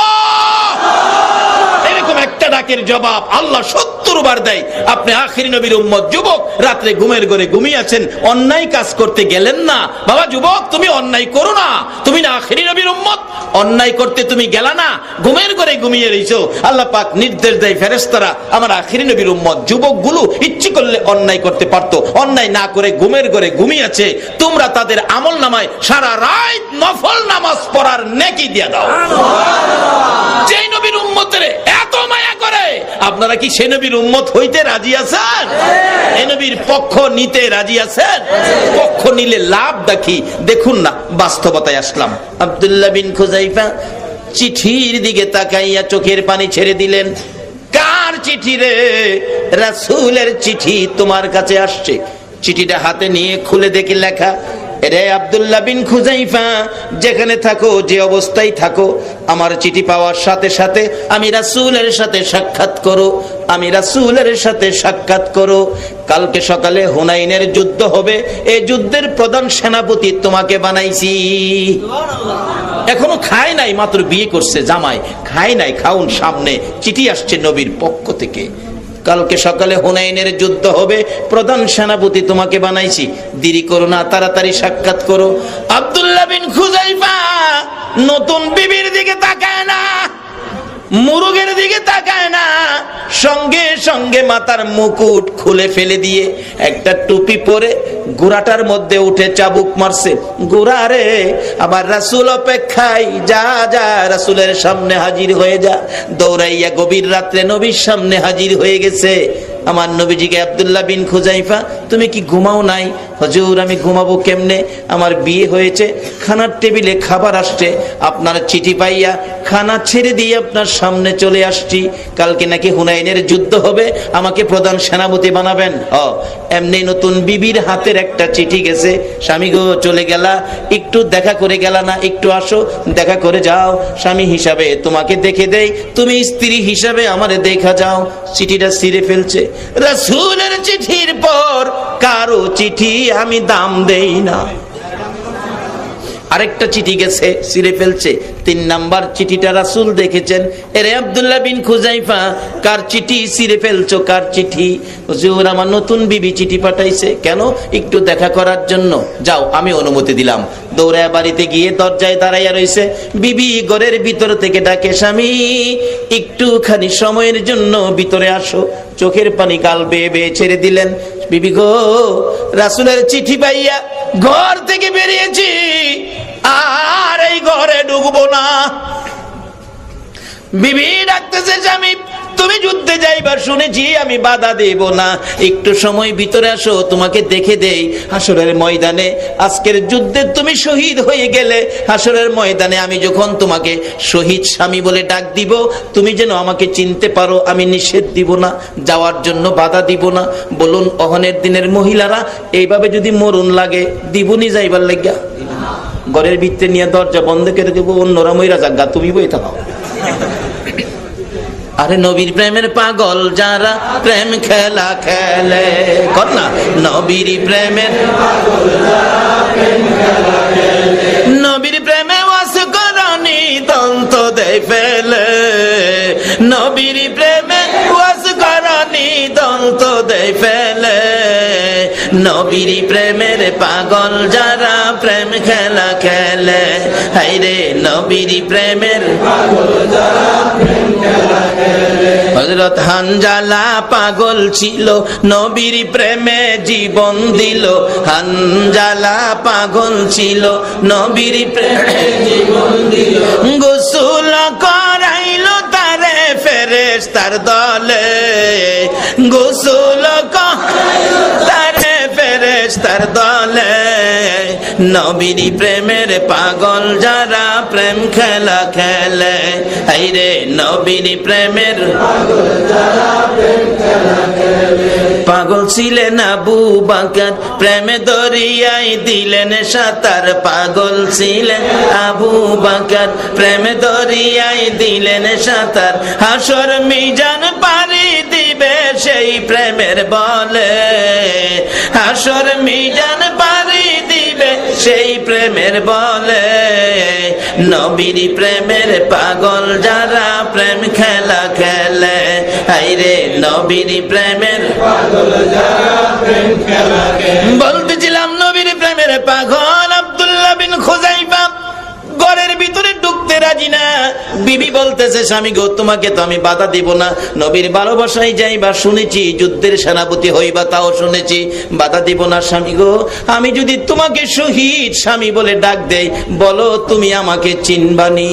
এরকম একটা ডাকের জবাব আল্লাহ 70 বার দেয়। আপনি আখিরি নবীর উম্মত যুবক, রাত্রে ঘুমের ঘরে ঘুমিয়ে আছেন, অন্যায় কাজ করতে গেলেন না। বাবা যুবক, তুমি অন্যায় করো না, তুমি না আখিরি নবীর উম্মত? অন্যায় করতে তুমি গেলা না, ঘুমের ঘরে ঘুমিয়ে রইছো। আল্লাহ পাক নির্দেশ দেয় ফেরেশতারা, আমার আখিরি নবীর উম্মত যুবকগুলো ইচ্ছে করলে অন্যায় করতে পারতো, অন্যায় না করে ঘুমের ঘরে ঘুমিয়ে আছে, তোমরা তাদের আমল নামায় সারা রাত নফল নামাজ পড়ার নেকি দিয়ে দাও। যেই নবীর উম্মতের এত মায়া করে, আপনারা কি সে নবীর উম্মত হইতে রাজি আছেন? এই নবীর পক্ষ নিতে রাজি আছেন? পক্ষ নিলে লাভ দেখি, দেখুন না বাস্তবতায় আসলাম। আব্দুল্লাহ বিন খুযাইফা চিঠির দিকে তাকাইয়া চোখের পানি ছেড়ে দিলেন। কার চিঠি রে? রাসূলের চিঠি তোমার কাছে আসছে। চিঠিটা হাতে নিয়ে খুলে দেখি লেখা, রে আব্দুল্লাহ বিন খুযাইফা, যেখানে থাকো, যে অবস্থায় থাকো, আমার চিঠি পাওয়ার সাথে সাথে আমি রাসূলের সাথে সাক্ষাৎ করো, আমি রাসূলের সাথে সাক্ষাৎ করো। কালকে সকালে হুনাইনের যুদ্ধ হবে, এই যুদ্ধের প্রধান সেনাপতি তোমাকে বানাইছি। এখনো খায় নাই, মাত্র বিয়ে করছে জামাই, খায় নাই, খাউন সামনে। চিঠি আসছে নবীর পক্ষ থেকে, কালকে সকালে হুনাইনের যুদ্ধ হবে, প্রধান সেনাপতি তোমাকে বানাইছি, দেরি করো না, তাড়াতাড়ি সাক্ষাৎ করো। আব্দুল্লাহ বিন খুযাইফা নতুন বিবির দিকে তাকায় না, মুরুগের দিকে তাকায় না, সঙ্গে সঙ্গে মাথার মুকুট খুলে ফেলে দিয়ে একটা টুপি পরে গোড়াটার মধ্যে উঠে চাবুক মারছে। গোড়া রে, আবার রাসূল অপেক্ষায়, যা যা রাসূলের সামনে হাজির হয়ে যা। দৌড়াইয়া গভীর রাত্রে নবীর সামনে হাজির হয়ে গেছে। আমার নবীজিকে আব্দুল্লাহ বিন খুযাইফা, তুমি কি ঘুমাও নাই? হুজুর আমি ঘুমাবো কেমনে, আমার বিয়ে হয়েছে, খানার টেবিলে খাবার আসছে, আপনার চিঠি পাইয়া খানা ছেড়ে দিয়ে আপনার সামনে চলে আসছি। কালকে নাকি হুনাইনের যুদ্ধ হবে, আমাকে প্রধান সেনাপতি বানাবেন। এমনি নতুন বিবির হাতের একটা চিঠি গেছে, স্বামী গো চলে গেলা, একটু দেখা করে গেলা না, একটু আসো দেখা করে যাও। স্বামী হিসাবে তোমাকে দেখে দেই, তুমি স্ত্রী হিসাবে আমারে দেখা যাও। চিঠিটা ছিঁড়ে ফেলছে। রাসূলের চিঠির পর কারো চিঠি আমি দাম দেই না। আরেকটা চিঠি গেছে, ছিঁড়ে ফেলছে। 3 নাম্বার চিঠিটা রাসূল দেখেছেন। এরে আব্দুল্লাহ বিন খুযাইফা, কার চিঠি ছিঁড়ে ফেলছো? কার চিঠি? হুজুর আমার নতুন বিবি চিঠি পাঠাইছে। কেন? একটু দেখা করার জন্য। যাও, আমি অনুমতি দিলাম। দৌড়ায় বাড়িতে গিয়ে দরজায় দাঁড়াইয়া রইছে। বিবি ঘরের ভিতর থেকে ডাকে, স্বামী একটুখানি সময়ের জন্য ভিতরে আসো। চোখের পানি গাল বেয়ে বেয়ে ছেড়ে দিলেন। বিবি গো, রাসূলের চিঠি পাইয়া ঘর থেকে বেরিয়েছি, আর এই ঘরে ঢুকবো না। বিবি ডাকতেছে, স্বামী তুমি যুদ্ধে যাইবার শুনেছি, আমি বাধা দেব না, একটু সময় ভিতরে আসো, তোমাকে দেখে দেই। হাসরের ময়দানে আজকের যুদ্ধে তুমি শহীদ হয়ে গেলে, হাসরের ময়দানে আমি যখন তোমাকে শহীদ স্বামী বলে ডাক দিব, তুমি যেন আমাকে চিনতে পারো, আমি নিষেধ দিব না, যাওয়ার জন্য বাধা দিব না। বলুন অহনের দিনের মহিলারা এইভাবে যদি মরুন লাগে, দিবনি যাইবার লাগিয়া? ঘরের ভিতরে নিয়ে দরজা বন্ধ করে দেবো, অন্যরা মহিলা জাগা, তুমি বই থাকাও। আরে নবীর প্রেমের পাগল যারা প্রেম খেলা খেলে, কর না, নবীর প্রেমের নবীর প্রেমে ওয়াস করনি দন্ত দেয় ফেলে, নবীর প্রেমে ওয়াস করনি দন্ত দেয় ফেলে। নবীর প্রেমের পাগল যারা প্রেম খেলা খেলে, হায়রে নবীর প্রেমের পাগল যারা প্রেম খেলা খেলে। হযরত হানজালা পাগল ছিল, নবীর প্রেমে জীবন দিল। হানজালা পাগল ছিল, নবীর প্রেমে জীবন দিল। গোসল করাইলো তারে ফেরেশতার দলে, গোসল করাইলো তারে ফেরেশতার দলে। নবীর প্রেমের পাগল যারা প্রেম খেলা খেলে, হায়রে নবীর প্রেমের পাগল যারা প্রেম খেলা খেলে। পাগল ছিলেন আবু বকর প্রেমে দরিয়ায় দিলেন সাঁতার পাগল ছিলেন আবু বকর প্রেমে দরিয়ায় দিলেন সাঁতার হাসর মিজান পারি দিবে সেই প্রেমের বলে হাসর মিজান পারি দিবে সেই প্রেমের বলে নবীর প্রেমের পাগল যারা প্রেম খেলা খেলে হায়রে নবীর প্রেমের পাগল যারা প্রেম খেলা খেলে বলতেছিলাম নবীর প্রেমের পাগল আব্দুল্লাহ বিন খুযাইফা ঘরের ভিতরে ঢুকতে রাজি না। বিবি বলতেছে স্বামী গো তোমাকে তো আমি বাধা দিব না, নবীর ভালোবাসায় যাইবা শুনেছি, যুদ্ধের সেনাপতি হইবা তাও শুনেছি, বাধা দিব না স্বামী গো। আমি যদি তোমাকে শহীদ স্বামী বলে ডাক দেই বলো তুমি আমাকে চিনবানি,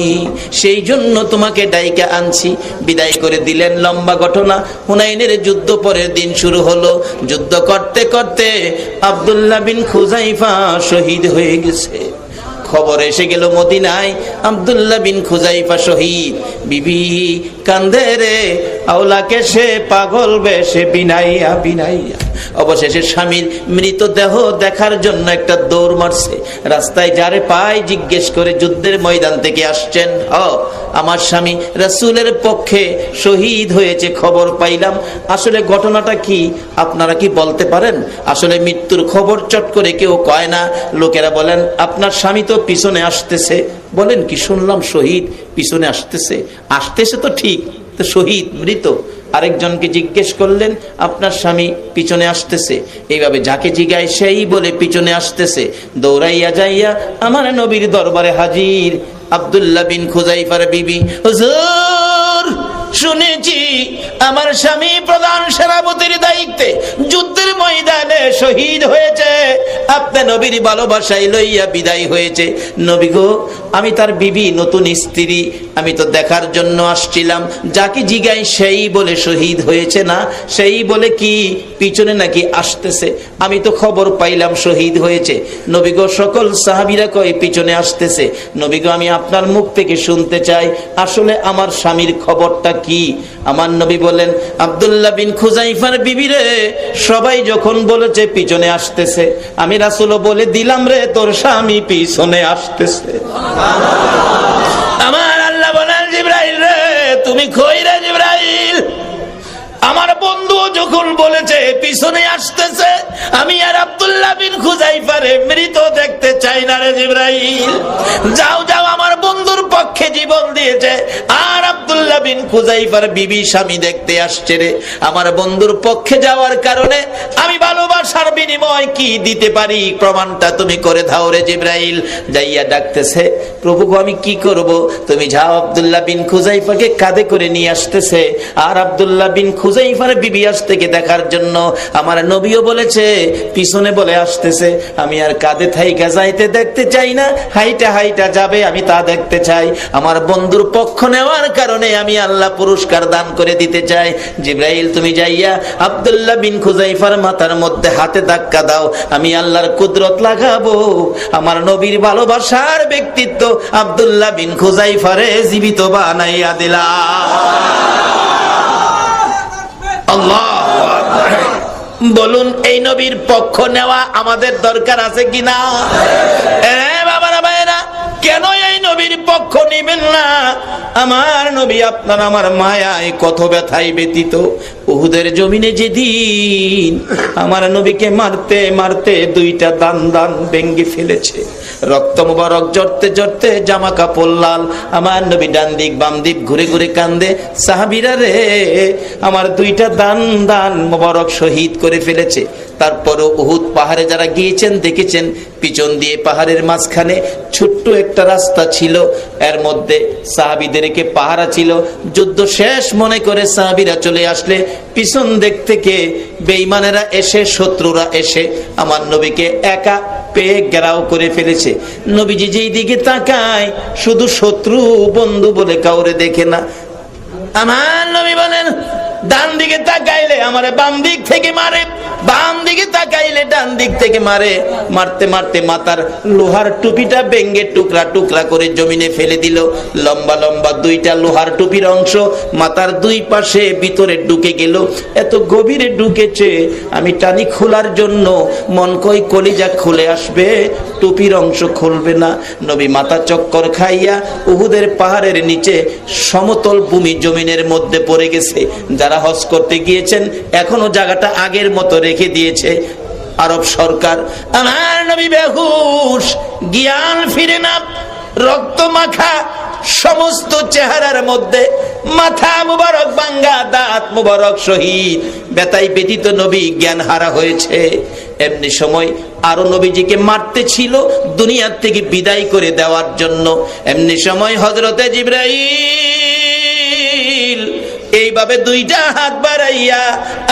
সেই জন্য তোমাকে ডাইকা আনছি। বিদায় করে দিলেন। লম্বা ঘটনা। হুনাইনের যুদ্ধ পরের দিন শুরু হলো। যুদ্ধ করতে করতে আব্দুল্লাহ বিন খুযাইফা শহীদ হয়ে গেছে। খবর এসে গেল মদিনায় আব্দুল্লাহ বিন খুযাইফা শহীদ। বিবি কান্দে রে আওলাকে সে পাগল বেশে বিনাইয়া বিনাইয়া। অবশেষে স্বামীর মৃতদেহ দেখার জন্য একটা দৌড় মারছে। রাস্তায় যারে পায় জিজ্ঞেস করে যুদ্ধের ময়দান থেকে আসছেন, আমার স্বামী রাসূলের পক্ষে শহীদ হয়েছে খবর পাইলাম। আসলে ঘটনাটা কি আপনারা কি বলতে পারেন? আসলে মৃত্যুর খবর চট করে কেউ কয় না। লোকেরা বলেন আপনার স্বামী তো পিছনে আসতেছে। বলেন কি শুনলাম শহীদ পিছনে আসতেছে? আসতেছে তো ঠিক, তো শহীদ মৃত। আরেকজনকে জিজ্ঞেস করলেন আপনার স্বামী পিছনে আসতেছে। এইভাবে যাকে জিগায় সেই বলে পিছনে আসতেছে। দৌড়াইয়া যাইয়া আমার নবীর দরবারে হাজির আব্দুল্লাহ বিন খুযাইফার বিবি। হুজুর শুনেছি আমার স্বামী প্রধান সেনাপতির দায়িত্বে যুদ্ধের ময়দানে শহীদ হয়েছে, আপনি নবীর ভালোবাসায় লইয়া বিদায় হয়েছে। নবী গো আমি তার বিবি, নতুন স্ত্রী, আমি তো দেখার জন্য আসছিলাম। যাকে জিগাই সেই বলে শহীদ হয়েছে না, সেই বলে কি পিছনে নাকি আসতেছে। আমি তো খবর পাইলাম শহীদ হয়েছে। নবী গো সকল সাহাবীরা কয় পিছনে আসতেছে। নবী গো আমি আপনার মুখ থেকে শুনতে চাই আসলে আমার স্বামীর খবরটা কি? আমার নবী বলেন আব্দুল্লাহ বিন খুযাইফার বিবি রে, সবাই যখন বলেছে পিছনে আসতেছে, আমি রাসূলও বলে দিলাম রে তোর স্বামী পিছনে আসতেছে। আমার আল্লাহ বলেন জিবরাইল রে তুমি কই রে জিবরাইল? আমার বন্ধু যখন বলেছে পিছনে আসতেছে, আমি আর আব্দুল্লাহ বিন খুযাইফারে মৃত দেখতে চাই না রে জিবরাইল। যাও যাও, আমার বন্ধুর পক্ষে জীবন দিয়েছে আর আব্দুল্লাহ বিন খুযাইফার বিবি স্বামী দেখতে আসছে রে। আমার বন্ধুর পক্ষে যাওয়ার কারণে আমি ভালোবাসার বিনিময় কি দিতে পারি প্রমাণটা তুমি করে দাও রে জিবরাইল। যাইয়া ডাকতেছে প্রভু গো আমি কি করব? তুমি যাও, আব্দুল্লাহ বিন খুযাইফাকে কাঁধে করে নিয়ে আসতেছে আর আব্দুল্লাহ বিন খুযাইফার বিবি আসতেকে দেখার জন্য। আমার নবীও বলেছে পিছনে বলে আসতেছে, আমি আর কাঁধে থাইকা যাইতে দেখতে চাই না, হাইটা হাইটা যাবে আমি তা দেখতে চাই। আমার বন্ধুর পক্ষ নেওয়ার কারণে আমি আল্লাহ পুরস্কার দান করে দিতে চাই। জিবরাইল তুমি যাইয়া আব্দুল্লাহ বিন খুযাইফার মাথার মধ্যে হাতে ধাক্কা দাও, আমি আল্লাহর কুদরত লাগাবো। আমার নবীর ভালোবাসার ব্যক্তিত্ব আব্দুল্লাহ বিন খুযাইফারে জীবিত বানাইয়া দিলাম। বলুন এই নবীর পক্ষ নেওয়া আমাদের দরকার আছে কিনা? বাবারা ভাইরা, কেন এই নবীর পক্ষ নিবেন না? আমার নবী আপনার আমার মায়ায় কত ব্যথায় ব্যতীত। উহুদের জমিনে যেদিন আমার নবীকে মারতে মারতে দুইটা দান দান ভেঙে ফেলেছে, রক্ত মুবারক জড়তে জড়তে জামা কাপড় লাল। আমার নবী ডান দিক বাম দিক ঘুরে ঘুরে কান্দে, সাহাবীরা রে আমার দুইটা দান দান মুবারক শহীদ করে ফেলেছে। তারপরও উহুদ পাহাড়ে যারা গিয়েছেন দেখেছেন পিছন দিয়ে পাহাড়ের মাঝখানে ছোট্ট একটা রাস্তা ছিল, এর মধ্যে সাহাবীদেরকে পাহারা ছিল। যুদ্ধ শেষ মনে করে সাহাবীরা চলে আসলে পিছন দিক থেকে বেঈমানেরা এসে, শত্রুরা এসে আমার নবীকে একা পেয়ে ঘেরাও করে ফেলেছে। নবীজি যেই দিকে তাকায় শুধু শত্রু বন্ধু বলে কাউরে দেখে না। আমার নবী বলেন ডান দিকে তাকাইলে আমার বাম দিক থেকে মারে, বাম দিকে তাকাইলে ডান দিক থেকে মারে, মারতে মারতে মাথার লোহার টুপিটা ভেঙে টুকরা টুকরা করে জমিনে ফেলে দিল। লম্বা লম্বা দুইটা লোহার টুপির অংশ মাথার দুই পাশে ভিতরে ঢুকে গেল। এত গভীরে ঢুকেছে, আমি টানি খোলার জন্য মন কই কলিজা খুলে আসবে, টুপির অংশ খুলবে না। নবী মাথা চক্কর খাইয়া উহুদের পাহাড়ের নিচে সমতল ভূমি জমিনের মধ্যে পড়ে গেছে। যারা হজ করতে গিয়েছেন এখনো জায়গাটা আগের মতো রেখে দিয়েছে আরব সরকার। আমার নবী বেহুশ, জ্ঞান ফিরে না, রক্ত মাখা সমস্ত চেহারার মধ্যে, মাথা মুবারক ভাঙ্গা, দাঁত মুবারক শহীদ, বেতাই ব্যতীত নবী জ্ঞান হারা হয়েছে। এমনি সময় আরো নবীজিকে মারতে ছিল দুনিয়ার থেকে বিদায় করে দেওয়ার জন্য। এমনি সময় হযরতে জিবরাইল এইভাবে দুইটা হাত বাড়াইয়া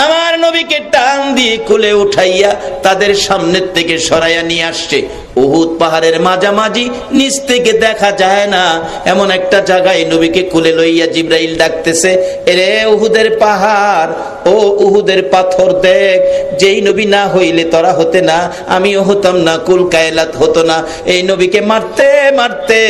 আমার নবীকে টান দিয়ে কোলে উঠাইয়া তাদের সামনের থেকে সরাইয়া নিয়ে আসছে। উহুদ পাহাড়ের মাঝামাঝি, নিচ থেকে দেখা যায় না এমন একটা জায়গায় নবীকে কোলে লইয়া জিবরাইল ডাকতেছে, এরে উহুদের পাহাড়, ও উহুদের পাথর দেখ, যেই নবী না হইলে তোরা হতে না, আমিও হতাম না, কুল কায়লাত হতো না। এই নবীকে মারতে মারতে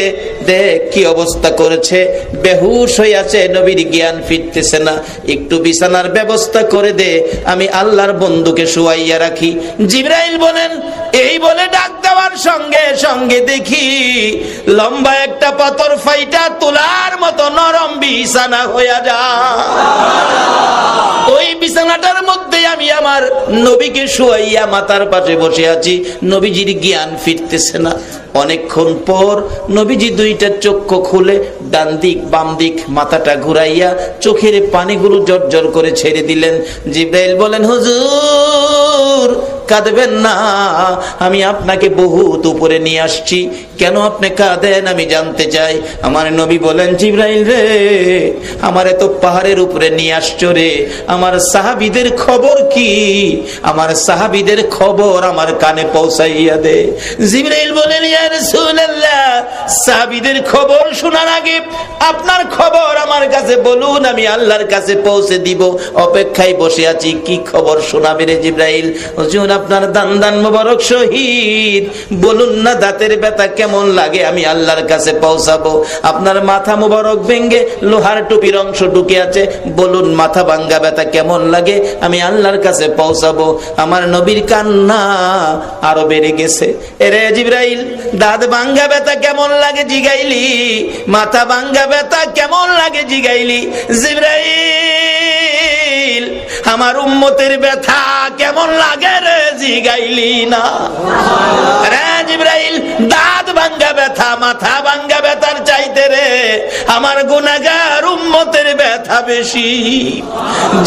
দেখ কি অবস্থা করেছে, বেহুশ হয়ে আছে, নবীর জ্ঞান ফিরতেছে না, একটু বিছানার ব্যবস্থা করে দে, আমি আল্লাহর বন্ধুকে শুয়াইয়া রাখি। জিবরাইল বলেন, এই বলে ডাক দেওয়ার সঙ্গে সঙ্গে দেখি লম্বা একটা পাথর ফাইটা তুলার মতো নরম বিছানা হইয়া যায়। ওই বিছানাটার মধ্যে আমি আমার নবীকে শুয়াইয়া মাথার পাশে বসে আছি, নবীজির জ্ঞান ফিরতেছে না। অনেকক্ষণ পর নবীজি দুইটা চক্ষু খুলে ডান দিক বাম দিক মাথাটা ঘুরাইয়া চোখের পানিগুলো জর্জর করে ছেড়ে দিলেন। জিবরাইল বলেন, হুজুর কাঁদবেন না, আমি আপনাকে বহুত উপরে নিয়ে আসছি, কেন আপনি কাঁদেন আমি জানতে চাই। আমার নবী বলেন, জিবরাইল রে, আমার এত পাহাড়ের উপরে নিয়ে আসছো রে, আমার সাহাবীদের খবর কি, আমার সাহাবীদের খবর আমার কানে পৌঁছাইয়া দে। জিবরাইল বলেন, ইয়া রাসূলুল্লাহ, সাহাবীদের খবর শোনার আগে আপনার খবর আমার কাছে বলুন, আমি আল্লাহর কাছে পৌঁছে দিব, অপেক্ষায় বসে আছি, কি খবর শোনাবে রে জিবরাইল? হুজুর আপনার দান দান মোবারক শহীদ, বলুন না দাঁতের ব্যথা কেমন লাগে, আমি আল্লাহর কাছে পৌঁছাবো। আপনার মাথা মোবারক ভেঙ্গে লোহার টুপির অংশ ঢুকে আছে, বলুন মাথা ভাঙ্গা ব্যথা কেমন লাগে, আমি আল্লাহর কাছে পৌঁছাবো। আমার নবীর কান্না আরো বেড়ে গেছে। এরে জিবরাইল, দাঁত ভাঙ্গা ব্যথা কেমন লাগে জিগাইলি, মাথা ভাঙ্গা ব্যথা কেমন লাগে জিগাইলি। জিবরাইল, আমার উম্মতের ব্যথা কেমন লাগে রে জিগাইলি না। রে জিবরাইল, দাঁত ভাঙ্গা ব্যথা মাথা ভাঙ্গা ব্যথার চাইতে রে আমার গুনাহগার উম্মতের ব্যথা বেশি।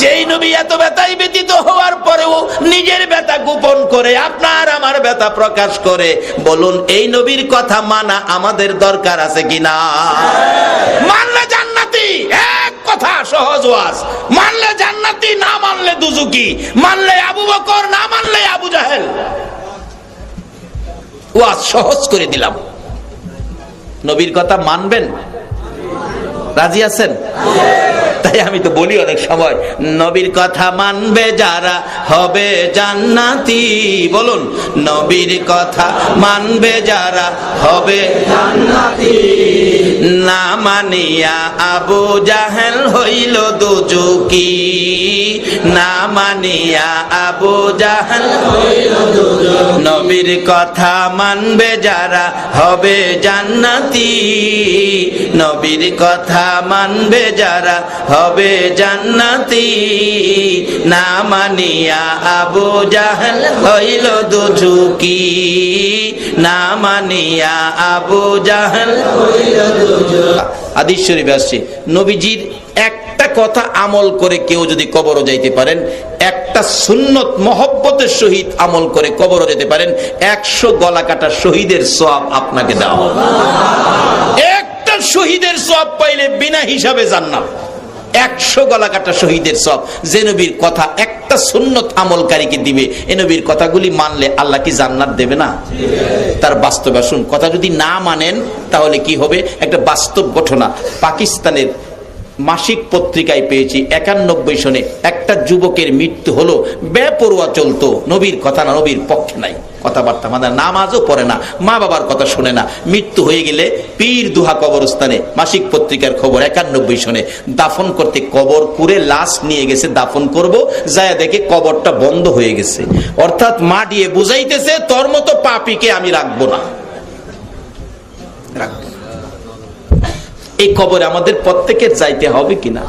যেই নবী এত ব্যথায় ব্যতীত হওয়ার পরেও নিজের ব্যথা গোপন করে আপনার আমার ব্যথা প্রকাশ করে, বলুন এই নবীর কথা মানা আমাদের দরকার আছে কিনা? মানলে জান্নাতি, এক কথা সহজ ওয়াজ, মানলে জান্নাতি, না মানলে দুজুকি, মানলে আবু বকর, না মানলে আবু জাহেল। ওয়াজ সহজ করে দিলাম। নবীর কথা মানবেন? রাজি আছেন? তাই আমি তো বলি অনেক সময়, নবীর কথা মানবে যারা হবে জান্নাতি। বলুন, নবীর কথা মানবে যারা হবে জান্নাতি। না মানিয়া আবু জাহেল হইল দুজুকি, না মানিয়া আবু জাহেল হইল দুজুকি। নবীর কথা মানবে যারা হবে জান্নাতি, নবীর কথা মানবে যারা হবে জান্নাতি। না মানিয়া আবু জাহেল হইল দুজুকি, না মানিয়া আবু জাহেল হইল দুজুকি। হাদিস শরীফে আসছে, নবীজির একটা কথা আমল করে কেউ যদি কবরও যাইতে পারেন, একটা সুন্নত মহব্বতের সহিত আমল করে কবরও যেতে পারেন, 100 গলা কাটা শহীদের সওয়াব আপনাকে দেওয়া হবে। একটা শহীদের সওয়াব পাইলে বিনা হিসাবে জান্নাত। 100 গলা কাটা শহীদের সওয়াব যে নবীর কথা একটা সুন্নত আমলকারীকে দিবে, এই নবীর কথাগুলি মানলে আল্লাহ কি জান্নাত দেবে না? তার বাস্তব আসুন, কথা যদি না মানেন তাহলে কি হবে? একটা বাস্তব ঘটনা, পাকিস্তানের মাসিক পত্রিকায় পেয়েছি 91 সনে একটা যুবকের মৃত্যু হলো, বেপরোয়া চলতো, নবীর কথা না, নবীর পক্ষে নাই কথাবার্তা, মানে নামাজও পড়ে না, মা বাবার কথা শুনে না, মৃত্যু হয়ে গেলে পীর দুহা কবরস্থানে, মাসিক পত্রিকার খবর 91 সনে, দাফন করতে কবর করে লাশ নিয়ে গেছে, দাফন করব, যায় দেখে কবরটা বন্ধ হয়ে গেছে। অর্থাৎ মা দিয়ে বুঝাইতেছে তোর মতো পাপীকে আমি রাখবো না, রাখবো। এই কবরে আমাদের প্রত্যেকের যাইতে হবে কিনা?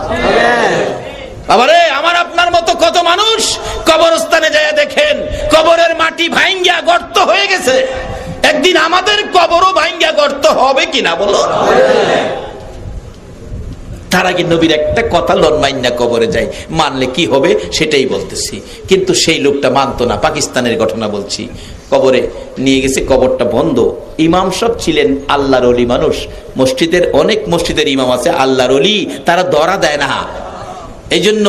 বাবারে, আমার আপনার মতো কত মানুষ কবরস্থানে যায় দেখেন কবরের মাটি ভাঙ্গিয়া গর্ত হয়ে গেছে। একদিন আমাদের কবরও ভাঙ্গিয়া গর্ত হবে কিনা বলো? তার আগে নবীর একটা কথা লন মাইন্না কবরে যায়, মানলে কি হবে সেটাই বলতেছি। কিন্তু সেই লোকটা মানতো না। পাকিস্তানের ঘটনা বলছি, কবরে নিয়ে গেছে, কবরটা বন্ধ। ইমাম সব ছিলেন আল্লাহর ওলি মানুষ, মসজিদের অনেক মসজিদের ইমাম আছে আল্লাহর ওলি, তারা ধরা দেয় না। এই জন্য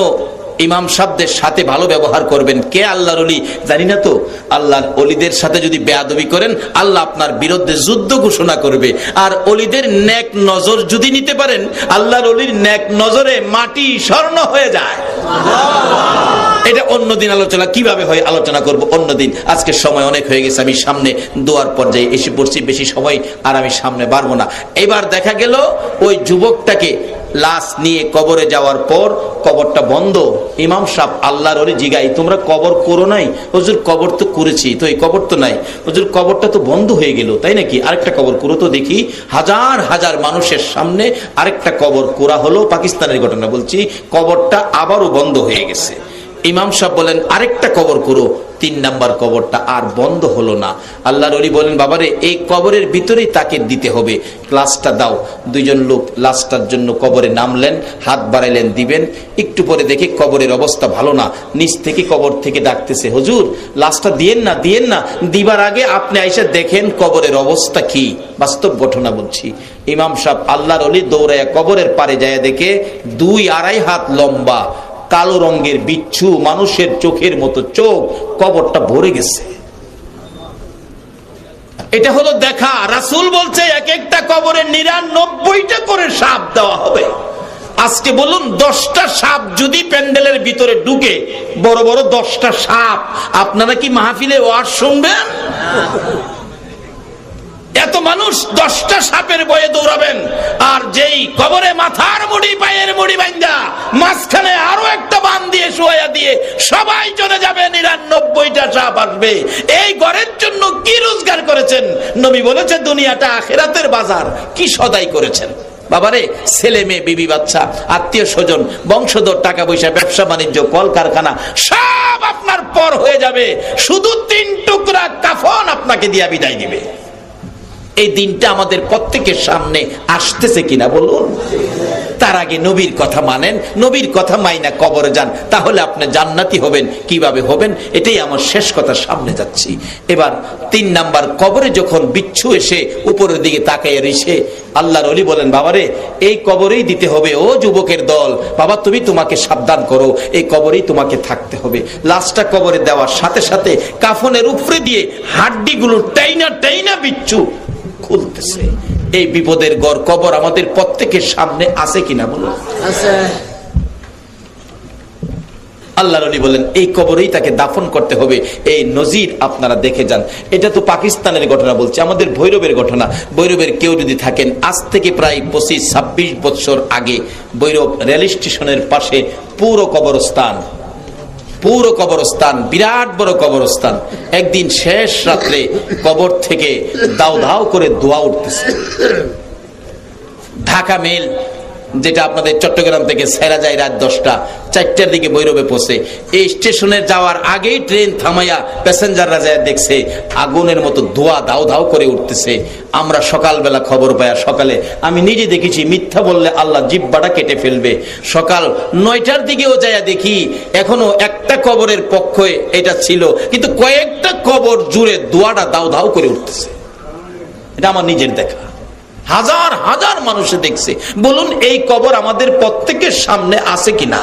ইমাম সাহেবদের সাথে ভালো ব্যবহার করবেন। কে আল্লাহর ওলি জানি না তো, আল্লাহর ওলিদের সাথে যদি বেয়াদবি করেন আল্লাহ আপনার বিরুদ্ধে যুদ্ধ ঘোষণা করবে। আর ওলিদের নেক নজর যদি নিতে পারেন, আল্লাহর ওলির নেক নজরে মাটি স্বর্ণ হয়ে যায়। এটা অন্যদিন আলোচনা, কিভাবে হয় আলোচনা করব অন্যদিন। আজকে সময় অনেক হয়ে গেছে, আমি সামনে দোয়ার পর্যায়ে এসে পড়ছি, বেশি সময় আর আমি সামনে বাড়বো না। এবার দেখা গেল ওই যুবকটাকে লাশ নিয়ে কবরে যাওয়ার পর কবরটা বন্ধ। ইমাম সাহেব আল্লাহর ওলি জিগাই, তোমরা কবর করো নাই? হুজুর কবর তো করেছি, তো এই কবর তো নাই। হুজুর কবরটা তো বন্ধ হয়ে গেল, তাই নাকি? আরেকটা কবর করো তো দেখি। হাজার হাজার মানুষের সামনে আরেকটা কবর করা হলো, পাকিস্তানের ঘটনা বলছি। কবরটা আবারও বন্ধ হয়ে গেছে। ইমাম সাহেব বলেন আরেকটা কবর করো। 3 নাম্বার কবরটা আর বন্ধ হলো না। আল্লাহর ওলি বলেন বাবারে, এই কবরের ভিতরেই তাকে দিতে হবে, লাশটা দাও। 2 জন লোক লাশটার জন্য কবরে নামলেন, হাত বাড়াইলেন দিবেন। একটু পরে দেখে কবরের অবস্থা ভালো না, নিচ থেকে কবর থেকে ডাকতেছে, হুজুর লাশটা দিয়েন না, দিয়েন না। দিবার আগে আপনি আইসা দেখেন কবরের অবস্থা কি। বাস্তব ঘটনা বলছি। ইমাম সাহেব আল্লাহর ওলি দৌড়াইয়া কবরের পারে যায়, দেখে 2-2.5 হাত লম্বা কালো রঙের বিচ্ছু, মানুষের চোখের মতো চোখ, কবরটা ভরে গেছে। এটা হলো দেখা। রাসূল বলছে এক একটা কবরে 99টা করে সাপ দেওয়া হবে। আজকে বলুন 10টা সাপ যদি প্যান্ডেলের ভিতরে ঢুকে, বড় বড় 10টা সাপ, আপনারা কি মাহফিলে ওয়াজ শুনবেন? এত মানুষ 10টা সাপের ভয়ে দৌড়াবেন। আর যেই কবরে মাথার মুড়ি পায়ের মুড়ি বাঁধা মাঝখানে আরো একটা বান দিয়ে শোয়া দিয়ে সবাই চলে যাবে, 99টা সাপ আসবে। এই ঘরের জন্য কি রোজগার করেছেন? নবী বলেছে দুনিয়াটা আখিরাতের বাজার। কি সদাই করেছেন বাবারে? ছেলে মেয়ে, বিবি বাচ্চা, আত্মীয় স্বজন, বংশধর, টাকা পয়সা, ব্যবসা বাণিজ্য, কল কারখানা সব আপনার পর হয়ে যাবে। শুধু 3 টুকরা কাফন আপনাকে দিয়া বিদায় দিবে। এই দিনটা আমাদের প্রত্যেকের সামনে আসতেছে কিনা বলুন? তার আগে নবীর কথা মানেন, নবীর কথা মাইনা কবরে যান, তাহলে আপনি জান্নাতি হবেন। কিভাবে হবেন? এটাই আমার শেষ কথা, সামনে যাচ্ছি। এবার 3 নাম্বার কবরে যখন বিচ্ছু এসে উপরের দিকে তাকাইয়া রইছে, আল্লাহর ওলি বলেন বাবারে এই কবরেই দিতে হবে। ও যুবকের দল, বাবা তুমি তোমাকে সাবধান করো, এই কবরেই তোমাকে থাকতে হবে। লাশটা কবরে দেওয়ার সাথে সাথে কাফনের উপরে দিয়ে হাড্ডিগুলো টাইনা টাইনা বিচ্ছু খুলতেছে। এই বিপদের ঘর কবর আমাদের প্রত্যেকের সামনে আছে কিনা বলুন? আল্লাহর ওলি বলেন এই কবরেই তাকে দাফন করতে হবে। এই নজির আপনারা দেখে যান। এটা তো পাকিস্তানের ঘটনা বলছে, আমাদের ভৈরবের ঘটনা। ভৈরবের কেউ যদি থাকেন, আজ থেকে প্রায় 25-26 বছর আগে ভৈরব রেল স্টেশনের পাশে পুরো কবরস্থান, বিরাট বড় কবরস্থান। একদিন শেষ রাত্রে কবর থেকে দাও দাও করে ধোঁয়া উঠতেছে। ঢাকা মেল, যেটা আপনাদের চট্টগ্রাম থেকে ছেড়া যায় রাত 10টা, 4টার দিকে ভৈরবে পৌঁছে। এই স্টেশনে যাওয়ার আগেই ট্রেন থামাইয়া প্যাসেঞ্জাররা যায় দেখছে আগুনের মতো ধোঁয়া দাও দাও করে উঠতেছে। আমরা সকালবেলা খবর পাইয়া, সকালে আমি নিজে দেখেছি, মিথ্যা বললে আল্লাহ জিহ্বাটা কেটে ফেলবে। সকাল 9টার দিকেও যায় দেখি এখনো একটা কবরের পক্ষে এটা ছিল, কিন্তু কয়েকটা কবর জুড়ে ধোঁয়াটা দাও দাও করে উঠতেছে। এটা আমার নিজের দেখা, হাজার হাজার মানুষে দেখছে। বলুন এই কবর আমাদের প্রত্যেকের সামনে আছে কিনা?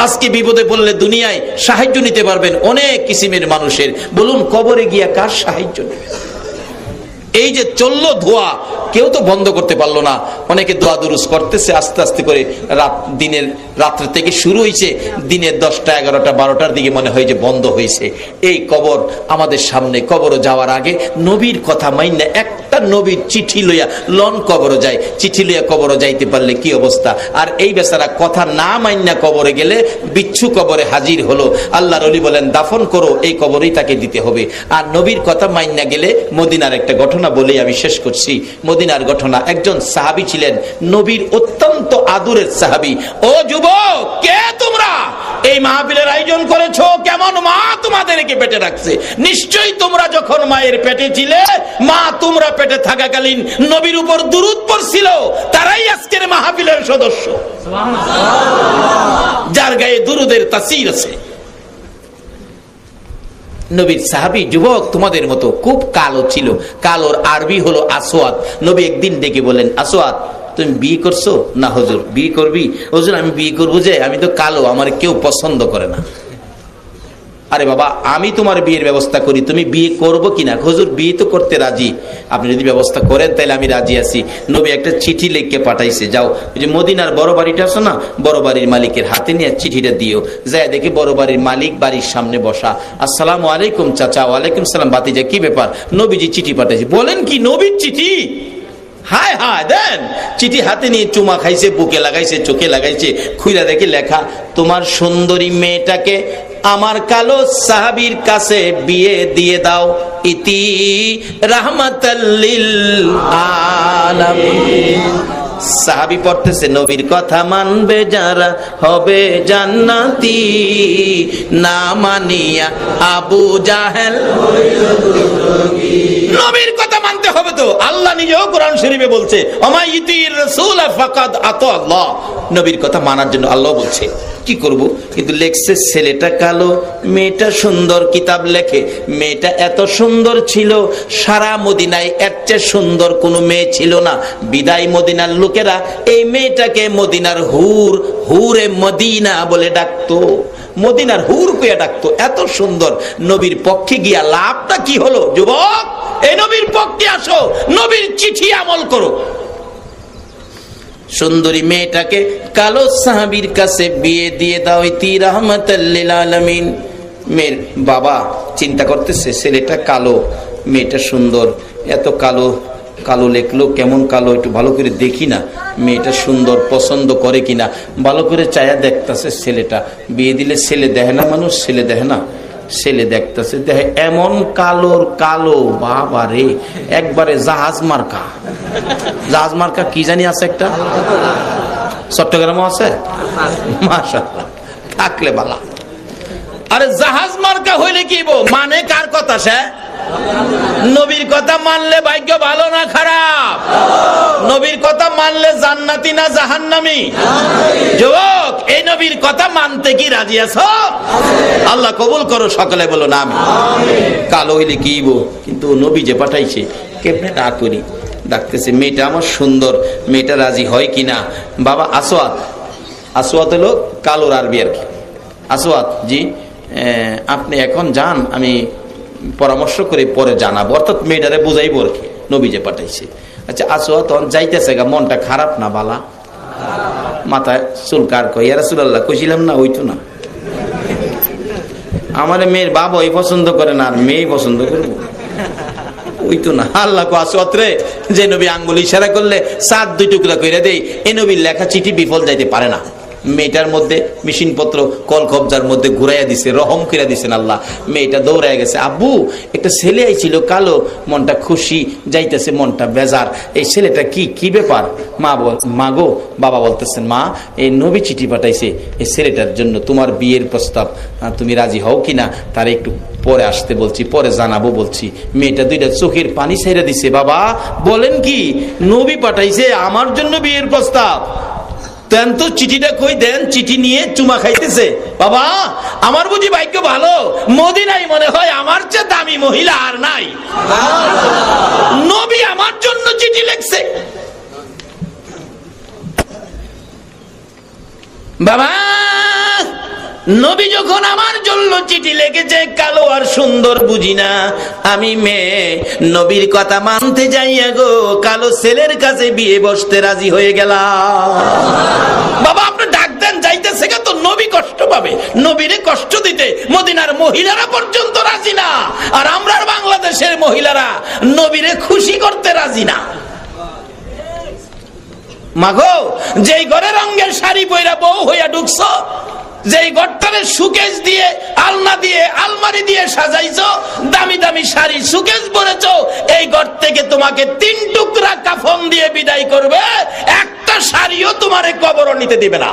আজকে বিপদে পড়লে দুনিয়ায় সাহায্য নিতে পারবেন অনেক কিসিমের মানুষের। বলুন কবরে গিয়া কার সাহায্য নেবে? এই যে চললো ধোয়া, কেউ তো বন্ধ করতে পারলো না। অনেকে দোয়া দুরুস করতেছে আস্তে আস্তে করে, রাত্রে থেকে শুরু হয়েছে, দিনের 10টা 11টা 12টার দিকে মনে হয় যে বন্ধ হয়েছে। এই কবর আমাদের সামনে। কবরও যাওয়ার আগে নবীর কথা মাইন্না একটা নবীর চিঠি লইয়া লন কবরও যায়, চিঠি লইয়া কবরও যাইতে পারলে কি অবস্থা। আর এই বেচারা কথা না মাইন্না কবরে গেলে বিচ্ছু কবরে হাজির হলো। আল্লাহর ওলি বলেন দাফন করো, এই কবরেই তাকে দিতে হবে। আর নবীর কথা মাইন্না গেলে, মদিনার একটা ঘটনা বলেই আমি শেষ করছি। মদিনার ঘটনা, একজন সাহাবী ছিলেন, নবীর অত্যন্ত আদরের সাহাবী। ও যুবক, কে তোমরা এই মাহফিলের আয়োজন করেছো? কেমন মা তোমাদেরকে পেটে রাখছে? নিশ্চয়ই তোমরা যখন মায়ের পেটে ছিলে, মা তোমরা পেটে থাকাকালীন নবীর উপর দুরূদ পড়ছিল, তারাই আজকের মাহফিলের সদস্য, যার গায়ে দুরূদের তাসির আছে। নবীর সাহাবী যুবক তোমাদের মতো খুব কালো ছিল। কালোর আরবি হলো আসওয়াদ। নবী একদিন ডেকে বলেন, আসওয়াদ তুমি বিয়ে করছো? না হুজুর। বিয়ে করবি? হুজুর আমি বিয়ে করবো, যে আমি তো কালো, আমার কেউ পছন্দ করে না। আরে বাবা, আমি তোমার বিয়ের ব্যবস্থা করি, তুমি বিয়ে করবো কিনা? হুজুর বিয়ে তো করতে রাজি, আপনি যদি ব্যবস্থা করেন তাহলে আমি রাজি আছি। নবী একটা চিঠি লিখে পাঠাইছে, যাও ওই যে মদিনার বড় বাড়িটা আছে না, বড় বাড়ির মালিকের হাতে নিয়ে চিঠিটা দিও। যায় দেখি বড় বাড়ির মালিক বাড়ির সামনে বসা। আসসালামু আলাইকুম চাচা। ওয়ালাইকুম সালাম ভাতিজা, কি ব্যাপার? নবীজি চিঠি পাঠাইছে। বলেন কি, নবীর চিঠি? হায় হায়, দেন। চিঠি হাতে নিয়ে চুমা খাইছে, বুকে লাগাইছে, চোখে লাগাইছে, খুইলা দেখে লেখা, তোমার সুন্দরী মেয়েটাকে আমার কালো সাহাবীর কাছে বিয়ে দিয়ে দাও, ইতি রাহমাতাল লিল আলামিন। সাহাবী পড়তেছে, নবীর কথা মানবে যারা হবে জান্নাতি, না মানিয়া আবু জাহেল। নবীর কথা মানতে হবে তো। আল্লাহ নিজেও কোরআন শরীফে বলছে, ওমাই ইতির রাসূল ফাকাদ আতা আল্লাহ। নবীর কথা মানার জন্য আল্লাহ বলছে। কি করব? কিন্তু লেখছে ছেলেটা কালো, মেয়েটা সুন্দর। কিতাব লেখে মেয়েটা এত সুন্দর ছিল, সারা মদিনায় এর চেয়ে সুন্দর কোনো মেয়ে ছিল না। বিদায় মদিনার লোকেরা এই মেয়েটাকে মদিনার হুর, হুরে মদিনা বলে ডাকতো। মদিনার হুর কইয়া ডাকতো, এত সুন্দর। নবীর পক্ষে গিয়া লাভটা কি হলো? যুবক, এই নবীর পক্ষে আসো, নবীর চিঠি আমল করো। সুন্দরী মেয়েটাকে কালো সাহাবীর কাছে বিয়ে দিয়ে দাও, ইতি রাহমাতাল লিল আলামিন। মেয়ের বাবা চিন্তা করতেছে, ছেলেটা কালো, মেয়েটা সুন্দর, এত কালো কালো লেখলো, কেমন কালো, একটু ভালো করে দেখি না, মেয়েটা সুন্দর, পছন্দ করে কিনা। ভালো করে চায়া দেখতেছে ছেলেটা। বিয়ে দিলে ছেলে দেখে না মানুষ, ছেলে দেখে না, ছেলে দেখতেছে, দেখে এমন কালোর কালো, বাবা রে, একবারে জাহাজ মার্কা। জাহাজ মার্কা কি জানি আছে একটা, চট্টগ্রামও আছে, মাশাআল্লাহ, থাকলে বালা। আরে জাহাজ মার্কা হইলে কি মানে? কার কথা? সে নবীর কথা মানলে ভাগ্য ভালো না খারাপ? নবীর কথা মানলে জান্নাতি না জাহান্নামী? যুবক, এই নবীর কথা মানতে কি রাজি আছো? আল্লাহ কবুল করো, সকলে বলো না আমিন। কালো হইলে কি কিন্তু নবী যে পাঠাইছে, কেমনে না করি। ডাকতেছে, মেয়েটা আমার সুন্দর, মেয়েটা রাজি হয় কিনা। বাবা আসওয়াত, আসওয়াত হলো কালোর আরবি আর কি। আসওয়াত জি, আপনি এখন যান, আমি পরামর্শ করে পরে জানাবো, অর্থাৎ মেয়েটারে বুঝাইবো আর কি, নবী যে পাঠাইছে। আচ্ছা আসওয়াত তখন যাইতেছে, মনটা খারাপ না বালা? মাথায় চুলকার, কই ইয়া রাসূলুল্লাহ, কইছিলাম না হইতো না, আমার মেয়ের বাবা ওই পছন্দ করে না, আর মেয়ে পছন্দ করবো, হইতো না। আল্লাহ কো আসওয়াত রে, যে নবী আঙ্গুল ইশারা করলে 7 2 টুকরা কইরা দেই, এই নবীর লেখা চিঠি বিফল যাইতে পারে না। মেয়েটার মধ্যে মেশিন পত্র কল কবজার মধ্যে ঘুরাইয়া দিছে, রহম করে দিছেন আল্লাহ। মেয়েটা দৌড়ায় গেছে, আব্বু একটা ছেলে আইছিল কালো, মনটা খুশি, যাইতেছে মনটা বেজার, এই ছেলেটা কি ব্যাপার? মা গো, বাবা বলতেছেন, মা এই নবী চিঠি পাঠাইছে এই ছেলেটার জন্য, তোমার বিয়ের প্রস্তাব, তুমি রাজি হও কিনা, তার একটু পরে আসতে বলছি, পরে জানাবো বলছি। মেয়েটা দুইটা চোখের পানি ছেড়ে দিছে, বাবা বলেন কি, নবী পাঠাইছে আমার জন্য বিয়ের প্রস্তাব? তেন তো চিঠিটা কই দেন। চিঠি নিয়ে চুমা খাইতেছে, বাবা আমার বুঝি ভাগ্য ভালো, মদিনায় মনে হয় আমার চেয়ে দামি মহিলা আর নাই, নবী আমার জন্য চিঠি লিখছে। বাবা নবী যখন আমার জন্য চিঠি লিখেছে, কালো আর সুন্দর বুঝি না, আমি মেয়ে নবীর কথা মানতে যাইয়া গো কালো ছেলের কাছে বিয়ে বসতে রাজি হয়ে গেলাম। বাবা আপনি ডাক দেন যাইতেছে তো নবী কষ্ট পাবে, নবীরে কষ্ট দিতে মদিনার মহিলারা পর্যন্ত রাজি না, আর আমরা বাংলাদেশের মহিলারা নবীরে খুশি করতে রাজি না। মাগো যেই ঘরে রঙের শাড়ি পইরা বউ হইয়া ঢুকছো, যেই ঘরটারে সুকেশ দিয়ে আলনা দিয়ে আলমারি দিয়ে সাজাইছো, দামি দামি শাড়ি সুকেশ পরেছো, এই ঘর থেকে তোমাকে 3 টুকরা কাফন দিয়ে বিদায় করবে, একটা শাড়িও তোমারে কবর নিতে দিবে না।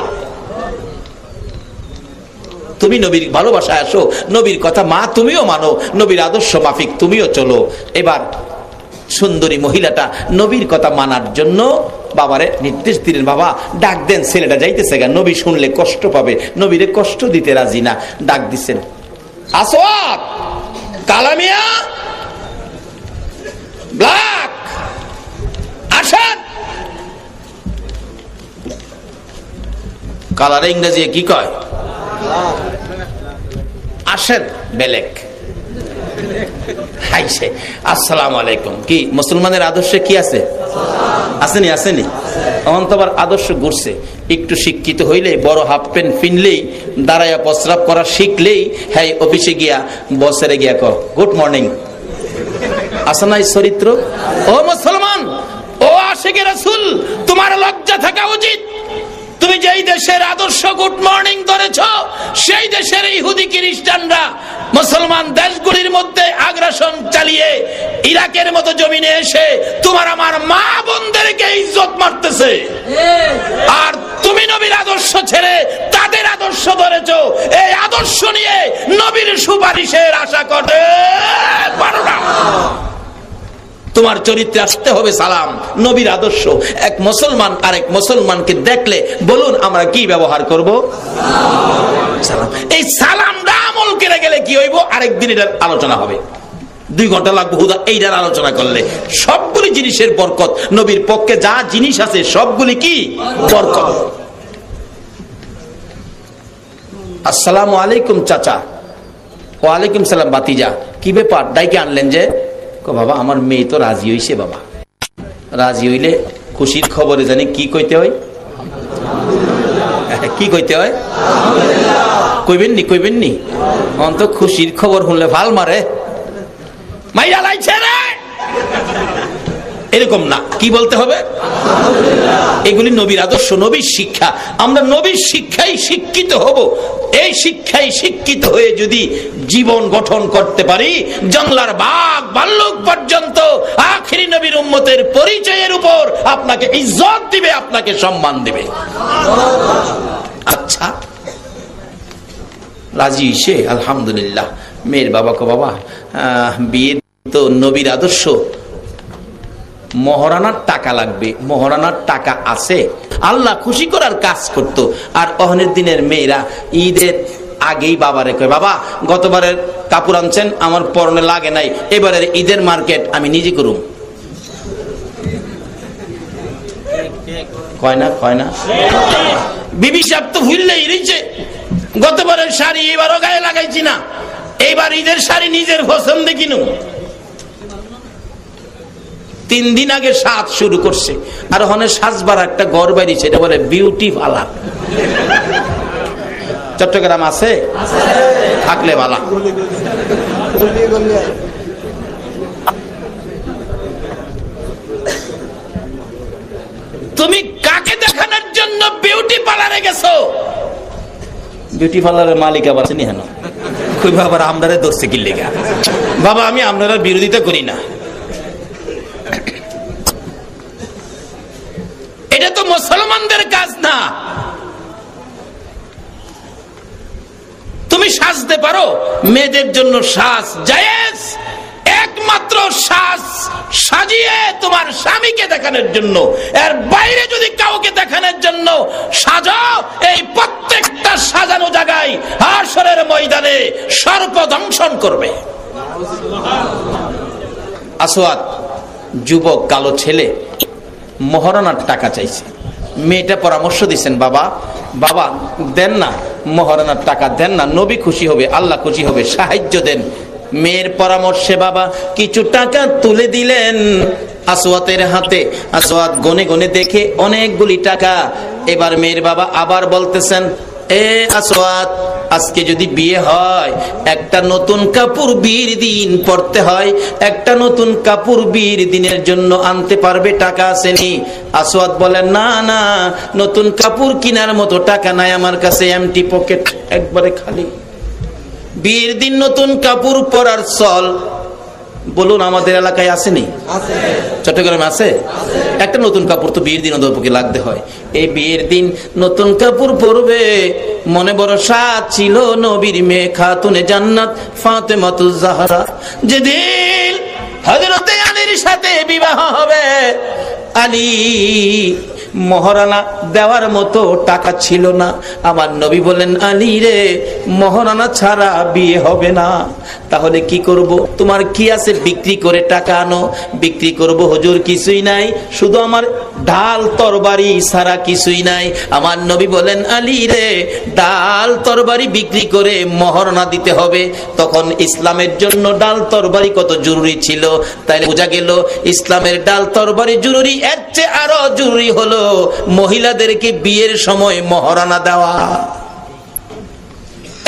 তুমি নবীর ভালোবাসায় আসো, নবীর কথা মা তুমিও মানো, নবীর আদর্শ মাফিক তুমিও চলো। এবার সুন্দরী মহিলাটা নবীর কথা মানার জন্য বাবারে নির্দেশ দিলেন, বাবা ডাক দেন, ছেলেটা যাইতেছে গা, নবী শুনলে কষ্ট পাবে, নবীরে কষ্ট দিতে রাজি না। ডাক দিচ্ছেন, আসওয়াদ, কালামিয়া, ব্ল্যাক, আসাদ। কালারে ইংরেজি কি কয়? আসেন বেলেক। আসসালামু আলাইকুম। কি মুসলমানের আদর্শে কি আছে? আসেনি আসেনি। এখন তো আবার আদর্শ ঘুরছে, একটু শিক্ষিত হইলে, বড় হাফ প্যান্ট ফিনলেই, দাঁড়াইয়া প্রস্রাব করা শিখলেই, হ্যাঁ অফিসে গিয়া বসেরে গিয়া কর গুড মর্নিং। আসে নাই চরিত্র? ও মুসলমান, ও আশিকে রাসূল, তোমার লজ্জা থাকা উচিত। তুমি যেই দেশের আদর্শ গুড মর্নিং ধরেছ, সেই দেশের ইহুদি খ্রিস্টানরা মুসলমান দেশগুলির মধ্যে আগ্রাসন চালিয়ে ইরাকের মতো জমিনে এসে তোমার আমার মা বোনদেরকে ইজ্জত মারতেছে, আর তুমি নবীর আদর্শ ছেড়ে তাদের আদর্শ ধরেছ। এই আদর্শ নিয়ে নবীর সুপারিশের আশা করতে পারো না। তোমার চরিত্রে আসতে হবে সালাম, নবীর আদর্শ। এক মুসলমান আরেক মুসলমানকে দেখলে বলুন আমরা কি ব্যবহার করব? সালাম। এই সালামটা আমল করে গেলে কি হইব? আরেকদিন এটার আলোচনা হবে, 2 ঘন্টা লাগবে হুদা এইটার আলোচনা করলে। সবগুলি জিনিসের বরকত, নবীর পক্ষে যা জিনিস আছে সবগুলি কি বরকত। আসসালামু আলাইকুম চাচা। ওয়ালাইকুম সালাম বাতিজা। কি ব্যাপার, ডাইকে আনলেন যে? বাবা আমার মেয়ে তো রাজি হইছে। বাবা রাজি হইলে খুশির খবরে জানি কি কইতে হয়? কি কইতে হয়? কইবেননি কইবেননি? অন্ত খুশির খবর শুনলে ভাল মারে, মাইরা লাইছে রে, এরকম না। কি বলতে হবে? এগুলি নবীর আদর্শ, নবীর শিক্ষা। আমরা নবীর শিক্ষায় শিক্ষিত হব। এই শিক্ষায় শিক্ষিত হয়ে যদি জীবন গঠন করতে পারি, জঙ্গলার বাঘ ভাল্লুক পর্যন্ত আখিরি নবীর উম্মতের পরিচয়ের উপর আপনাকে ইজ্জত দিবে, আপনাকে সম্মান দিবে। আচ্ছা রাজি হইছে, আলহামদুলিল্লাহ। মেয়ের বাবাকে বাবা বিয়ে তো নবীর আদর্শ, মহারানার টাকা লাগবে, মহারানার টাকা আছে। আল্লাহ খুশি করার কাজ করত। আর অহনের দিনের মেয়েরা ঈদের আগেই বাবারে কয়, বাবা গতবারের কাপড় আনছেন আমার পরনে লাগে নাই, এবারের ঈদের মার্কেট আমি নিজে করুম। কয় না কয় না? বিবি সাহেব তো ভুললেই রয়েছে, গতবারের শাড়ি এবারও গায়ে লাগাইছি না, এইবার ঈদের শাড়ি নিজের পছন্দে কিনুম। 3 দিন আগে সাজ শুরু করছে, আর ওখানে সাজবার একটা ঘর বাড়ি, সেটা বলে বিউটি পার্লার। চট্টগ্রাম আছে? থাকলে ভালো। তুমি কাকে দেখানোর জন্য বিউটি পার্লারে গেছো? বিউটি পার্লারের মালিক আবার চিনি হেন, কইবা আবার আমরারে ধরছে কি লেগা? বাবা আমি আপনারা বিরোধিতা করি না, এটা তো মুসলমানদের কাজ না। তুমি সাজতে পারো, মেয়েদের জন্য সাজ জায়েজ, একমাত্র সাজ সাজিয়ে তোমার স্বামীকে দেখানোর জন্য। এর বাইরে যদি কাউকে দেখানোর জন্য সাজাও, এই প্রত্যেকটা সাজানো জায়গায় হাশরের ময়দানে সর্প দংশন করবে। আসওয়াদ যুবক কালো ছেলে মহারানার টাকা চাইছে। মেয়েটা পরামর্শ দিচ্ছেন, বাবা বাবা দেন না, মহারানার টাকা দেন না, নবী খুশি হবে, আল্লাহ খুশি হবে, সাহায্য দেন। মেয়ের পরামর্শে বাবা কিছু টাকা তুলে দিলেন আসওয়াতের হাতে। আসওয়াত গনে গনে দেখে অনেকগুলি টাকা। এবার মেয়ের বাবা আবার বলতেছেন, এ আসওয়াত, আজকে যদি বিয়ে হয় একটা নতুন কাপড় বিয়ের দিন পরতে হয়, একটা নতুন কাপড় বিয়ের দিনের জন্য আনতে পারবে? টাকা আসেনি। আসওয়াত বলেন, না না, নতুন কাপড় কেনার মতো টাকা নাই আমার কাছে, এমটি পকেট, একবারে খালি। বিয়ের দিন নতুন কাপড় পরার চল, বলুন আমাদের এলাকায় আসেনি? চট্টগ্রামে আছে? একটা নতুন কাপড় তো বিয়ের দিন অন্ততপক্ষে লাগতে হয়। এই বিয়ের দিন নতুন কাপড় পরবে, মনে বড় সাদ ছিল নবীর মেয়ে খাতুনে জান্নাত ফাতেমাতুজ জাহরা। যেদিন হযরতে আলীর সাথে বিবাহ হবে, আলী মহারানা দেওয়ার মতো টাকা ছিল না। আমার নবী বলেন, আলী রে, মহারানা ছাড়া বিয়ে হবে না। তাহলে কি করব? তোমার কি আছে? বিক্রি করে টাকা আনো। বিক্রি করব হুজুর, কিছুই নাই, শুধু আমার ঢাল তরবারি ছাড়া কিছুই নাই। আমার নবী বলেন, আলী রে, ডাল তরবারি বিক্রি করে মহারানা দিতে হবে। তখন ইসলামের জন্য ডাল তরবারি কত জরুরি ছিল। তাইলে বোঝা গেল ইসলামের ডাল তরবারি জরুরি, এর চেয়ে আরো জরুরি হলো মহিলাদেরকে বিয়ের সময় মহারানা দেওয়া।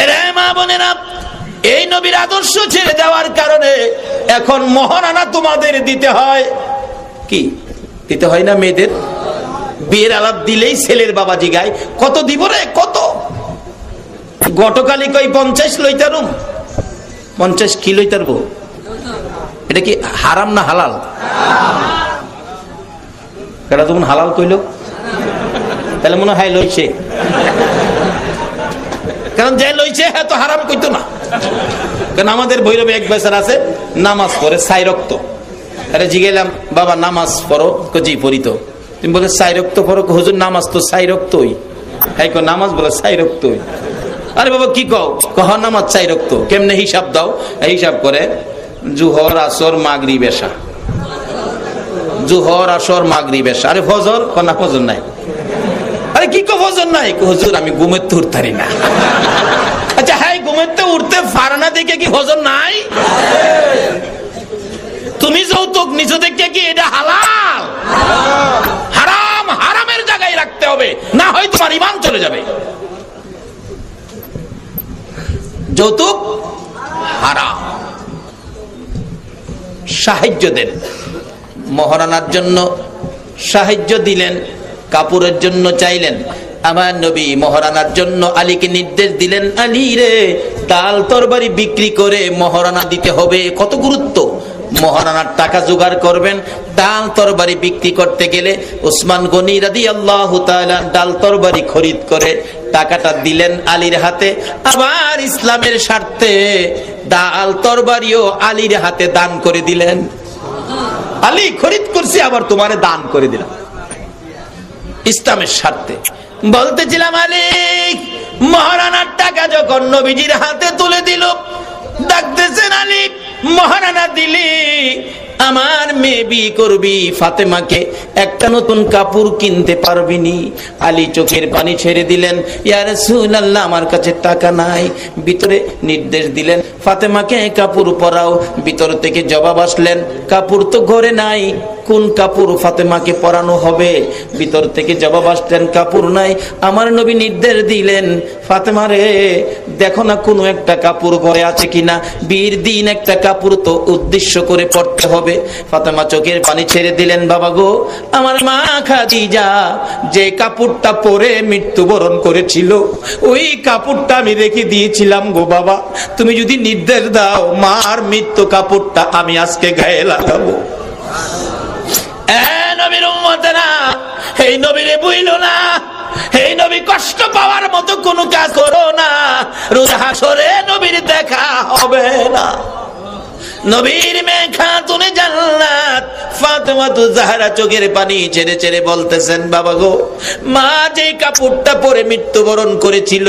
এরে মা বোনেরা, এই নবীর আদর্শ ছেড়ে দেওয়ার কারণে এখন মহারানা তোমাদের দিতে হয়। কি দিতে হয় না? মেয়েদের বিয়ের আলাপ দিলেই ছেলের বাবা জিগায়, কত দিব রে, কত? গতকালই কই 50 লইতারুম। 50 কি লইতারবো? এটা কি হারাম না হালাল? কেন তখন হালাল কইল? তাহলে মনে হয় লইছে, কারণ যে লইছে হ্যাঁ তো হারাম কইতো না। কারণ আমাদের ভৈরবে এক বেচার আছে, নামাজ পড়ে 6 রক্ত। আরে জিগেলাম, বাবা নামাজ পড়ো? জি পড়ি তো। তুমি বলে 6 রক্ত পড়ো? হুজুর নামাজ তো 6 রক্তই। হ্যাঁ নামাজ বলে 6 রক্তই। আরে বাবা কি কও? কহ নামাজ 6 রক্ত। কেমনে হিসাব দাও? হিসাব করে জুহর, আসর, মাগরিব, এশা। জুহর, আসর, মাগরিব, এশা। আরে ফজর? না ফজর নাই। আরে কি কো ফজর নাই? হুজুর আমি ঘুমের তো উঠতারি না। আচ্ছা হ্যাঁ, ঘুমের তো উঠতে পারে না দেখে কি ফজর নাই? তুমি যৌতুক নিছো দেখে কি এটা হালাল? হারাম হারামের জায়গায় রাখতে হবে, না হয় তোমার ঈমান চলে যাবে। যৌতুক হারাম। সাহায্য দেন, মহারানার জন্য সাহায্য দিলেন, কাপড়ের জন্য চাইলেন। আমার নবী মহারানার জন্য আলীকে নির্দেশ দিলেন, আলী রে, ডাল তরবারি বিক্রি করে মহারানা দিতে হবে। কত গুরুত্ব! মহারানার টাকা জোগাড় করবেন। ডাল তরবারি বিক্রি করতে গেলে ওসমান গনি রাদিয়াল্লাহু তাআলা ডাল তরবারি খরিদ করে টাকাটা দিলেন আলীর হাতে। আবার ইসলামের স্বার্থে ডাল তরবারিও আলীর হাতে দান করে দিলেন। আলী খরিদ করছি, আবার তোমারে দান করে দিলাম ইসলামের স্বার্থে। বলতেছিলাম, আলী মহারানার টাকা যখন নবীজির হাতে তুলে দিল, ডাকতেছেন, আলী মহারানা দিলি আমার মেয়ে বিয়ে করবি, ফাতেমাকে একটা নতুন কাপড় কিনতে পারবি নি। আলী চোখের পানি ছেড়ে দিলেন, ইয়া রাসূলুল্লাহ আমার কাছে টাকা নাই। ভিতরে নির্দেশ দিলেন, ফাতেমাকে কাপড় পরাও। ভিতর থেকে জবাব আসলেন, কাপড় তো ঘরে নাই, কোন কাপড় ফাতেমাকে পরানো হবে? ভিতর থেকে জবাব আসলেন, কাপড় নাই। আমার নবী নির্দেশ দিলেন, ফাতেমা রে, দেখো না কোনো একটা কাপড় ঘরে আছে কিনা, বিয়ের দিন একটা কাপড় তো উদ্দেশ্য করে পড়তে হবে। ফাতেমা চোখের পানি ছেড়ে দিলেন, বাবা গো, আমার মা খাদিজা যে কাপড়টা পরে মৃত্যুবরণ করেছিল, ওই কাপড়টা আমি রেখে দিয়েছিলাম গো বাবা, তুমি যদি নির্দেশ দাও মার মৃত্যু কাপড়টা আমি আজকে গায়ে লাগাবো। নবীর উম্মতেরা, এই নবীরে বুঝলো না, এই নবী কষ্ট পাওয়ার মতো কোনো কাজ করো না, রোজ হাসরে নবীর দেখা হবে না। নবীর মেয়ে খাতুনে জান্নাত ফাতেমা জাহরা চোখের পানি ছেড়ে ছেড়ে বলতেছেন, বাবা গো, মা যে কাপড়টা পরে মৃত্যুবরণ করেছিল,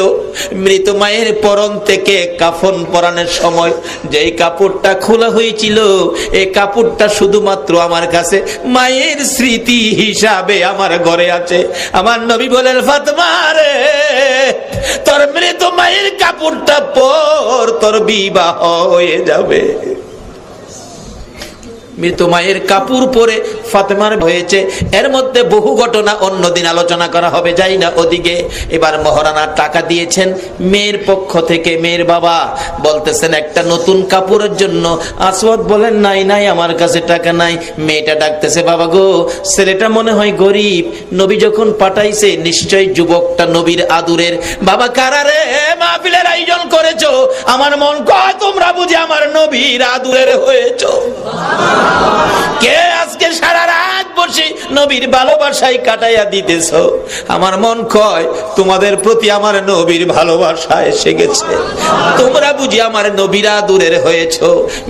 মৃত মায়ের পরন থেকে কাফন পরানোর সময় যেই কাপড়টা খোলা হয়েছিল, এই কাপড়টা শুধুমাত্র আমার কাছে মায়ের স্মৃতি হিসাবে আমার ঘরে আছে। আমার নবী বলেন, ফাতেমা রে, তোর মৃত মায়ের কাপড়টা পর, তোর বিবাহ হয়ে যাবে। মৃত মায়ের কাপড় পরে ফাতেমার হয়েছে। এর মধ্যে বহু ঘটনা অন্যদিন আলোচনা করা হবে, যাই না ওদিকে। এবার মহারানার টাকা দিয়েছেন মেয়ের পক্ষ থেকে। মেয়ের বাবা বলতেছেন একটা নতুন কাপড়ের জন্য। আসওয়াদ বলেন, নাই নাই, আমার কাছে টাকা নাই। মেয়েটা ডাকতেছে, বাবা গো, ছেলেটা মনে হয় গরিব, নবী যখন পাঠাইছে নিশ্চয়ই যুবকটা নবীর আদুরের। বাবা, কারারে মাহফিলের আয়োজন করেছো? আমার মন কয় তোমরা বুঝি আমার নবীর আদুরের হয়েছো। কে আজকে সারা রাত বসে নবীর ভালোবাসায় কাটাইয়া দিতেছ? আমার মন কয় তোমাদের প্রতি আমার নবীর ভালোবাসা এসে গেছে, তোমরা বুঝি আমার নবীর আদুরের হয়েছ।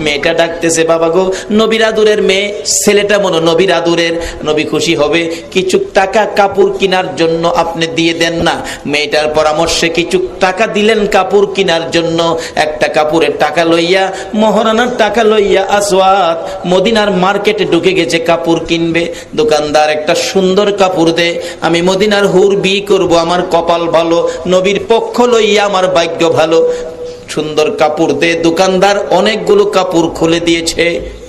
মেয়েটা ডাকতেছে, বাবা গো, নবীর আদুরের মেয়ে, ছেলেটা মনে নবীর আদুরের, নবী খুশি হবে। কিছু টাকা কাপড় কেনার জন্য আপনি দিয়ে দেন না। মেয়েটার পরামর্শে কিছু টাকা দিলেন কাপড় কেনার জন্য। একটা কাপড়ের টাকা লইয়া, মহারানার টাকা লইয়া আসওয়াদ মদিনার মার্কেটে ঢুকে গেছে কাপড় কিনবে। দোকানদার একটা সুন্দর কাপড় দে, আমি মদিনার হুর বিয়ে করব, আমার কপাল ভালো, নবীর পক্ষ লইয়া আমার ভাগ্য ভালো। সুন্দর কাপড় দে। দোকানদার অনেকগুলো কাপড় খুলে দিয়েছে,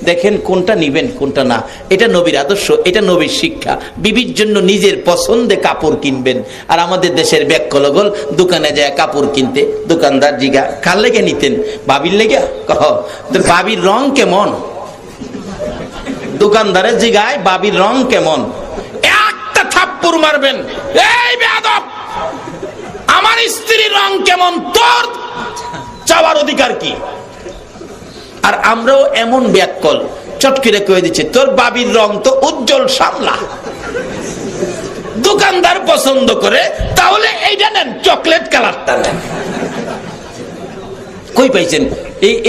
দেখেন কোনটা নিবেন কোনটা না। এটা নবীর আদর্শ, এটা নবীর শিক্ষা। বিবির জন্য নিজের পছন্দে কাপড় কিনবেন। আর আমাদের দেশের ব্যাকলগল দোকানে যায় কাপড় কিনতে, দোকানদার জিগা কার লেগে নিতেন? বাবির লেগে? কহ, বাবির রং কেমন? দোকানদারের জিগায় বাবির রং কেমন? একটা থাপ্পড় মারবেন, এই বেয়াদব, আমার স্ত্রীর রং কেমন, তোর চাওয়ার অধিকার কি? আর আমরাও এমন ব্যাকল, চটকিরে কয়ে দিচ্ছে, তোর বাবির রং তো উজ্জ্বল সামলা। দোকানদার পছন্দ করে, তাহলে এইটা নেন, চকলেট কালারটা নেন। কই পাইছেন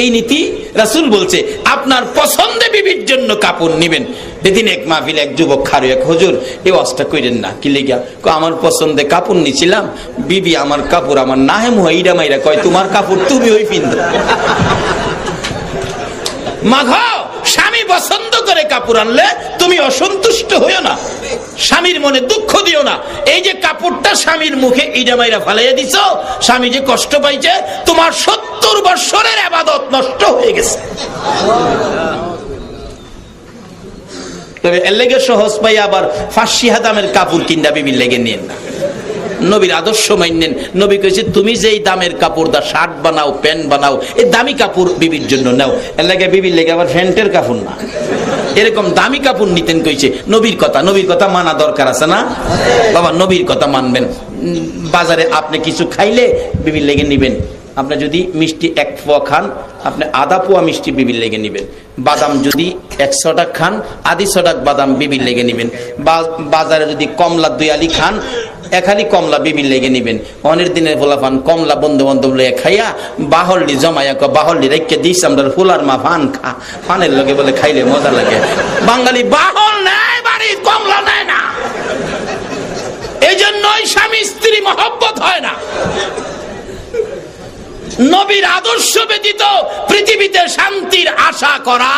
এই নীতি? রাসূল বলছে আপনার পছন্দে বিবির জন্য কাপড় নিবেন। যেদিন এক মাহফিলে এক যুবক খারু, এক হুজুর, এই ওয়াজটা কইরেন না, কি লেগা? আমার পছন্দে কাপড় নিছিলাম, বিবি আমার কাপড় আমার নাহে মুহে ইডা মাইরা কয় তোমার কাপড় তুমি ওই পিন্দ। মাঘ স্বামী পছন্দ করে কাপড় আনলে তুমি অসন্তুষ্ট হইও না, স্বামীর মনে দুঃখ দিও না। এই যে কাপড়টা স্বামীর মুখে ইডা মাইরা ফালাইয়া দিছ, স্বামী যে কষ্ট পাইছে, তোমার 70 বছরের ইবাদত নষ্ট হয়ে গেছে। তবে এর লেগে সহজ পাই আবার 500 দামের কাপড় কিনা বিবির লেগে নিয়েন না। নবীর আদর্শ মাইনেন। নবী কইছে তুমি যেই দামের কাপড় দা, শার্ট বানাও, প্যান্ট বানাও, এই দামি কাপড় বিবির জন্য নাও। এর লাগে বিবির লেগে আবার ফ্যান্টের কাপড় না, এরকম দামি কাপড় নিতেন কইছে। নবীর কথা, নবীর কথা মানা দরকার আছে না বাবা? নবীর কথা মানবেন। বাজারে আপনি কিছু খাইলে বিবির লেগে নিবেন। আপনি যদি মিষ্টি 1 পোয়া খান, আপনি আধা পোয়া মিষ্টি বিবির লেগে নিবেন। বাদাম যদি 100 টাকা খান, আধি 100 টাকা বাদাম বিবির লেগে নিবেন। বাজারে যদি কমলা 2 আলি খান, 1 আলি কমলা বিবির লেগে নিবেন। অনেক দিনের ফোলা পান কমলা বন্ধু বান্ধব লইয়া খাইয়া বাহল্লি জমাইয়া বাহল্লি রেখে দিস আমরা ফুলার মা পান খা, পানের লগে বলে খাইলে মজা লাগে। বাঙালি বাহল নেয়, বাড়ির কমলা নেয় না। এই জন্যই স্বামী স্ত্রী মহব্বত হয় না। নবীর আদর্শ ব্যতীত পৃথিবীতে শান্তির আশা করা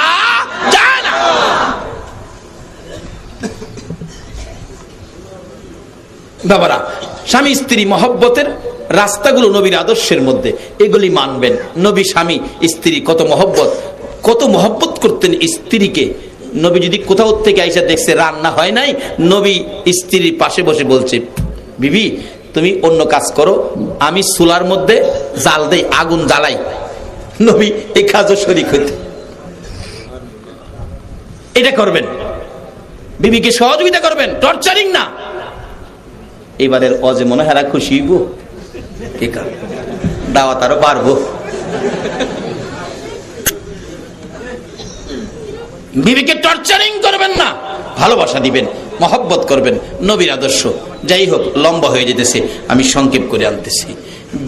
যায় না। বাবারা, স্বামী স্ত্রী মহব্বতের রাস্তাগুলো নবীর আদর্শের মধ্যে, এগুলি মানবেন। নবী স্বামী স্ত্রী কত মহব্বত করতেন স্ত্রীকে। নবী যদি কোথাও থেকে আইসা দেখছে রান্না হয় নাই, নবী স্ত্রীর পাশে বসে বলছে, বিবি তুমি অন্য কাজ করো, আমি চুলার মধ্যে জাল দেই, আগুন জ্বালাই। নবী এই কাজও শরীক হইতে। এটা করবেন, বিবিকে সহযোগিতা করবেন, টর্চারিং না। এবারের অজে মনে হারা খুশি হইব, দাওয়াত আরো বাড়বো। বিবিকে টর্চারিং করবেন না, ভালোবাসা দিবেন, মহব্বত করবেন। নবীর আদর্শ। যাই হোক, লম্বা হয়ে যেতেছে, আমি সংক্ষেপ করে আনতেছি।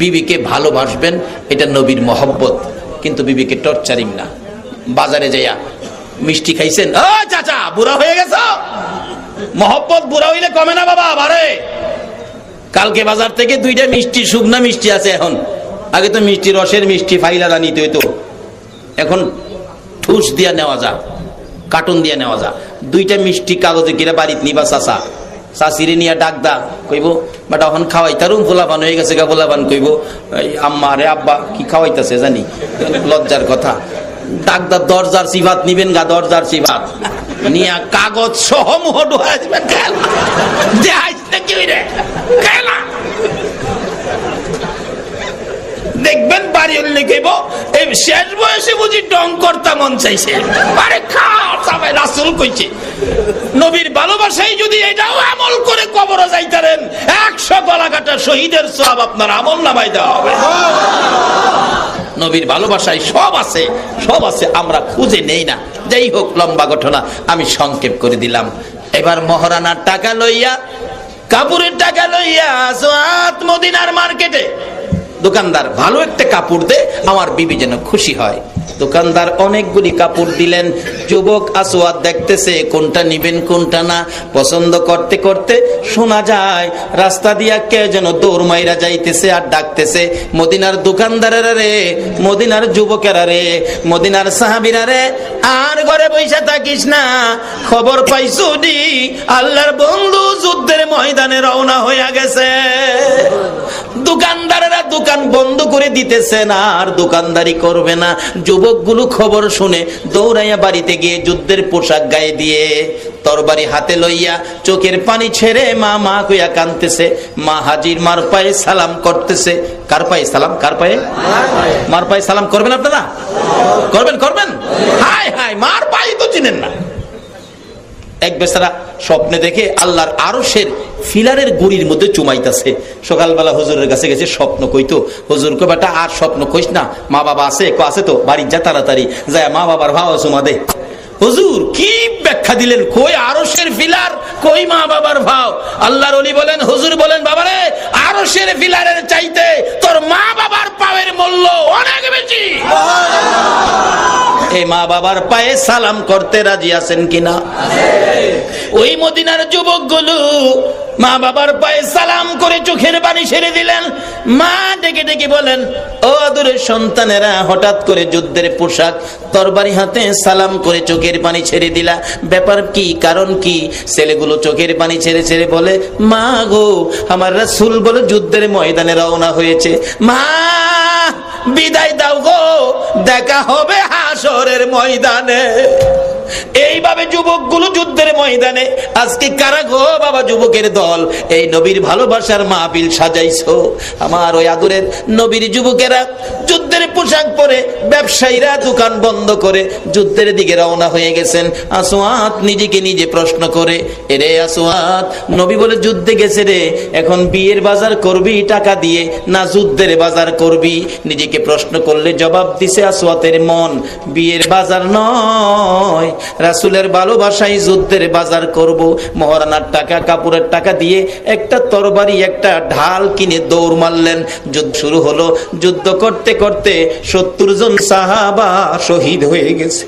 বিবিকে ভালোবাসবেন, এটা নবীর মহব্বত, কিন্তু বিবিকে টর্চারিং না। বাজারে যাইয়া মিষ্টি খাইছেন, ও চাচা বুড়া হয়ে গেছ, মহব্বত বুড়া হইলে কমে না বাবা বারে। কালকে বাজার থেকে 2টা মিষ্টি, শুকনা মিষ্টি আছে এখন, আগে তো মিষ্টি রসের মিষ্টি ফাইলাদা নিতে হইতো, এখন ঠুস দিয়া নেওয়া যা, কার্টুন দিয়া নেওয়া যা। 2টা মিষ্টি কাগজে কিরা বাড়িতে নিবা চাচা, চাচিরে নিয়ে ডাক দা, কইব বাটা এখন খাওয়াইতারুম, ফুলাবান হয়ে গেছে গা, ফুলাবান কইব আম্মা রে আব্বা কি খাওয়াইতেছে জানি, লজ্জার কথা। ডাকদা দরজার সিভাত নিবেন গা, দরজার সিভাত নিয়া কাগজ সহ মুহ ঢুকাই দিবেন, দেখবেন বাড়ি হলে কইব এই শেষ বয়সে বুঝি ডং করতে মন চাইছে। আরে খাও সবাই, রাসূল কইছে নবীর ভালোবাসায় যদি এটাও আমল করে কবরে যাইতারেন 100 গলা কাটা শহীদের সওয়াব আপনার আমল নামায় দেওয়া হবে। নবীর ভালোবাসায় সব আছে, সব আছে, আমরা খুঁজে নেই না। যাই হোক, লম্বা ঘটনা আমি সংক্ষেপ করে দিলাম। এবার মহারানার টাকা লইয়া, কাপড়ের টাকা লইয়া আসওয়াত মদিনার মার্কেটে। দোকানদার ভালো একটা কাপড় দে, আমার বিবি যেন খুশি হয়। দোকানদার অনেকগুলি কাপড় দিলেন। যুবক আসওয়াদ দেখতেছে কোনটা নিবেন কোনটা না, পছন্দ করতে করতে শোনা যায় রাস্তা দিয়া কে যেন দৌড় মাইরা যাইতেছে আর ডাকতেছে, মদিনার দোকানদারেরা রে, মদিনার যুবকেরা রে, মদিনার সাহাবীরা রে, আর ঘরে বইসা থাকিস না, খবর পাইছো দি আল্লাহর বন্ধু যুদ্ধের ময়দানে রওনা হইয়া গেছে। দোকানদারেরা দোকান বন্ধ করে দিতেছে না, আর দোকানদারি করবে না। যুবকগুলো খবর শুনে দৌড়াইয়া বাড়িতে গিয়ে যুদ্ধের পোশাক গায়ে দিয়ে, তরবারি হাতে লইয়া, চোখের পানি ছেড়ে মা মা কইয়া কাঁদতেছে। মা হাজির মার পায়ে সালাম করতেছে। কার পায়ে সালাম? কার পায়ে? মার পায়ে সালাম করবেন আপনারা? করবেন করবেন? হায় হায়, মার পায়ে তো চিনেন না। এক বেচারা স্বপ্নে দেখে আল্লাহর আরশের ফিলারের গুড়ির মধ্যে চুমাইতেছে। সকালবেলা হুজুরের কাছে গেছে, স্বপ্ন কইতো। হুজুর কো বেটা আর স্বপ্ন কইস না, মা বাবা আছে? কো আছে তো, বাড়ি যা তাড়াতাড়ি যায় মা বাবার ভাও চুমা দে। হুজুর কি ব্যাখ্যা দিলেন, কই আরশের ফিলার, কই মা বাবার ভাও? আল্লাহর ওলি বলেন, হুজুর বলেন, বাবারে আরশের ফিলারের চাইতে তোর মা বাবার পায়ের মূল্য অনেক বেশি। এই মা বাবার পায়ে সালাম করতে রাজি আছেন কিনা? ওই মদিনার যুবকগুলো মা বাবার পায়ে সালাম করে চোখের পানি ছেড়ে দিলেন। মা ডেকে ডেকে বলেন, ও আদরের সন্তানেরা, হঠাৎ করে যুদ্ধের পোশাক, তরবারি হাতে সালাম করে চোখের পানি ছেড়ে দিলা, ব্যাপার কি, কারণ কি? ছেলেগুলো চোখের পানি ছেড়ে ছেড়ে বলে, মা গো, আমার রাসূল বলে যুদ্ধের ময়দানে রওনা হয়েছে। মা বিদায় দাও গো, দেখা হবে হাসরের ময়দানে। এইভাবে যুবকগুলো যুদ্ধের ময়দানে। আজকে কারা গো বাবা যুবকের দল, এই নবীর ভালোবাসার মাহফিল সাজাইছো। আমার ওই আদরের নবীর যুবকেরা যুদ্ধের পোশাক পরে, ব্যবসায়ীরা দোকান বন্ধ করে যুদ্ধের দিকে রওনা হয়ে গেছেন। আসওয়াদ নিজেকে নিজে প্রশ্ন করে, এরে আসওয়াদ, নবী বলে যুদ্ধে গেছে রে, এখন বিয়ের বাজার করবি টাকা দিয়ে না যুদ্ধের বাজার করবি? নিজেকে প্রশ্ন করলে জবাব দিছে আসওয়াদের মন, বিয়ের বাজার নয়, রাসূলের ভালোবাসায় যুদ্ধের বাজার করব। মহারানার টাকা, কাপড়ের টাকা দিয়ে একটা তরবারি, একটা ঢাল কিনে দৌড় মারলেন। যুদ্ধ শুরু হলো। যুদ্ধ করতে করতে 70 জন সাহাবা শহীদ হয়ে গেছে।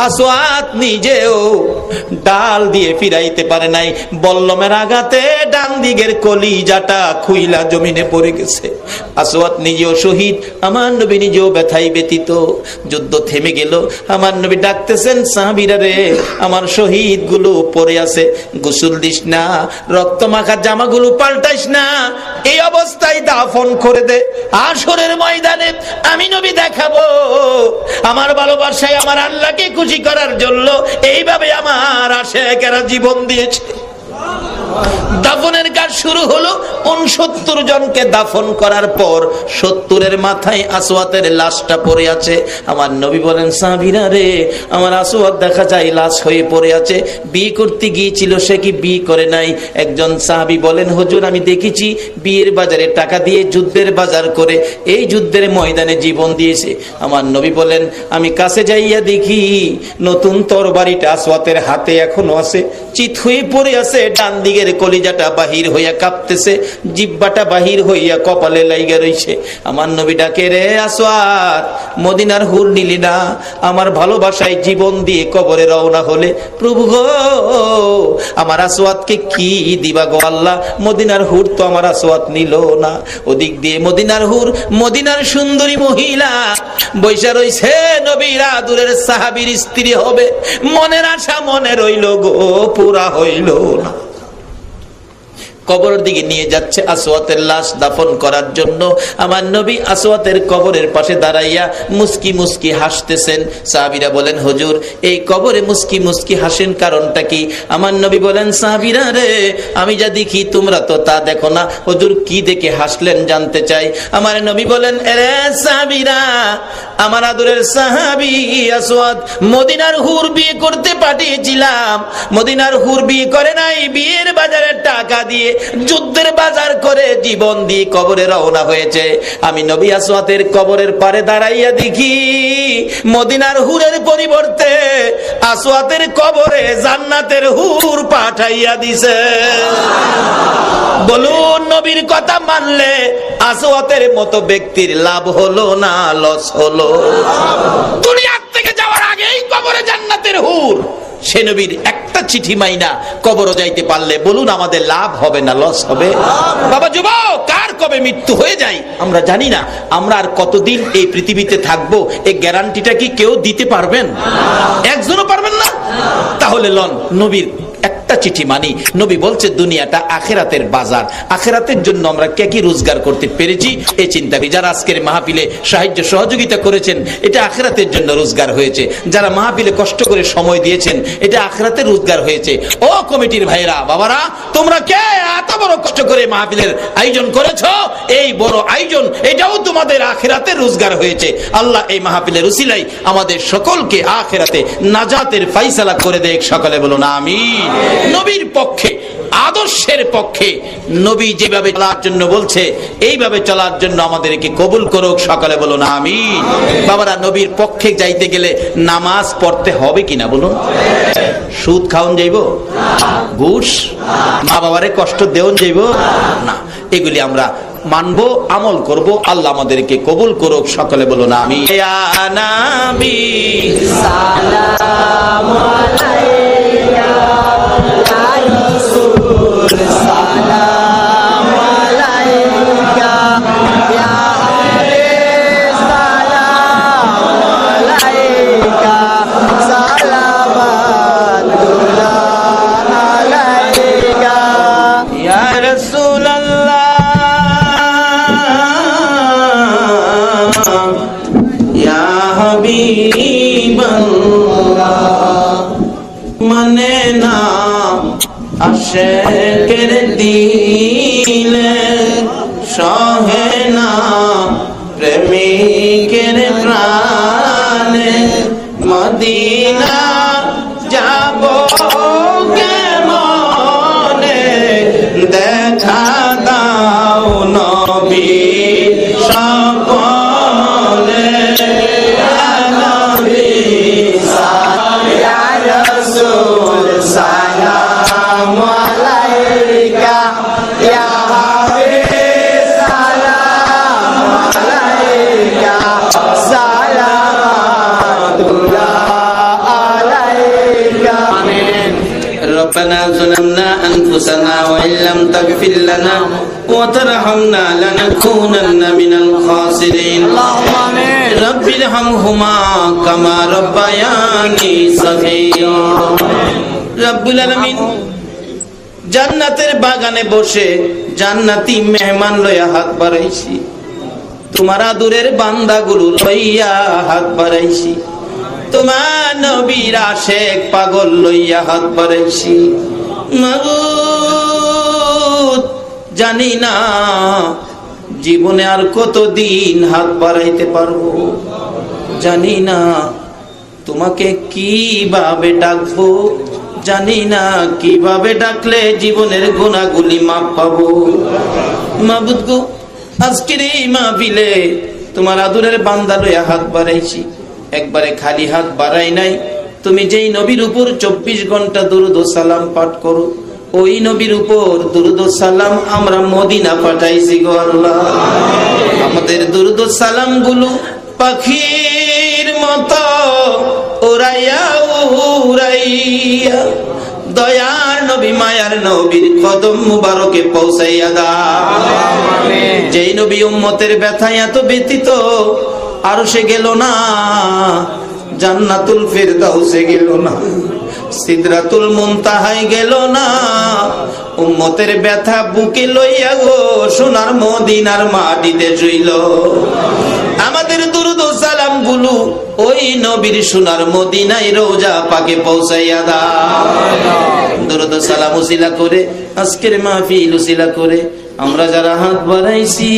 আসওয়াদ নিজেও ডাল দিয়ে ফিরাইতে পারে নাই, বল্লমের আঘাতে ডান দিকের কলিজাটা খুইলা জমিনে পড়ে গেছে। আসওয়াদ নিজেও শহীদ, আমার নবী নিজেও ব্যথায় ব্যতীত। যুদ্ধ থেমে গেল। আমার নবী ডাকতেছেন, সাহাবীরা রে, আমার শহীদ গুলো পড়ে আছে, গোসল দিস না, রক্ত মাখা জামাগুলো পাল্টাইস না, এই অবস্থায় দাফন করে দে। হাসরের ময়দানে আমি নবী দেখাবো আমার ভালোবাসায় আমার আল্লাহকে খুশি করার জন্য এইভাবে আমার আশিকেরা জীবন দিয়েছে। দাফনের কাজ শুরু হলো। 69 জনকে দাফন করার পর 70-এর মাথায় আসওয়াদের লাশটা পড়ে আছে। আমার নবী বলেন, সাহাবীরা রে, আমার আসওয়াদ দেখা যায় লাশ হয়ে পড়ে আছে, বিয়ে করতে গিয়েছিল, সে কি বিয়ে করে নাই? একজন সাহাবী বলেন, হুজুর আমি দেখেছি বিয়ের বাজারে টাকা দিয়ে যুদ্ধের বাজার করে এই যুদ্ধের ময়দানে জীবন দিয়েছে। আমার নবী বলেন, আমি কাছে যাইয়া দেখি নতুন তরবারিটা আসওয়াদের হাতে এখনো আছে, চিত হয়ে পড়ে আছে ডান দিকের আসওয়াতের কলিজাটা বাহির হইয়া কাঁপতেছে, জিহ্বাটা বাহির হইয়া কপালে লাইগা রইছে। আমার নবী ডাকে, রে আসওয়াত, মদিনার হুর নিলি না? আমার ভালোবাসায় জীবন দিয়ে কবরে রওনা হলে, প্রভু গো আমার আসওয়াতকে কি দিবা গো আল্লাহ? মদিনার হুর তো আমার আসওয়াত নিল না। ওদিক দিয়ে মদিনার হুর, মদিনার সুন্দরী মহিলা বৈশা রইছে, নবীর আদরের সাহাবীর স্ত্রী হবে। মনের আশা মনে রইল গো, পুরা হইল না। কবরের দিকে নিয়ে যাচ্ছে আসওয়াতের লাশ দাফন করার জন্য। আমার নবী আসওয়াতের কবরের পাশে দাঁড়াইয়া মুস্কি মুস্কি হাসতেছেন। সাহাবীরা বলেন, হুজুর এই কবরে মুস্কি মুস্কি হাসেন কারণটা কি? আমার নবী বলেন, সাহাবীরা রে, আমি যা দেখি তোমরা তো তা দেখো না। হুজুর কি দেখে হাসলেন জানতে চাই। আমার নবী বলেন, এরে সাহাবীরা, আমার আদরের সাহাবী আসওয়াত মদিনার হুর বিয়ে করতে পাঠিয়েছিলাম। মদিনার হুর বিয়ে করে নাই, বিয়ের বাজারে টাকা দিয়ে যুদ্ধের বাজার করে জীবন দিয়ে কবরে রওনা হয়েছে। আমি নবী আসওয়াতের কবরের পারে দাঁড়াইয়া দেখি মদিনার হুরের পরিবর্তে আসওয়াতের কবরে জান্নাতের হুর পাঠাইয়া দিছে। বলুন, নবীর কথা মানলে আসওয়াতের মতো ব্যক্তির লাভ হলো না লস হলো? দুনিয়ার থেকে যাওয়ার আগেই কবরে জান্নাতের হুর। সে নবীর একটা চিঠি মাইনা কবর যাইতে পারলে বলুন আমাদের লাভ হবে না লস হবে? বাবা যুবক, কার কবে মৃত্যু হয়ে যায় আমরা জানি না। আমরা আর কতদিন এই পৃথিবীতে থাকবো এই গ্যারান্টিটা কি কেউ দিতে পারবেন? একজনও পারবেন না। তাহলে লন নবীর একটা চিঠি মানি। নবী বলছে দুনিয়াটা আখিরাতের বাজার, আখিরাতের জন্য আমরা কে কি রোজগার করতে পেরেছি এই চিন্তা করি। যারা আজকের মাহফিলে সাহায্য সহযোগিতা করেছেন এটা আখিরাতের জন্য রোজগার হয়েছে। যারা মাহফিলে কষ্ট করে সময় দিয়েছেন এটা আখিরাতের রোজগার হয়েছে। ও কমিটির ভাইরা, বাবারা, তোমরা কে এত বড় কষ্ট করে মাহফিলের আয়োজন করেছো? এই বড় আয়োজন এটাও তোমাদের আখিরাতের রোজগার হয়েছে। আল্লাহ এই মাহফিলের উসিলাই আমাদের সকলকে আখিরাতে নাজাতের ফায়সালা করে দেখ। সকলে বলুন আমিন। নবীর পক্ষে, আদর্শের পক্ষে নবী যেভাবে চলার জন্য বলছে এইভাবে চলার জন্য আমাদেরকে কবুল করুক। সকালে বলুন আমিন। বাবারা, নবীর পক্ষে যাইতে গেলে নামাজ পড়তে হবে কিনা বলুন? সুদ খাওন যাইব? ঘুষ? মা বাবারে কষ্ট দেওন যাইব না। এগুলি আমরা মানবো, আমল করব। আল্লাহ আমাদেরকে কবুল করুক। সকলে বলুন আমিন। ইয়া নবী সালাম আলাইকা, সালাম আলাইকা, ইয়া হাবিব সালাম আলাইকা, সালাওয়াতুল্লাহ আলাইকা, ইয়া রাসূলুল্লাহ, ইয়া হাবিবাল্লাহ। মানে না আশিকের দিলে সহে না প্রেমিকের প্রাণে, মদিনা যাব কেমনে দেখা দাও নবী সকলে, নবী ইয়া রাসূল সালাম আলাইকা, ইয়া হাবিব সালাম আলাইকা, সালাওয়াতুল্লাহ আলাইকা। ربنا ظلمنا أنفسنا وإن لم تغفر لنا وترحمنا لنكونن من الخاسرين رب ارحمهما كما ربياني صغيرا। রব্বুল আলামিন জান্নাতের বাগানে বসে জান্নাতি মেহমান লইয়া হাত বাড়াইছি, তোমার আদরের বান্দাগুলো লইয়া হাত বাড়াইছি, তোমার নবীর আশেক পাগল লইয়া হাত বাড়াইছি। মাবুদ, জানি না জীবনে আর কতদিন হাত বাড়াইতে পারবো, জানি না তোমাকে কিভাবে ডাকবো, জানি না কিভাবে ডাকলে জীবনের গুনাহগুলি মাপ পাবো। মাবুদ গো, আজকের এই মাহফিলে তোমার আদরের বান্দা লইয়া হাত বাড়াইছি, একবারে খালি হাত বাড়াই নাই। তুমি যেই নবীর উপর 24 ঘন্টা দরুদ ও সালাম পাঠ করো, ওই নবীর উপর দুরূদ ও সালাম আমরা মদিনা পাঠাইছি গো আল্লাহ। আমাদের দুরূদ ও সালাম গুলো পাখির মতো উড়াইয়া উড়াইয়া দয়ার নবী মায়ার নবীর কদম মুবারকে পৌঁছাইয়া দাও। যেই নবী উম্মতের ব্যথায় এত ব্যথিত, আর সে গেল না, জান্নাতুল ফিরদাউসে গেল না, সিদরাতুল মুনতাহায় গেল না, উম্মতের ব্যথা বুকে লইয়া গো সোনার মদিনার মাটিতে শুইল। আমাদের দুরূদ ও সালাম গুলো ওই নবীর সোনার মদিনায় রওজা পাকে পৌঁছাইয়া দাও। দুরূদ ও সালাম উসিলা করে আজকের মাহফিল উসিলা করে আমরা যারা হাত বাড়াইছি,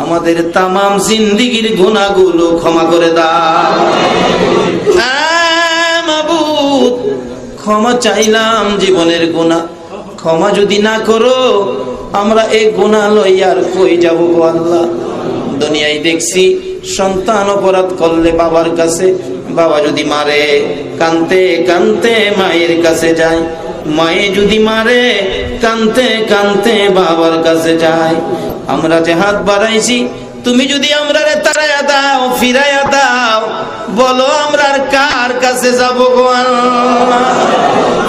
আমাদের তামাম জিন্দেগীর গুনাহগুলো ক্ষমা করে দাও। মাবুদ, ক্ষমা চাইলাম জীবনের গুনাহ, ক্ষমা যদি না করো আমরা এই গুনাহ লইয়ার কই যাব গো আল্লাহ। দুনিয়ায় দেখছি সন্তান অপরাধ করলে বাবার কাছে, বাবা যদি মারে কানতে কানতে মায়ের কাছে যায়, মায়ে যদি মারে কানতে কানতে বাবার কাছে যায়। আমরা যে হাত বাড়াইছি, তুমি যদি আমরা তাড়াইয়া দাও, ফিরাইয়া দাও, বলো আমরা আর কার কাছে যাব গো আল্লাহ।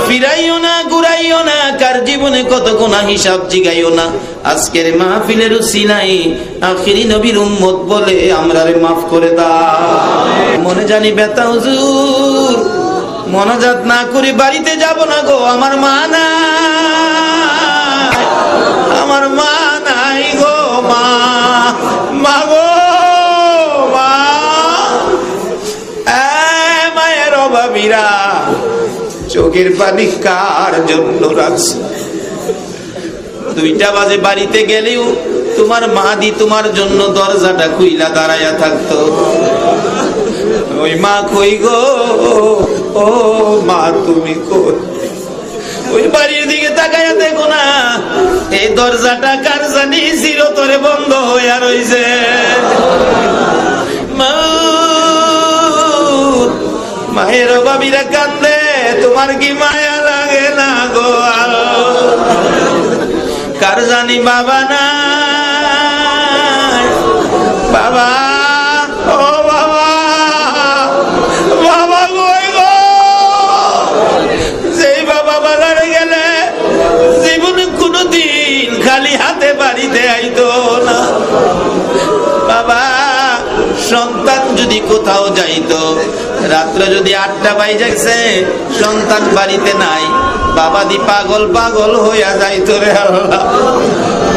ফিরাইও না, ঘুরাইও না, কার জীবনে কত গুনাহ হিসাব জিগাইও না। আজকের মাহফিলের উসিলাই আখিরি নবীর উম্মত বলে আমরারে মাফ করে দাও। মনে জানি ব্যথা হুজুর, মনাজাত না করে বাড়িতে যাব না গো। আমার মা নাই, আমার মা নাই গো, মা, মা গো, মা। মায়ের অভাবীরা চোখের পানি কার জন্য রাখছে? 2টা বাজে বাড়িতে গেলেও তোমার মা দি তোমার জন্য দরজাটা খুইলা দাঁড়াইয়া থাকতো। ওই মা কই গো, ও মা তুমি কই? ওই বাড়ির দিকে তাকাইয়া দেখো না, এই দরজাটা কার জানি চিরতরে বন্ধ হইয়া রইছে। মায়ের বাবিরা কান্দে, তোমার কি মায়া লাগে না গো? কার জানি বাবা না, বাবা, ও বাবা, বাবা কই গো? যেই বাবা বাজারে গেলে জীবনে কোনদিন খালি হাতে বাড়িতে আইতো না। বাবা, সন্তান যদি কোথাও যাইতো, রাত্রে যদি 8টা বাজে, সন্তান বাড়িতে নাই, বাবা দি পাগল পাগল হইয়া যাইতো রে আল্লাহ।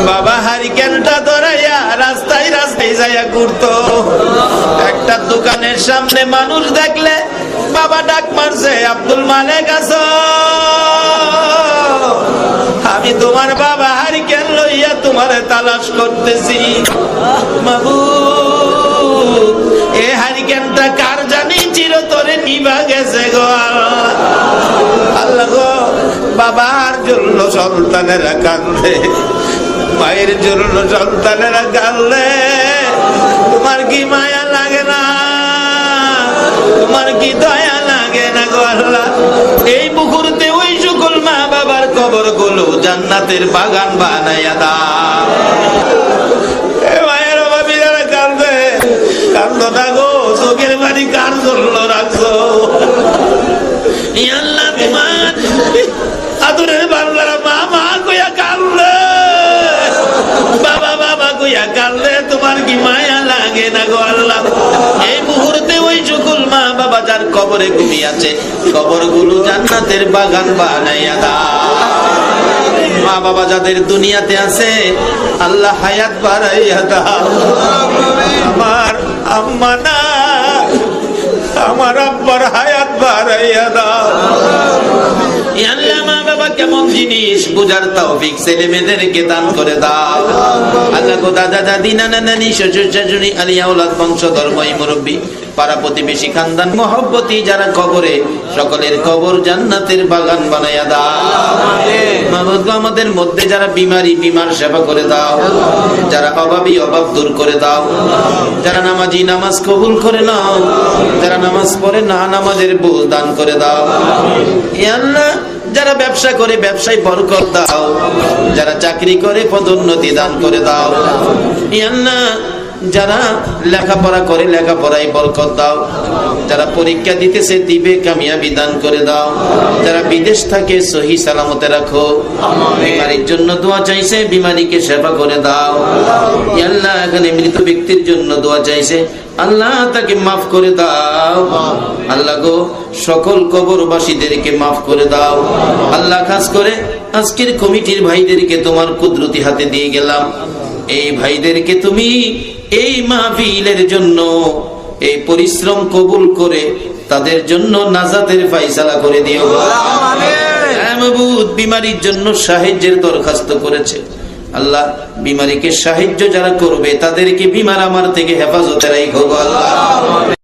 বাবা হারিকেনটা ধরাইয়া রাস্তায় রাস্তায় যাইয়া ঘুরতো। একটা দোকানের সামনে মানুষ দেখলে বাবা ডাক মারছে, আব্দুল মালেক আছো? আমি তোমার বাবা হারিকেন লইয়া তোমারে তালাশ করতেছি। মাবুদ, এ হারিকেনটা কার জানি চিরতরে নিভা গেছে গো আল্লাহ গো। বাবার জন্য সন্তানেরা কান্দে, মায়ের জন্য সন্তানেরা কান্দে। তোমার কি মায়া লাগে না? তোমার কি দয়া লাগে না গো আল্লাহ? এই মুহূর্তে ওই সকল মা বাবার কবর গুলো জান্নাতের বাগান বানাইয়া দাও। মায়ের বাবিরা কান্দে, কান্দো না গো, চোখের বাড়ি কার জন্য রাখছো? আল্লাহ তোমার আদরের বাংলারা মা মা কইয়া কান্দে, বাবা বাবা কইয়া কান্দে। তোমার কি মায়া লাগে না গো আল্লাহ? এই মুহূর্তে ওই সকল মা বাবা যার কবরে ঘুমিয়ে আছে, কবর গুলো জান্নাতের বাগান বানাইয়া দাও। মা বাবা যাদের দুনিয়াতে আছে, আল্লাহ হায়াত বাড়াইয়া দাও। আমার আম্মা না, আমার আব্বার হায়াত বাড়াইয়া দাও। আল্লাহ মা বাবা কেমন জিনিস বুঝার তৌফিক ছেলে মেয়েদেরকে দান করে দাও। আল্লাহ গো, দাদা দাদি নানা নানি শ্বশুর শাশুড়ি আলিয়া ওলাদ বংশধর ভাই মুরব্বী পাড়া প্রতিবেশী খানদান মহব্বতী যারা কবরে, সকলের কবর জান্নাতের বাগান বানাইয়া দাও। মাবুদ, আমাদের মধ্যে যারা বিমারি বিমার সেবা করে দাও, যারা অভাবী অভাব দূর করে দাও, যারা নামাজি নামাজ কবুল করে নাও, যারা নামাজ পড়ে না নামাজের বোঝ দান করে দাও। এ আল্লাহ, যারা ব্যবসা করে ব্যবসায় বরকত দাও, যারা চাকরি করে পদোন্নতি দান করে দাও। ইয়া আল্লাহ, যারা লেখাপড়া করে লেখাপড়ায় বরকত দাও, যারা পরীক্ষা দিতেছে দিবে কামিয়াবি দান করে দাও, যারা বিদেশ থাকে সহি সালামতে রাখো। বিমারির জন্য দোয়া চাইছে, বিমারিকে সেবা করে দাও। ইয়া আল্লাহ, এখানে মৃত ব্যক্তির জন্য দোয়া চাইছে, আল্লাহ তাকে মাফ করে দাও। আল্লাহ গো, সকল কবরবাসীদেরকে মাফ করে দাও। আল্লাহ, খাস করে আজকের কমিটির ভাইদেরকে তোমার কুদরতি হাতে দিয়ে গেলাম। এই ভাইদেরকে তুমি এই মাহফিলের জন্য এই পরিশ্রম কবুল করে তাদের জন্য নাজাতের ফায়সালা করে দিও। মাহবুব, বিমারির জন্য সাহায্যের দরখাস্ত করেছে। আল্লাহ, বিমারিকে সাহায্য যারা করবে তাদেরকে বিমার আমার থেকে হেফাজতে রাখো। আল্লাহ,